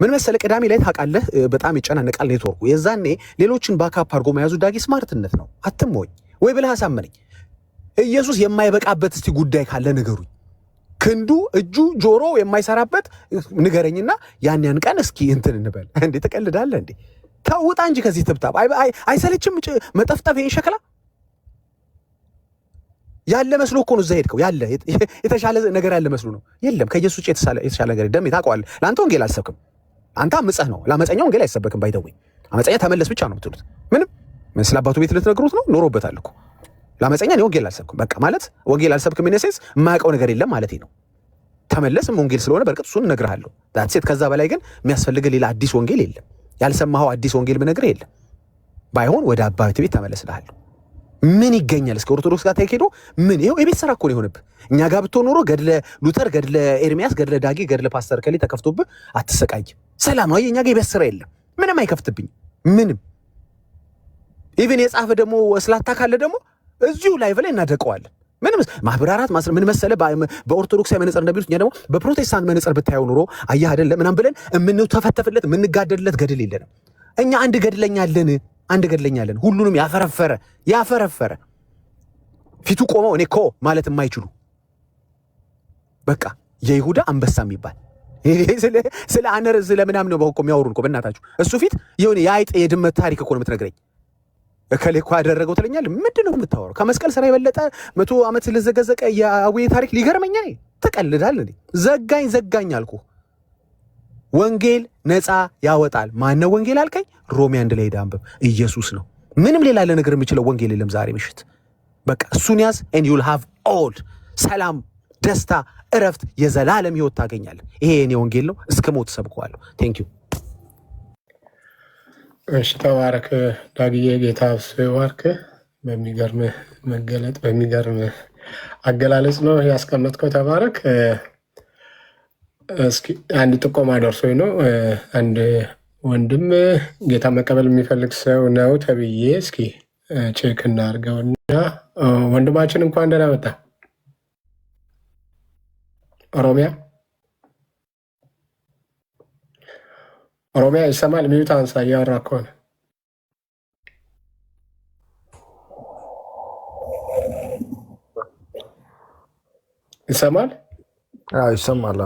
ምን መሰለህ ቅዳሜ ላይ ታውቃለህ በጣም ይጨናነቃል ኔትወርኩ። የዛኔ ሌሎችን ባካፕ አድርጎ መያዙ ዳጊ ስማርትነት ነው። አትሞኝ ወይ ብለህ አሳመነኝ። ኢየሱስ የማይበቃበት እስቲ ጉዳይ ካለ ንገሩኝ። ክንዱ፣ እጁ፣ ጆሮ የማይሰራበት ንገረኝና ያን ቀን እስኪ እንትን እንበል። እንዴ ትቀልዳለህ እንዴ? ተውጣ እንጂ ከዚህ ትብታብ አይሰለችም? መጠፍጠፍ ይሄ ሸክላ ያለ መስሎ እኮ ነው እዛ ሄድከው። ያለ የተሻለ ነገር ያለ መስሎ ነው። የለም ከኢየሱስ ውጭ የተሻለ ነገር ደም ታውቀዋለህ። ለአንተ ወንጌል አልሰብክም። አንተ አምፀህ ነው። ለአመፀኛ ወንጌል አይሰበክም። ባይተወኝ አመፀኛ ተመለስ ብቻ ነው የምትሉት። ምንም ስለ አባቱ ቤት ልትነግሩት ነው። ኖሮበታል እኮ። ለአመፀኛ እኔ ወንጌል አልሰብክም። በቃ ማለት ወንጌል አልሰብክም ሴንስ የማያውቀው ነገር የለም ማለት ነው። ተመለስም ወንጌል ስለሆነ በእርግጥ እሱን እነግርሃለሁ። ሴት ከዛ በላይ ግን የሚያስፈልግህ ሌላ አዲስ ወንጌል የለም። ያልሰማኸው አዲስ ወንጌል ብነግርህ የለም። ባይሆን ወደ አባቱ ቤት ተመለስልሃለሁ። ምን ይገኛል? እስከ ኦርቶዶክስ ጋር ተሄዶ ምን ይሄው የቤት ስራ እኮ ነው የሆነብህ። እኛ ጋር ብትሆን ኖሮ ገድለ ሉተር፣ ገድለ ኤርሚያስ፣ ገድለ ዳጊ፣ ገድለ ፓስተር ከሊ ተከፍቶብህ አትሰቃይም። ሰላማዊ እኛ ጋር የቤት ስራ የለም። ምንም አይከፍትብኝ። ምንም ኢቭን የጻፈ ደግሞ ስላታ ካለ ደግሞ እዚሁ ላይቭ ላይ እናደቀዋለን። ምንም ማብራራት ምን መሰለህ፣ በኦርቶዶክሳዊ መነጽር እንደሚሉት እኛ ደግሞ በፕሮቴስታንት መነጽር ብታየው ኑሮ አየህ አይደለ ምናምን ብለን የምንተፈተፍለት የምንጋደልለት ገድል የለንም። እኛ አንድ ገድለኛ አለን። ሁሉንም ያፈረፈረ ፊቱ ቆመው እኔ እኮ ማለት የማይችሉ በቃ የይሁዳ አንበሳ የሚባል ስለ አነር ስለምናምን ነው እኮ የሚያወሩን እኮ በእናታችሁ። እሱ ፊት የሆነ የአይጥ የድመት ታሪክ እኮ ነው የምትነግረኝ። እከሌ እኮ ያደረገው ትለኛለህ። ምንድን ነው የምታወራው? ከመስቀል ስራ የበለጠ 100 ዓመት ስለዘገዘቀ የአቡዬ ታሪክ ሊገርመኛ እኔ ትቀልዳለህ። ዘጋኝ አልኩህ። ወንጌል ነፃ ያወጣል። ማነው ወንጌል አልከኝ? ሮሜ 1 ላይ ሄደህ አንብብ። ኢየሱስ ነው። ምንም ሌላ ለነገር የምችለው ወንጌል የለም። ዛሬ ምሽት በቃ እሱን ያዝ and you'll have all ሰላም፣ ደስታ፣ እረፍት፣ የዘላለም ህይወት ታገኛለህ። ይሄ የኔ ወንጌል ነው። እስከ ሞት ሰብከዋለሁ። ቴንክ ዩ። እሺ ተባረክ ዳግዬ። ጌታ ይባርክ። በሚገርም መገለጥ በሚገርም አገላለጽ ነው ያስቀመጥከው። ተባረክ። እስኪ አንድ ጥቆማ ደርሶኝ ነው። አንድ ወንድም ጌታ መቀበል የሚፈልግ ሰው ነው ተብዬ እስኪ ቼክ እናድርገውና ወንድማችን እንኳን ደህና መጣ። ኦሮሚያ ይሰማል? ሚዩት አንሳ። እያወራ ከሆነ ይሰማል? ይሰማል።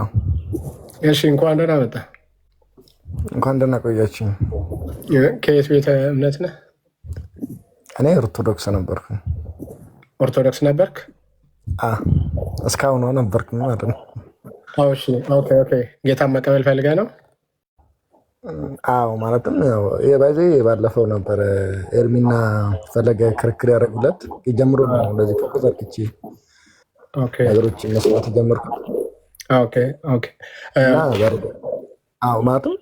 እሺ እንኳን ደህና መጣ። እንኳን ደህና ቆያችሁ። ከየት ቤተ እምነት ነህ? እኔ ኦርቶዶክስ ነበርኩ። ኦርቶዶክስ ነበርክ? እስካሁን ነበርክ ማለት ነው። እሺ ኦኬ። ጌታን መቀበል ፈልገህ ነው? አዎ ማለትም ባይዘ ባለፈው ነበረ ኤርሚና ፈለገ ክርክር ያደረጉለት የጀምሮ ነው እንደዚህ ፎከስ አርግቼ ነገሮች መስማት ጀመርኩ። ማለትም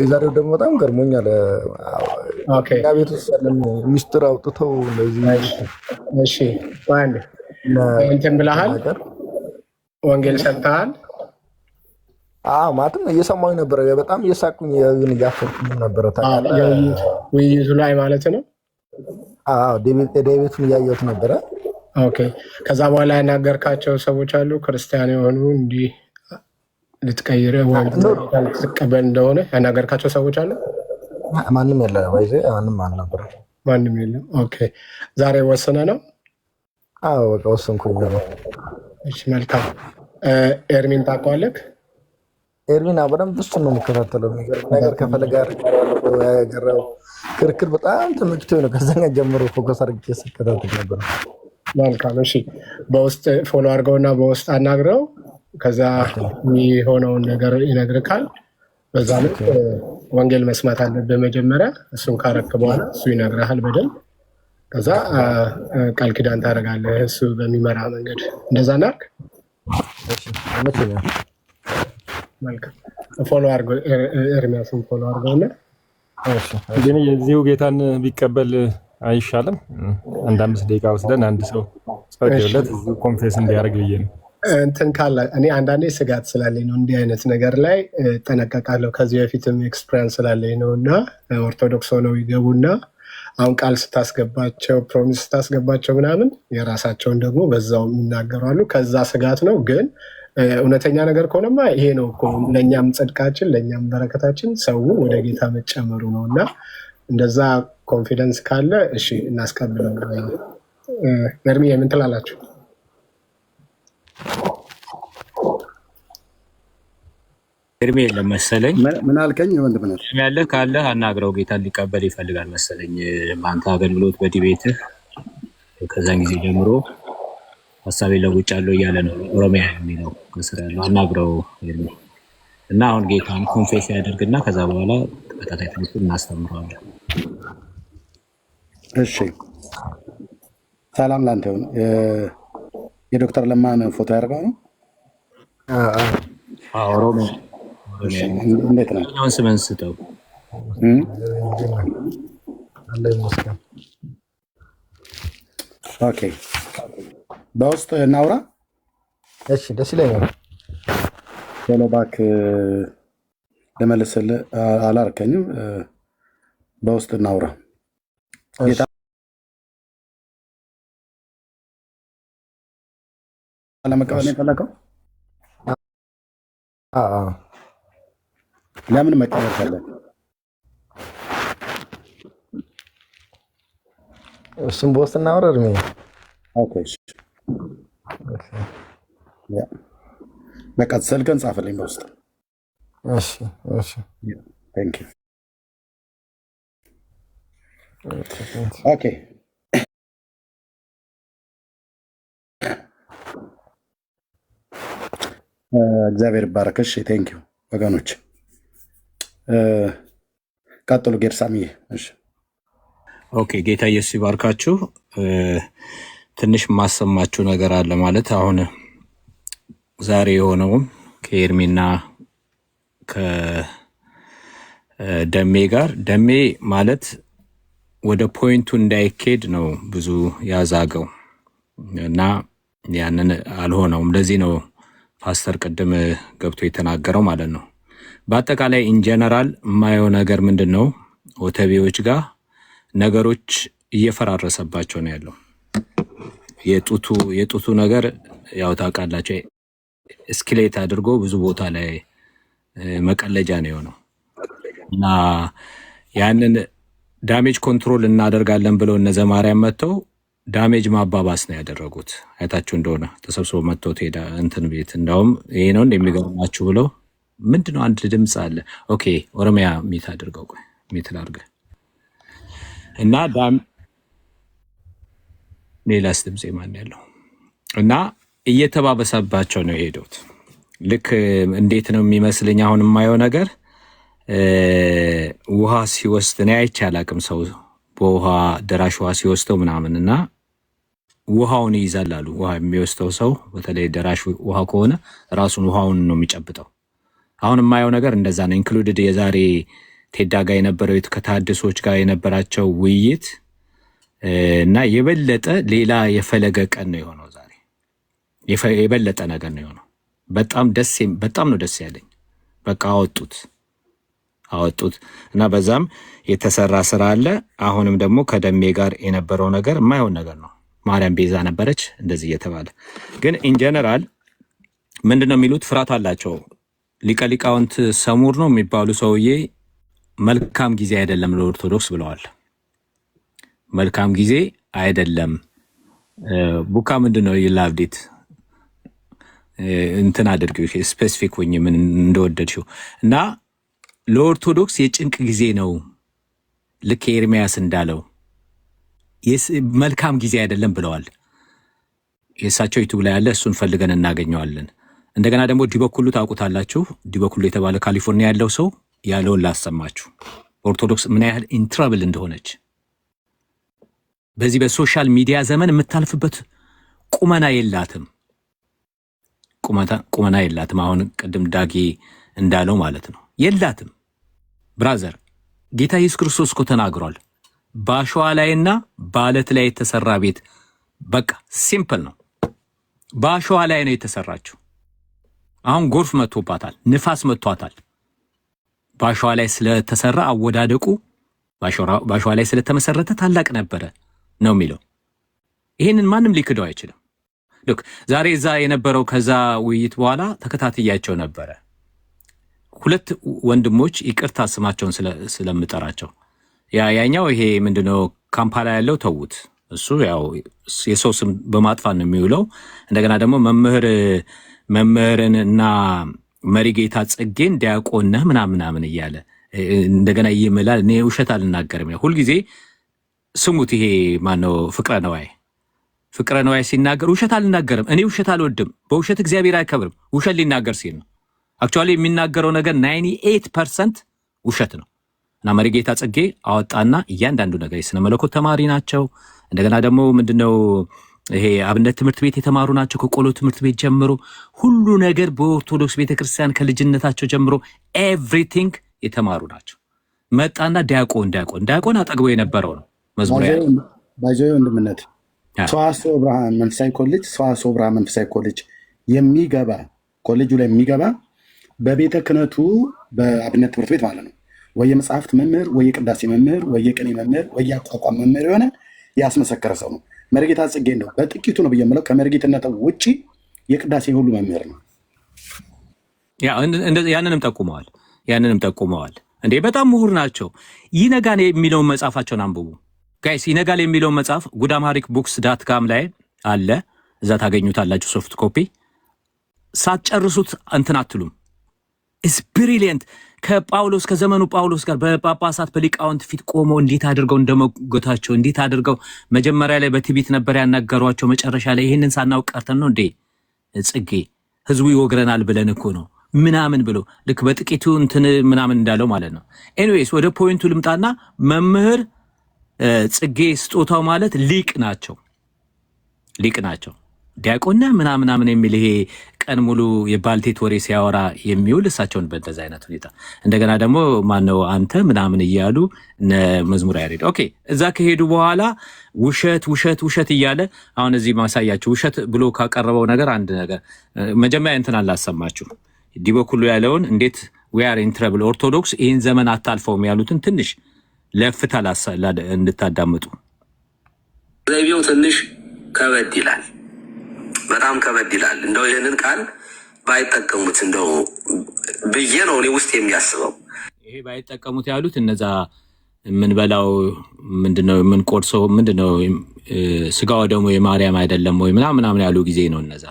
የዛሬው ደግሞ በጣም ገርሞኛል። ቤት ውስጥ ያለን ሚስጥር አውጥተው እንደዚህ እንትን ብለሃል፣ ወንጌል ሰምተሃል? ማለትም እየሰማሁኝ ነበረ። በጣም እየሳቁኝ እያፈርኩኝ ነበረ። ውይይቱ ላይ ማለት ነው። ዴቤቱን እያየሁት ነበረ። ከዛ በኋላ ያናገርካቸው ሰዎች አሉ? ክርስቲያን የሆኑ እንዲህ ልትቀይረ ልትቀበል እንደሆነ ያናገርካቸው ሰዎች አሉ? ማንም የለ። ማንም አልነበረ። ማንም የለም። ዛሬ ወስነ ነው? በቃ ወሰንኩኝ ነው። መልካም። ኤርሚን ታውቀዋለህ? ኤርሚን በደንብ እሱን ነው የምከታተለው። የሚገርም ነገር ከፈለገ ጋር ያገረው ክርክር በጣም ተመችቶ ነው። ከዛኛ ጀምሮ ፎከስ አድርጌ ስከታተል ነበር። መልካም። በውስጥ ፎሎ አድርገውና በውስጥ አናግረው ከዛ የሚሆነውን ነገር ይነግርካል። በዛ ልክ ወንጌል መስማት አለብህ መጀመሪያ። እሱን ካረክ በኋላ እሱ ይነግርሃል በደንብ። ከዛ ቃል ኪዳን ታደርጋለህ እሱ በሚመራ መንገድ። እንደዛ ናርክ። መልካም። ፎሎ አድርገው ኤርሚያስን ፎሎ አድርገውና ግን የዚሁ ጌታን ቢቀበል አይሻልም? አንድ 5 ደቂቃ ወስደን አንድ ሰው ጸልዮለት እዚሁ ኮንፌስ እንዲያደርግ ብዬ ነው። እንትን ካለ እኔ አንዳንዴ ስጋት ስላለኝ ነው እንዲህ አይነት ነገር ላይ ጠነቀቃለሁ። ከዚህ በፊትም ኤክስፔሪንስ ስላለኝ ነው። እና ኦርቶዶክስ ሆነው ይገቡና አሁን ቃል ስታስገባቸው ፕሮሚስ ስታስገባቸው ምናምን የራሳቸውን ደግሞ በዛው የሚናገሩ አሉ። ከዛ ስጋት ነው። ግን እውነተኛ ነገር ከሆነማ ይሄ ነው እኮ ለእኛም ጽድቃችን ለእኛም በረከታችን ሰው ወደ ጌታ መጨመሩ ነው። እና እንደዛ ኮንፊደንስ ካለ እሺ እናስቀብለው። ኤርሚ ምን ትላላችሁ? ኤርሚ የለም መሰለኝ። ምን አልከኝ? ወንድም ያለህ ካለህ አናግረው። ጌታን ሊቀበል ይፈልጋል መሰለኝ በአንተ አገልግሎት በዲቤትህ። ከዛን ጊዜ ጀምሮ ሀሳቤ ለውጫለሁ እያለ ነው። ኦሮሚያ የሚለው ከስር ያለው አናግረው ኤርሚ። እና አሁን ጌታን ኮንፌስ ያደርግና ከዛ በኋላ ተከታታይ ትምህርት እናስተምረዋለን። እሺ፣ ሰላም ላንተ ይሁን። የዶክተር ለማን ፎቶ ያደርገው ነው? ኦሮሚያ እንዴት ነው? አሁን ስምን ስጠው። ኦኬ፣ በውስጥ እናውራ። እሺ፣ ደስ ይለኛል። ቶሎ እባክህ ልመልስልህ አላርከኝም። በውስጥ እናውራ። ለመቀበል ነው የፈለከው? ለምን መቀበል ፈለግ? እሱም በውስጥ እናውራ። እድሜ በቃ ስልክህን ጻፍልኝ በውስጥ። ኦኬ እግዚአብሔር ይባረክሽ። ቴንኪዩ ወገኖች፣ ቀጥሉ። ጌርሳምዬ። ኦኬ፣ ጌታ ኢየሱስ ይባርካችሁ። ትንሽ የማሰማችሁ ነገር አለ። ማለት አሁን ዛሬ የሆነውም ከኤርሚና ከደሜ ጋር ደሜ ማለት ወደ ፖይንቱ እንዳይኬድ ነው ብዙ ያዛገው እና ያንን አልሆነውም። ለዚህ ነው ፓስተር ቅድም ገብቶ የተናገረው ማለት ነው። በአጠቃላይ ኢንጀነራል የማየው ነገር ምንድን ነው? ኦተቤዎች ጋር ነገሮች እየፈራረሰባቸው ነው ያለው። የጡቱ ነገር ያው ታውቃላቸው፣ እስኪሌት አድርጎ ብዙ ቦታ ላይ መቀለጃ ነው የሆነው እና ያንን ዳሜጅ ኮንትሮል እናደርጋለን ብለው እነ ዘማርያም መጥተው ዳሜጅ ማባባስ ነው ያደረጉት። አይታችሁ እንደሆነ ተሰብስቦ መጥቶ ሄዳ እንትን ቤት እንዳውም ይሄ ነው እንደሚገርማችሁ ብለው ምንድነው አንድ ድምፅ አለ። ኦኬ ኦሮሚያ ሚት አድርገው ቆይ ሚት ላድርግ እና ሌላስ ድምፅ ማን ያለው እና እየተባበሰባቸው ነው የሄዱት። ልክ እንዴት ነው የሚመስለኝ አሁን የማየው ነገር ውሃ ሲወስድ እኔ አይቼ አላቅም ሰው በውሃ ደራሽ ውሃ ሲወስደው ምናምን እና ውሃውን ይይዛል አሉ። ውሃ የሚወስደው ሰው በተለይ ደራሽ ውሃ ከሆነ ራሱን ውሃውን ነው የሚጨብጠው። አሁን የማየው ነገር እንደዛ ነው። ኢንክሉድድ የዛሬ ቴዳ ጋር የነበረው ከተሐድሶች ጋር የነበራቸው ውይይት እና የበለጠ ሌላ የፈለገ ቀን ነው የሆነው ዛሬ። የበለጠ ነገር ነው የሆነው። በጣም ነው ደስ ያለኝ። በቃ አወጡት እና በዛም የተሰራ ስራ አለ። አሁንም ደግሞ ከደሜ ጋር የነበረው ነገር የማይሆን ነገር ነው። ማርያም ቤዛ ነበረች እንደዚህ እየተባለ ግን ኢንጀነራል ምንድነው የሚሉት? ፍርሃት አላቸው። ሊቀ ሊቃውንት ሰሙር ነው የሚባሉ ሰውዬ መልካም ጊዜ አይደለም ለኦርቶዶክስ ብለዋል። መልካም ጊዜ አይደለም። ቡካ ምንድነው ይላብዲት እንትን አድርጊው ስፔሲፊክ ሆኜ ምን እንደወደድሽው እና ለኦርቶዶክስ የጭንቅ ጊዜ ነው። ልክ ኤርሚያስ እንዳለው መልካም ጊዜ አይደለም ብለዋል። የእሳቸው ዩቱብ ላይ ያለ እሱን ፈልገን እናገኘዋለን። እንደገና ደግሞ ዲበኩሉ ታውቁታላችሁ። ዲበኩሉ የተባለ ካሊፎርኒያ ያለው ሰው ያለውን ላሰማችሁ። ኦርቶዶክስ ምን ያህል ኢንትራብል እንደሆነች በዚህ በሶሻል ሚዲያ ዘመን የምታልፍበት ቁመና የላትም። አሁን ቅድም ዳጊ እንዳለው ማለት ነው የላትም። ብራዘር ጌታ ኢየሱስ ክርስቶስ እኮ ተናግሯል። በአሸዋ ላይና በአለት ላይ የተሰራ ቤት በቃ ሲምፕል ነው። በአሸዋ ላይ ነው የተሰራችው። አሁን ጎርፍ መጥቶባታል፣ ንፋስ መጥቷታል። በአሸዋ ላይ ስለተሰራ አወዳደቁ በአሸዋ ላይ ስለተመሰረተ ታላቅ ነበረ ነው የሚለው። ይህንን ማንም ሊክደው አይችልም። ልክ ዛሬ እዛ የነበረው ከዛ ውይይት በኋላ ተከታትያቸው ነበረ። ሁለት ወንድሞች ይቅርታ ስማቸውን ስለምጠራቸው ያኛው ይሄ ምንድነው ካምፓላ ያለው ተውት፣ እሱ ያው የሰው ስም በማጥፋት ነው የሚውለው። እንደገና ደግሞ መምህርን እና መሪጌታ ጽጌን ዲያቆን ነህ ምናምን እያለ እንደገና ይምላል። እኔ ውሸት አልናገርም። ሁልጊዜ ስሙት። ይሄ ማነው ፍቅረ ነዋይ ሲናገር ውሸት አልናገርም፣ እኔ ውሸት አልወድም፣ በውሸት እግዚአብሔር አይከብርም። ውሸት ሊናገር ሲል ነው። አክቹዋሊ የሚናገረው ነገር 98% ውሸት ነው። እና መሪጌታ ጽጌ አወጣና እያንዳንዱ ነገር የስነ መለኮት ተማሪ ናቸው። እንደገና ደግሞ ምንድነው ይሄ አብነት ትምህርት ቤት የተማሩ ናቸው። ከቆሎ ትምህርት ቤት ጀምሮ ሁሉ ነገር በኦርቶዶክስ ቤተክርስቲያን ከልጅነታቸው ጀምሮ ኤቭሪቲንግ የተማሩ ናቸው። መጣና ዲያቆን አጠግቦ የነበረው ነው መዝሙር ያለው ባይዘው ወንድምነት ሰዋስወ ብርሃን መንፈሳዊ ኮሌጅ ሰዋስወ ብርሃን መንፈሳዊ ኮሌጅ የሚገባ ኮሌጁ ላይ የሚገባ በቤተ ክህነቱ በአብነት ትምህርት ቤት ማለት ነው ወይ የመጽሐፍት መምህር ወይ የቅዳሴ መምህር ወይ የቅኔ መምህር ወይ የአቋቋም መምህር የሆነ ያስመሰከረ ሰው ነው። መሪጌታ ጽጌ ነው በጥቂቱ ነው ብየምለው ከመሪጌትነት ውጪ የቅዳሴ ሁሉ መምህር ነው። ያንንም ጠቁመዋል። እንዴ በጣም ምሁር ናቸው። ይነጋል የሚለውን መጽሐፋቸውን አንብቡ ጋይስ። ይነጋል የሚለውን መጽሐፍ ጉዳማሪክ ቡክስ .com ላይ አለ፣ እዛ ታገኙታላችሁ ሶፍት ኮፒ። ሳትጨርሱት እንትን አትሉም። ኢስ ብሪሊየንት። ከጳውሎስ ከዘመኑ ጳውሎስ ጋር በጳጳሳት በሊቃውንት ፊት ቆመው እንዴት አድርገው እንደመጎታቸው እንዴት አድርገው መጀመሪያ ላይ በትዕቢት ነበር ያናገሯቸው፣ መጨረሻ ላይ ይህንን ሳናውቅ ቀርተን ነው እንዴ ጽጌ ህዝቡ ይወግረናል ብለን እኮ ነው ምናምን ብሎ ልክ በጥቂቱ እንትን ምናምን እንዳለው ማለት ነው። ኤኒዌይስ ወደ ፖይንቱ ልምጣና መምህር ጽጌ ስጦታው ማለት ሊቅ ናቸው። ዲያቆና ምናምን የሚል ይሄ ቀን ሙሉ የባልቴት ወሬ ሲያወራ የሚውል እሳቸውን በእንደዛ አይነት ሁኔታ እንደገና ደግሞ ማነው አንተ ምናምን እያሉ መዝሙር ያሬድ ኦኬ። እዛ ከሄዱ በኋላ ውሸት እያለ አሁን እዚህ ማሳያችሁ ውሸት ብሎ ካቀረበው ነገር አንድ ነገር መጀመሪያ እንትን አላሰማችሁ። ዲበኩሉ ያለውን እንዴት we are in trouble ኦርቶዶክስ ይህን ዘመን አታልፈውም ያሉትን ትንሽ ለፍታ እንድታዳምጡ። ዘይቤው ትንሽ ከበድ ይላል፣ በጣም ከበድ ይላል። እንደው ይህንን ቃል ባይጠቀሙት እንደው ብዬ ነው እኔ ውስጥ የሚያስበው። ይሄ ባይጠቀሙት ያሉት እነዛ የምንበላው ምንድነው የምንቆርሰው ምንድነው ስጋው ደግሞ የማርያም አይደለም ወይ ምናምን ያሉ ጊዜ ነው እነዛ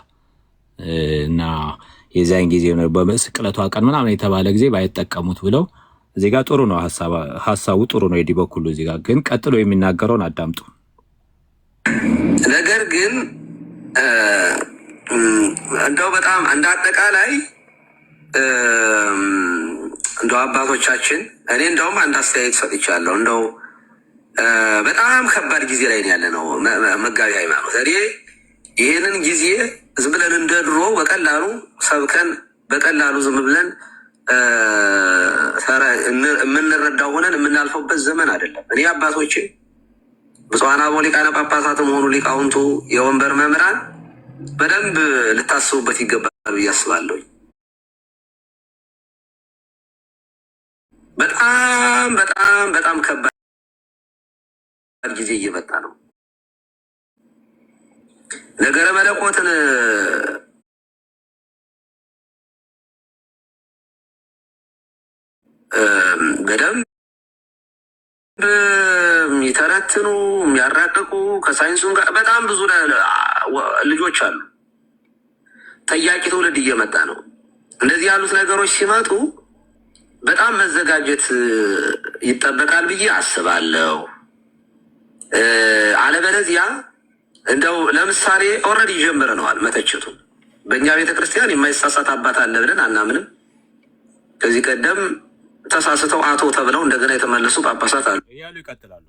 እና የዛን ጊዜ ነው በመስቀለቷ ቀን ምናምን የተባለ ጊዜ ባይጠቀሙት ብለው እዚህ ጋር ጥሩ ነው ሐሳቡ ጥሩ ነው። የዲበኩሉ እዚህ ጋር ግን ቀጥሎ የሚናገረውን አዳምጡ። ነገር ግን እንደው በጣም እንደ አጠቃላይ እንደው አባቶቻችን እኔ እንደውም አንድ አስተያየት ሰጥቻለሁ። እንደው በጣም ከባድ ጊዜ ላይ ያለ ነው መጋቢ ሃይማኖት። እኔ ይህንን ጊዜ ዝም ብለን እንደ ድሮ በቀላሉ ሰብከን በቀላሉ ዝም ብለን የምንረዳው ሆነን የምናልፈውበት ዘመን አይደለም። እኔ አባቶቼ ብፁዓን አበው ሊቃነ ጳጳሳትም ሆኑ ሊቃውንቱ የወንበር መምህራን በደንብ ልታስቡበት ይገባል ብዬ አስባለሁ። በጣም በጣም በጣም ከባድ ጊዜ እየመጣ ነው። ነገረ መለኮትን በደንብ የሚተረትኑ የሚያራቅቁ ከሳይንሱም ጋር በጣም ብዙ ልጆች አሉ። ጠያቂ ትውልድ እየመጣ ነው። እንደዚህ ያሉት ነገሮች ሲመጡ በጣም መዘጋጀት ይጠበቃል ብዬ አስባለሁ። አለበለዚያ እንደው ለምሳሌ ኦልሬዲ ጀምረነዋል መተቸቱ። በእኛ ቤተክርስቲያን የማይሳሳት አባት አለ ብለን አናምንም። ከዚህ ቀደም ተሳስተው አቶ ተብለው እንደገና የተመለሱ ጳጳሳት አሉ እያሉ ይቀጥላሉ።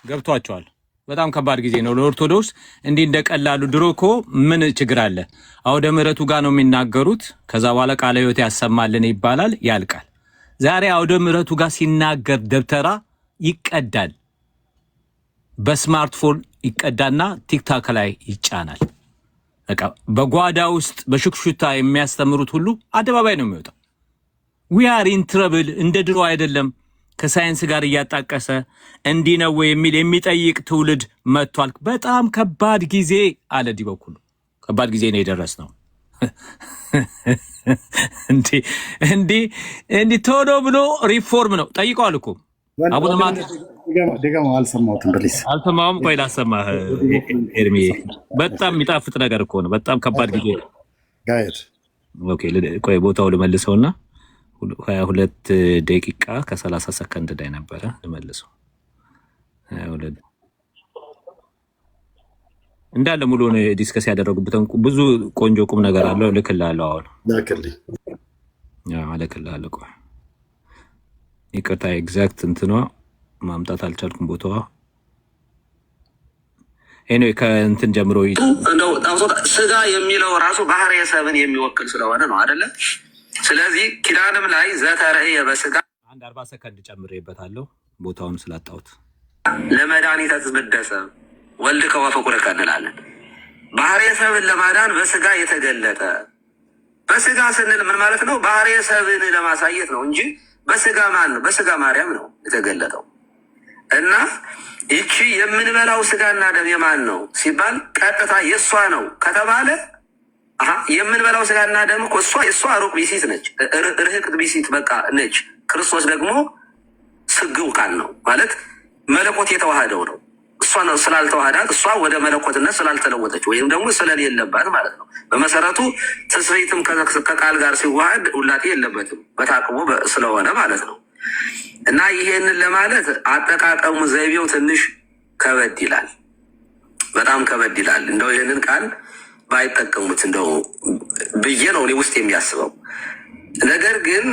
ገብቷቸዋል። በጣም ከባድ ጊዜ ነው ለኦርቶዶክስ። እንዲህ እንደቀላሉ ድሮ እኮ ምን ችግር አለ? አውደ ምሕረቱ ጋር ነው የሚናገሩት። ከዛ በኋላ ቃለ ሕይወት ያሰማልን ይባላል፣ ያልቃል። ዛሬ አውደ ምሕረቱ ጋር ሲናገር ደብተራ ይቀዳል፣ በስማርትፎን ይቀዳና ቲክታክ ላይ ይጫናል። በቃ በጓዳ ውስጥ በሽክሹታ የሚያስተምሩት ሁሉ አደባባይ ነው የሚወጣው። ዊ አር ኢን ትረብል። እንደ ድሮ አይደለም። ከሳይንስ ጋር እያጣቀሰ እንዲህ ነው የሚል የሚጠይቅ ትውልድ መጥቷል። በጣም ከባድ ጊዜ አለ። ዲ በኩሉ ከባድ ጊዜ ነው የደረስነው። እንዲህ ቶሎ ብሎ ሪፎርም ነው ጠይቀዋል እኮ አቡነ ማትያስ። አልሰማሁትም። ፕሊዝ አልሰማሁም። ቆይ ላሰማህ ኤርሚ። በጣም የሚጣፍጥ ነገር እኮ ነው። በጣም ከባድ ጊዜ ነው። ኦኬ ቆይ ቦታው ልመልሰውና 22 ደቂቃ ከ30 ሰከንድ ላይ ነበረ። ልመልሰው 22 እንዳለ ሙሉ ዲስከስ ያደረጉበትን ብዙ ቆንጆ ቁም ነገር አለው። ልክላለሁ። አሁን ልክላለሁ። ቆይ ይቅርታ፣ ኤግዛክት እንትኗ ማምጣት አልቻልኩም ቦታዋ። ኤኒዌይ ከእንትን ጀምሮ እንደው ስጋ የሚለው ራሱ ባህርየ ሰብን የሚወክል ስለሆነ ነው አይደለ? ስለዚህ ኪዳንም ላይ ዘተርእየ በስጋ 40 ሰከንድ ጨምሬበታለሁ ቦታውን ስላጣሁት። ለመድኃኒተ ትብደሰብ ወልድከ ወፍቁርከ እንላለን። ባህርየ ሰብን ለማዳን በስጋ የተገለጠ። በስጋ ስንል ምን ማለት ነው? ባህርየ ሰብን ለማሳየት ነው እንጂ በስጋ ማን ነው? በስጋ ማርያም ነው የተገለጠው። እና ይቺ የምንበላው ስጋና ደም የማን ነው ሲባል ቀጥታ የእሷ ነው ከተባለ የምንበላው ስጋና ደም እኮ እሷ ሩቅ ቢሲት ነች፣ ርህቅት ቢሲት በቃ ነች። ክርስቶስ ደግሞ ስግው ቃል ነው ማለት መለኮት የተዋሃደው ነው። እሷ ነው ስላልተዋሃዳት፣ እሷ ወደ መለኮትነት ስላልተለወጠች ወይም ደግሞ ስለሌለባት ማለት ነው። በመሰረቱ ትስብእትም ከቃል ጋር ሲዋሃድ ውላጤ የለበትም በታቅቦ ስለሆነ ማለት ነው። እና ይሄንን ለማለት አጠቃቀሙ ዘይቤው ትንሽ ከበድ ይላል፣ በጣም ከበድ ይላል። እንደው ይህንን ቃል ባይጠቀሙት እንደው ብዬ ነው እኔ ውስጥ የሚያስበው ነገር። ግን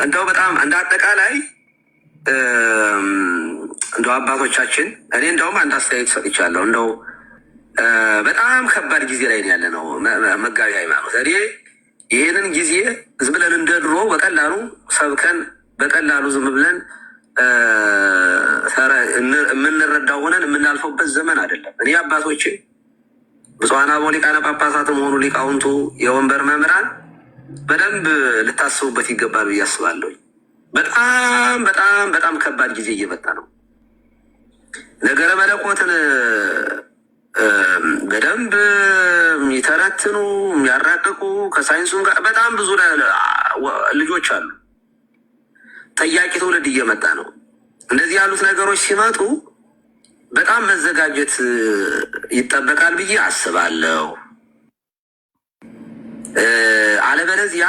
እንደው በጣም እንደ አጠቃላይ እንደው አባቶቻችን እኔ እንደውም አንድ አስተያየት ሰጥቻለሁ። እንደው በጣም ከባድ ጊዜ ላይ ያለ ነው መጋቢ ሃይማኖት። እኔ ይህንን ጊዜ ዝም ብለን እንደ ድሮ በቀላሉ ሰብከን በቀላሉ ዝም ብለን የምንረዳው ሆነን የምናልፈውበት ዘመን አይደለም። እኔ አባቶቼ ብፁዓን አበው ሊቃነ ጳጳሳትም ሆኑ ሊቃውንቱ የወንበር መምህራን በደንብ ልታስቡበት ይገባል ብዬ አስባለሁ። በጣም በጣም በጣም ከባድ ጊዜ እየመጣ ነው። ነገረ መለኮትን በደንብ የሚተረትኑ የሚያራቅቁ ከሳይንሱም ጋር በጣም ብዙ ልጆች አሉ። ጠያቂ ትውልድ እየመጣ ነው። እንደዚህ ያሉት ነገሮች ሲመጡ በጣም መዘጋጀት ይጠበቃል ብዬ አስባለሁ። አለበለዚያ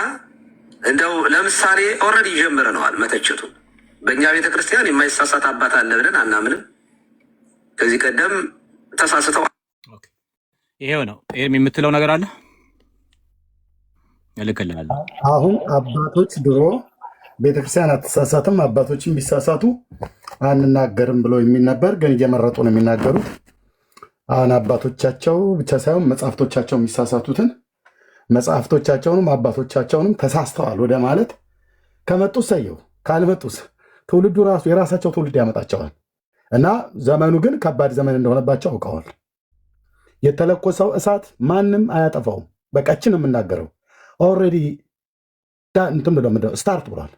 እንደው ለምሳሌ ኦልሬዲ ጀምረነዋል መተቸቱን። በእኛ ቤተክርስቲያን የማይሳሳት አባት አለ ብለን አናምንም። ከዚህ ቀደም ተሳስተው ይሄው ነው የምትለው ነገር አለ። እልክልሃለሁ። አሁን አባቶች ድሮ ቤተክርስቲያን አትሳሳትም፣ አባቶችን ቢሳሳቱ አንናገርም ብሎ የሚል ነበር። ግን እየመረጡ ነው የሚናገሩት። አሁን አባቶቻቸው ብቻ ሳይሆን መጽሐፍቶቻቸው የሚሳሳቱትን መጽሐፍቶቻቸውንም አባቶቻቸውንም ተሳስተዋል ወደ ማለት ከመጡ ሰየው፣ ካልመጡስ ትውልዱ ራሱ የራሳቸው ትውልድ ያመጣቸዋል። እና ዘመኑ ግን ከባድ ዘመን እንደሆነባቸው አውቀዋል። የተለኮሰው እሳት ማንም አያጠፋውም። በቃችን የምናገረው ኦልሬዲ እንትን ብሎ ስታርት ብሏል።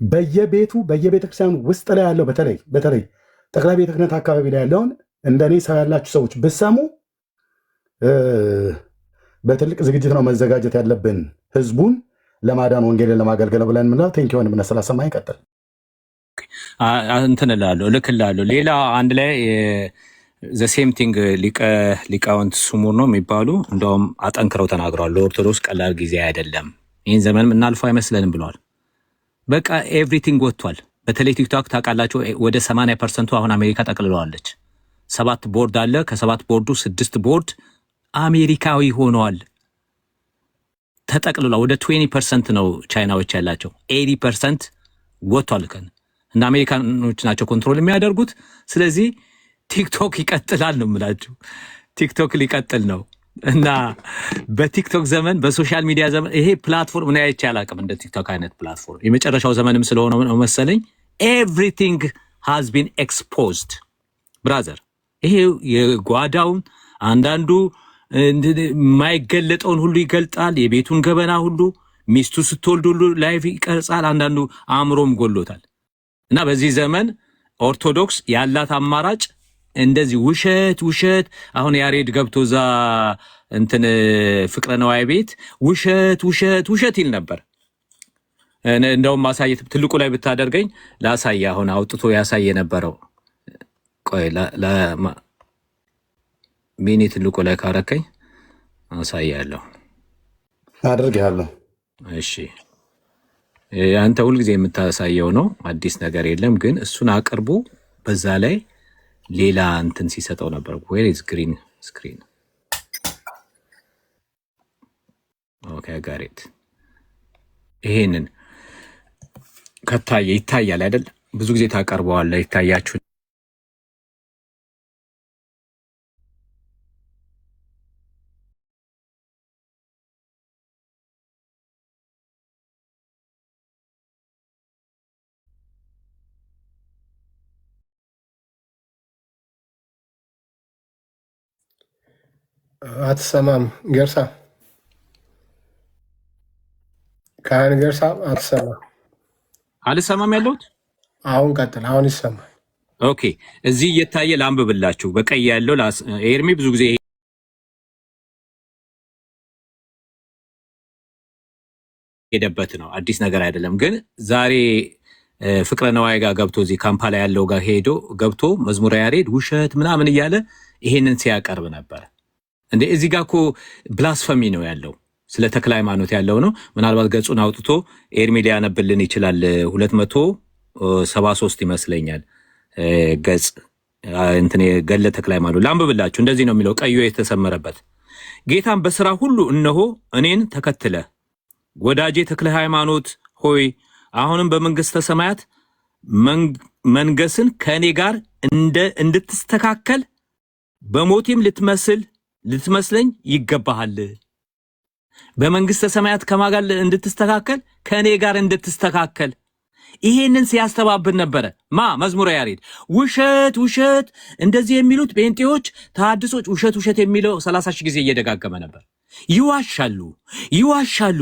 በየቤቱ በየቤተክርስቲያኑ ውስጥ ላይ ያለው በተለይ ጠቅላይ ቤተ ክህነት አካባቢ ላይ ያለውን እንደኔ ሰው ያላችሁ ሰዎች ብሰሙ በትልቅ ዝግጅት ነው መዘጋጀት ያለብን ህዝቡን ለማዳን ወንጌልን ለማገልገል ብለን ምንለው። ቴንኪ ወንድም ስላሰማ ይቀጥል። እንትን እላለሁ እልክልሃለሁ። ሌላ አንድ ላይ ዘሴም ቲንግ ሊቃውንት ስሙር ነው የሚባሉ እንደውም አጠንክረው ተናግረዋል። ለኦርቶዶክስ ቀላል ጊዜ አይደለም፣ ይህን ዘመን የምናልፈው አይመስለንም ብለዋል። በቃ ኤቭሪቲንግ ወጥቷል። በተለይ ቲክቶክ ታውቃላችሁ፣ ወደ 80% አሁን አሜሪካ ጠቅልለዋለች። 7 ቦርድ አለ። ከ7 ቦርዱ 6 ቦርድ አሜሪካዊ ሆነዋል፣ ተጠቅልሏል። ወደ 20% ነው ቻይናዎች ያላቸው፣ 80% ወጥቷል። እና አሜሪካኖች ናቸው ኮንትሮል የሚያደርጉት። ስለዚህ ቲክቶክ ይቀጥላል ነው የምላችሁ። ቲክቶክ ሊቀጥል ነው እና በቲክቶክ ዘመን በሶሻል ሚዲያ ዘመን ይሄ ፕላትፎርም እኔ አይቼ አላቅም እንደ ቲክቶክ አይነት ፕላትፎርም። የመጨረሻው ዘመንም ስለሆነ ነው መሰለኝ። ኤቭሪቲንግ ሃዝ ቢን ኤክስፖዝድ ብራዘር። ይሄ የጓዳውን አንዳንዱ የማይገለጠውን ሁሉ ይገልጣል። የቤቱን ገበና ሁሉ ሚስቱ ስትወልድ ሁሉ ላይቭ ይቀርጻል። አንዳንዱ አእምሮም ጎሎታል። እና በዚህ ዘመን ኦርቶዶክስ ያላት አማራጭ እንደዚህ ውሸት። አሁን ያሬድ ገብቶ እዛ እንትን ፍቅረ ነዋይ ቤት ውሸት ይል ነበር። እንደውም ማሳየት ትልቁ ላይ ብታደርገኝ ላሳየ። አሁን አውጥቶ ያሳየ ነበረው። ቆይ ሚኒ ትልቁ ላይ ካረከኝ አሳያለሁ። አድርጌያለሁ። እሺ አንተ ሁልጊዜ የምታሳየው ነው፣ አዲስ ነገር የለም። ግን እሱን አቅርቦ በዛ ላይ ሌላ እንትን ሲሰጠው ነበር። ዌር ኢዝ ግሪን ስክሪን? ኦኬ ጋሬት። ይሄንን ከታየ ይታያል አይደል? ብዙ ጊዜ ታቀርበዋለህ፣ ይታያችሁ። አትሰማም ገርሳ? ካህን ገርሳ አትሰማም? አልሰማም ያለሁት። አሁን ቀጥል። አሁን ይሰማል። ኦኬ እዚህ እየታየ ላንብብላችሁ። በቀይ ያለው ኤርሚ ብዙ ጊዜ ሄደበት ነው፣ አዲስ ነገር አይደለም። ግን ዛሬ ፍቅረ ነዋይ ጋር ገብቶ እዚህ ካምፓላ ያለው ጋር ገብቶ መዝሙረ ያሬድ ውሸት ምናምን እያለ ይሄንን ሲያቀርብ ነበር። እንዴ እዚህ ጋር እኮ ብላስፈሚ ነው ያለው፣ ስለ ተክለ ሃይማኖት ያለው ነው። ምናልባት ገጹን አውጥቶ ኤርሚ ሊያነብልን ይችላል። 273 ይመስለኛል ገጽ እንትን ገለ ተክለ ሃይማኖት ላንብብላችሁ። እንደዚህ ነው የሚለው ቀዩ የተሰመረበት። ጌታን በስራ ሁሉ እነሆ እኔን ተከትለ ወዳጄ ተክለ ሃይማኖት ሆይ አሁንም በመንግስተ ሰማያት መንገስን ከእኔ ጋር እንድትስተካከል በሞቴም ልትመስለኝ ይገባሃል። በመንግስተ ሰማያት ከማጋል እንድትስተካከል ከእኔ ጋር እንድትስተካከል። ይሄንን ሲያስተባብር ነበረ መዝሙረ ያሬድ። ውሸት እንደዚህ የሚሉት ጴንጤዎች ተሐድሶች ውሸት የሚለው 30 ሺህ ጊዜ እየደጋገመ ነበር። ይዋሻሉ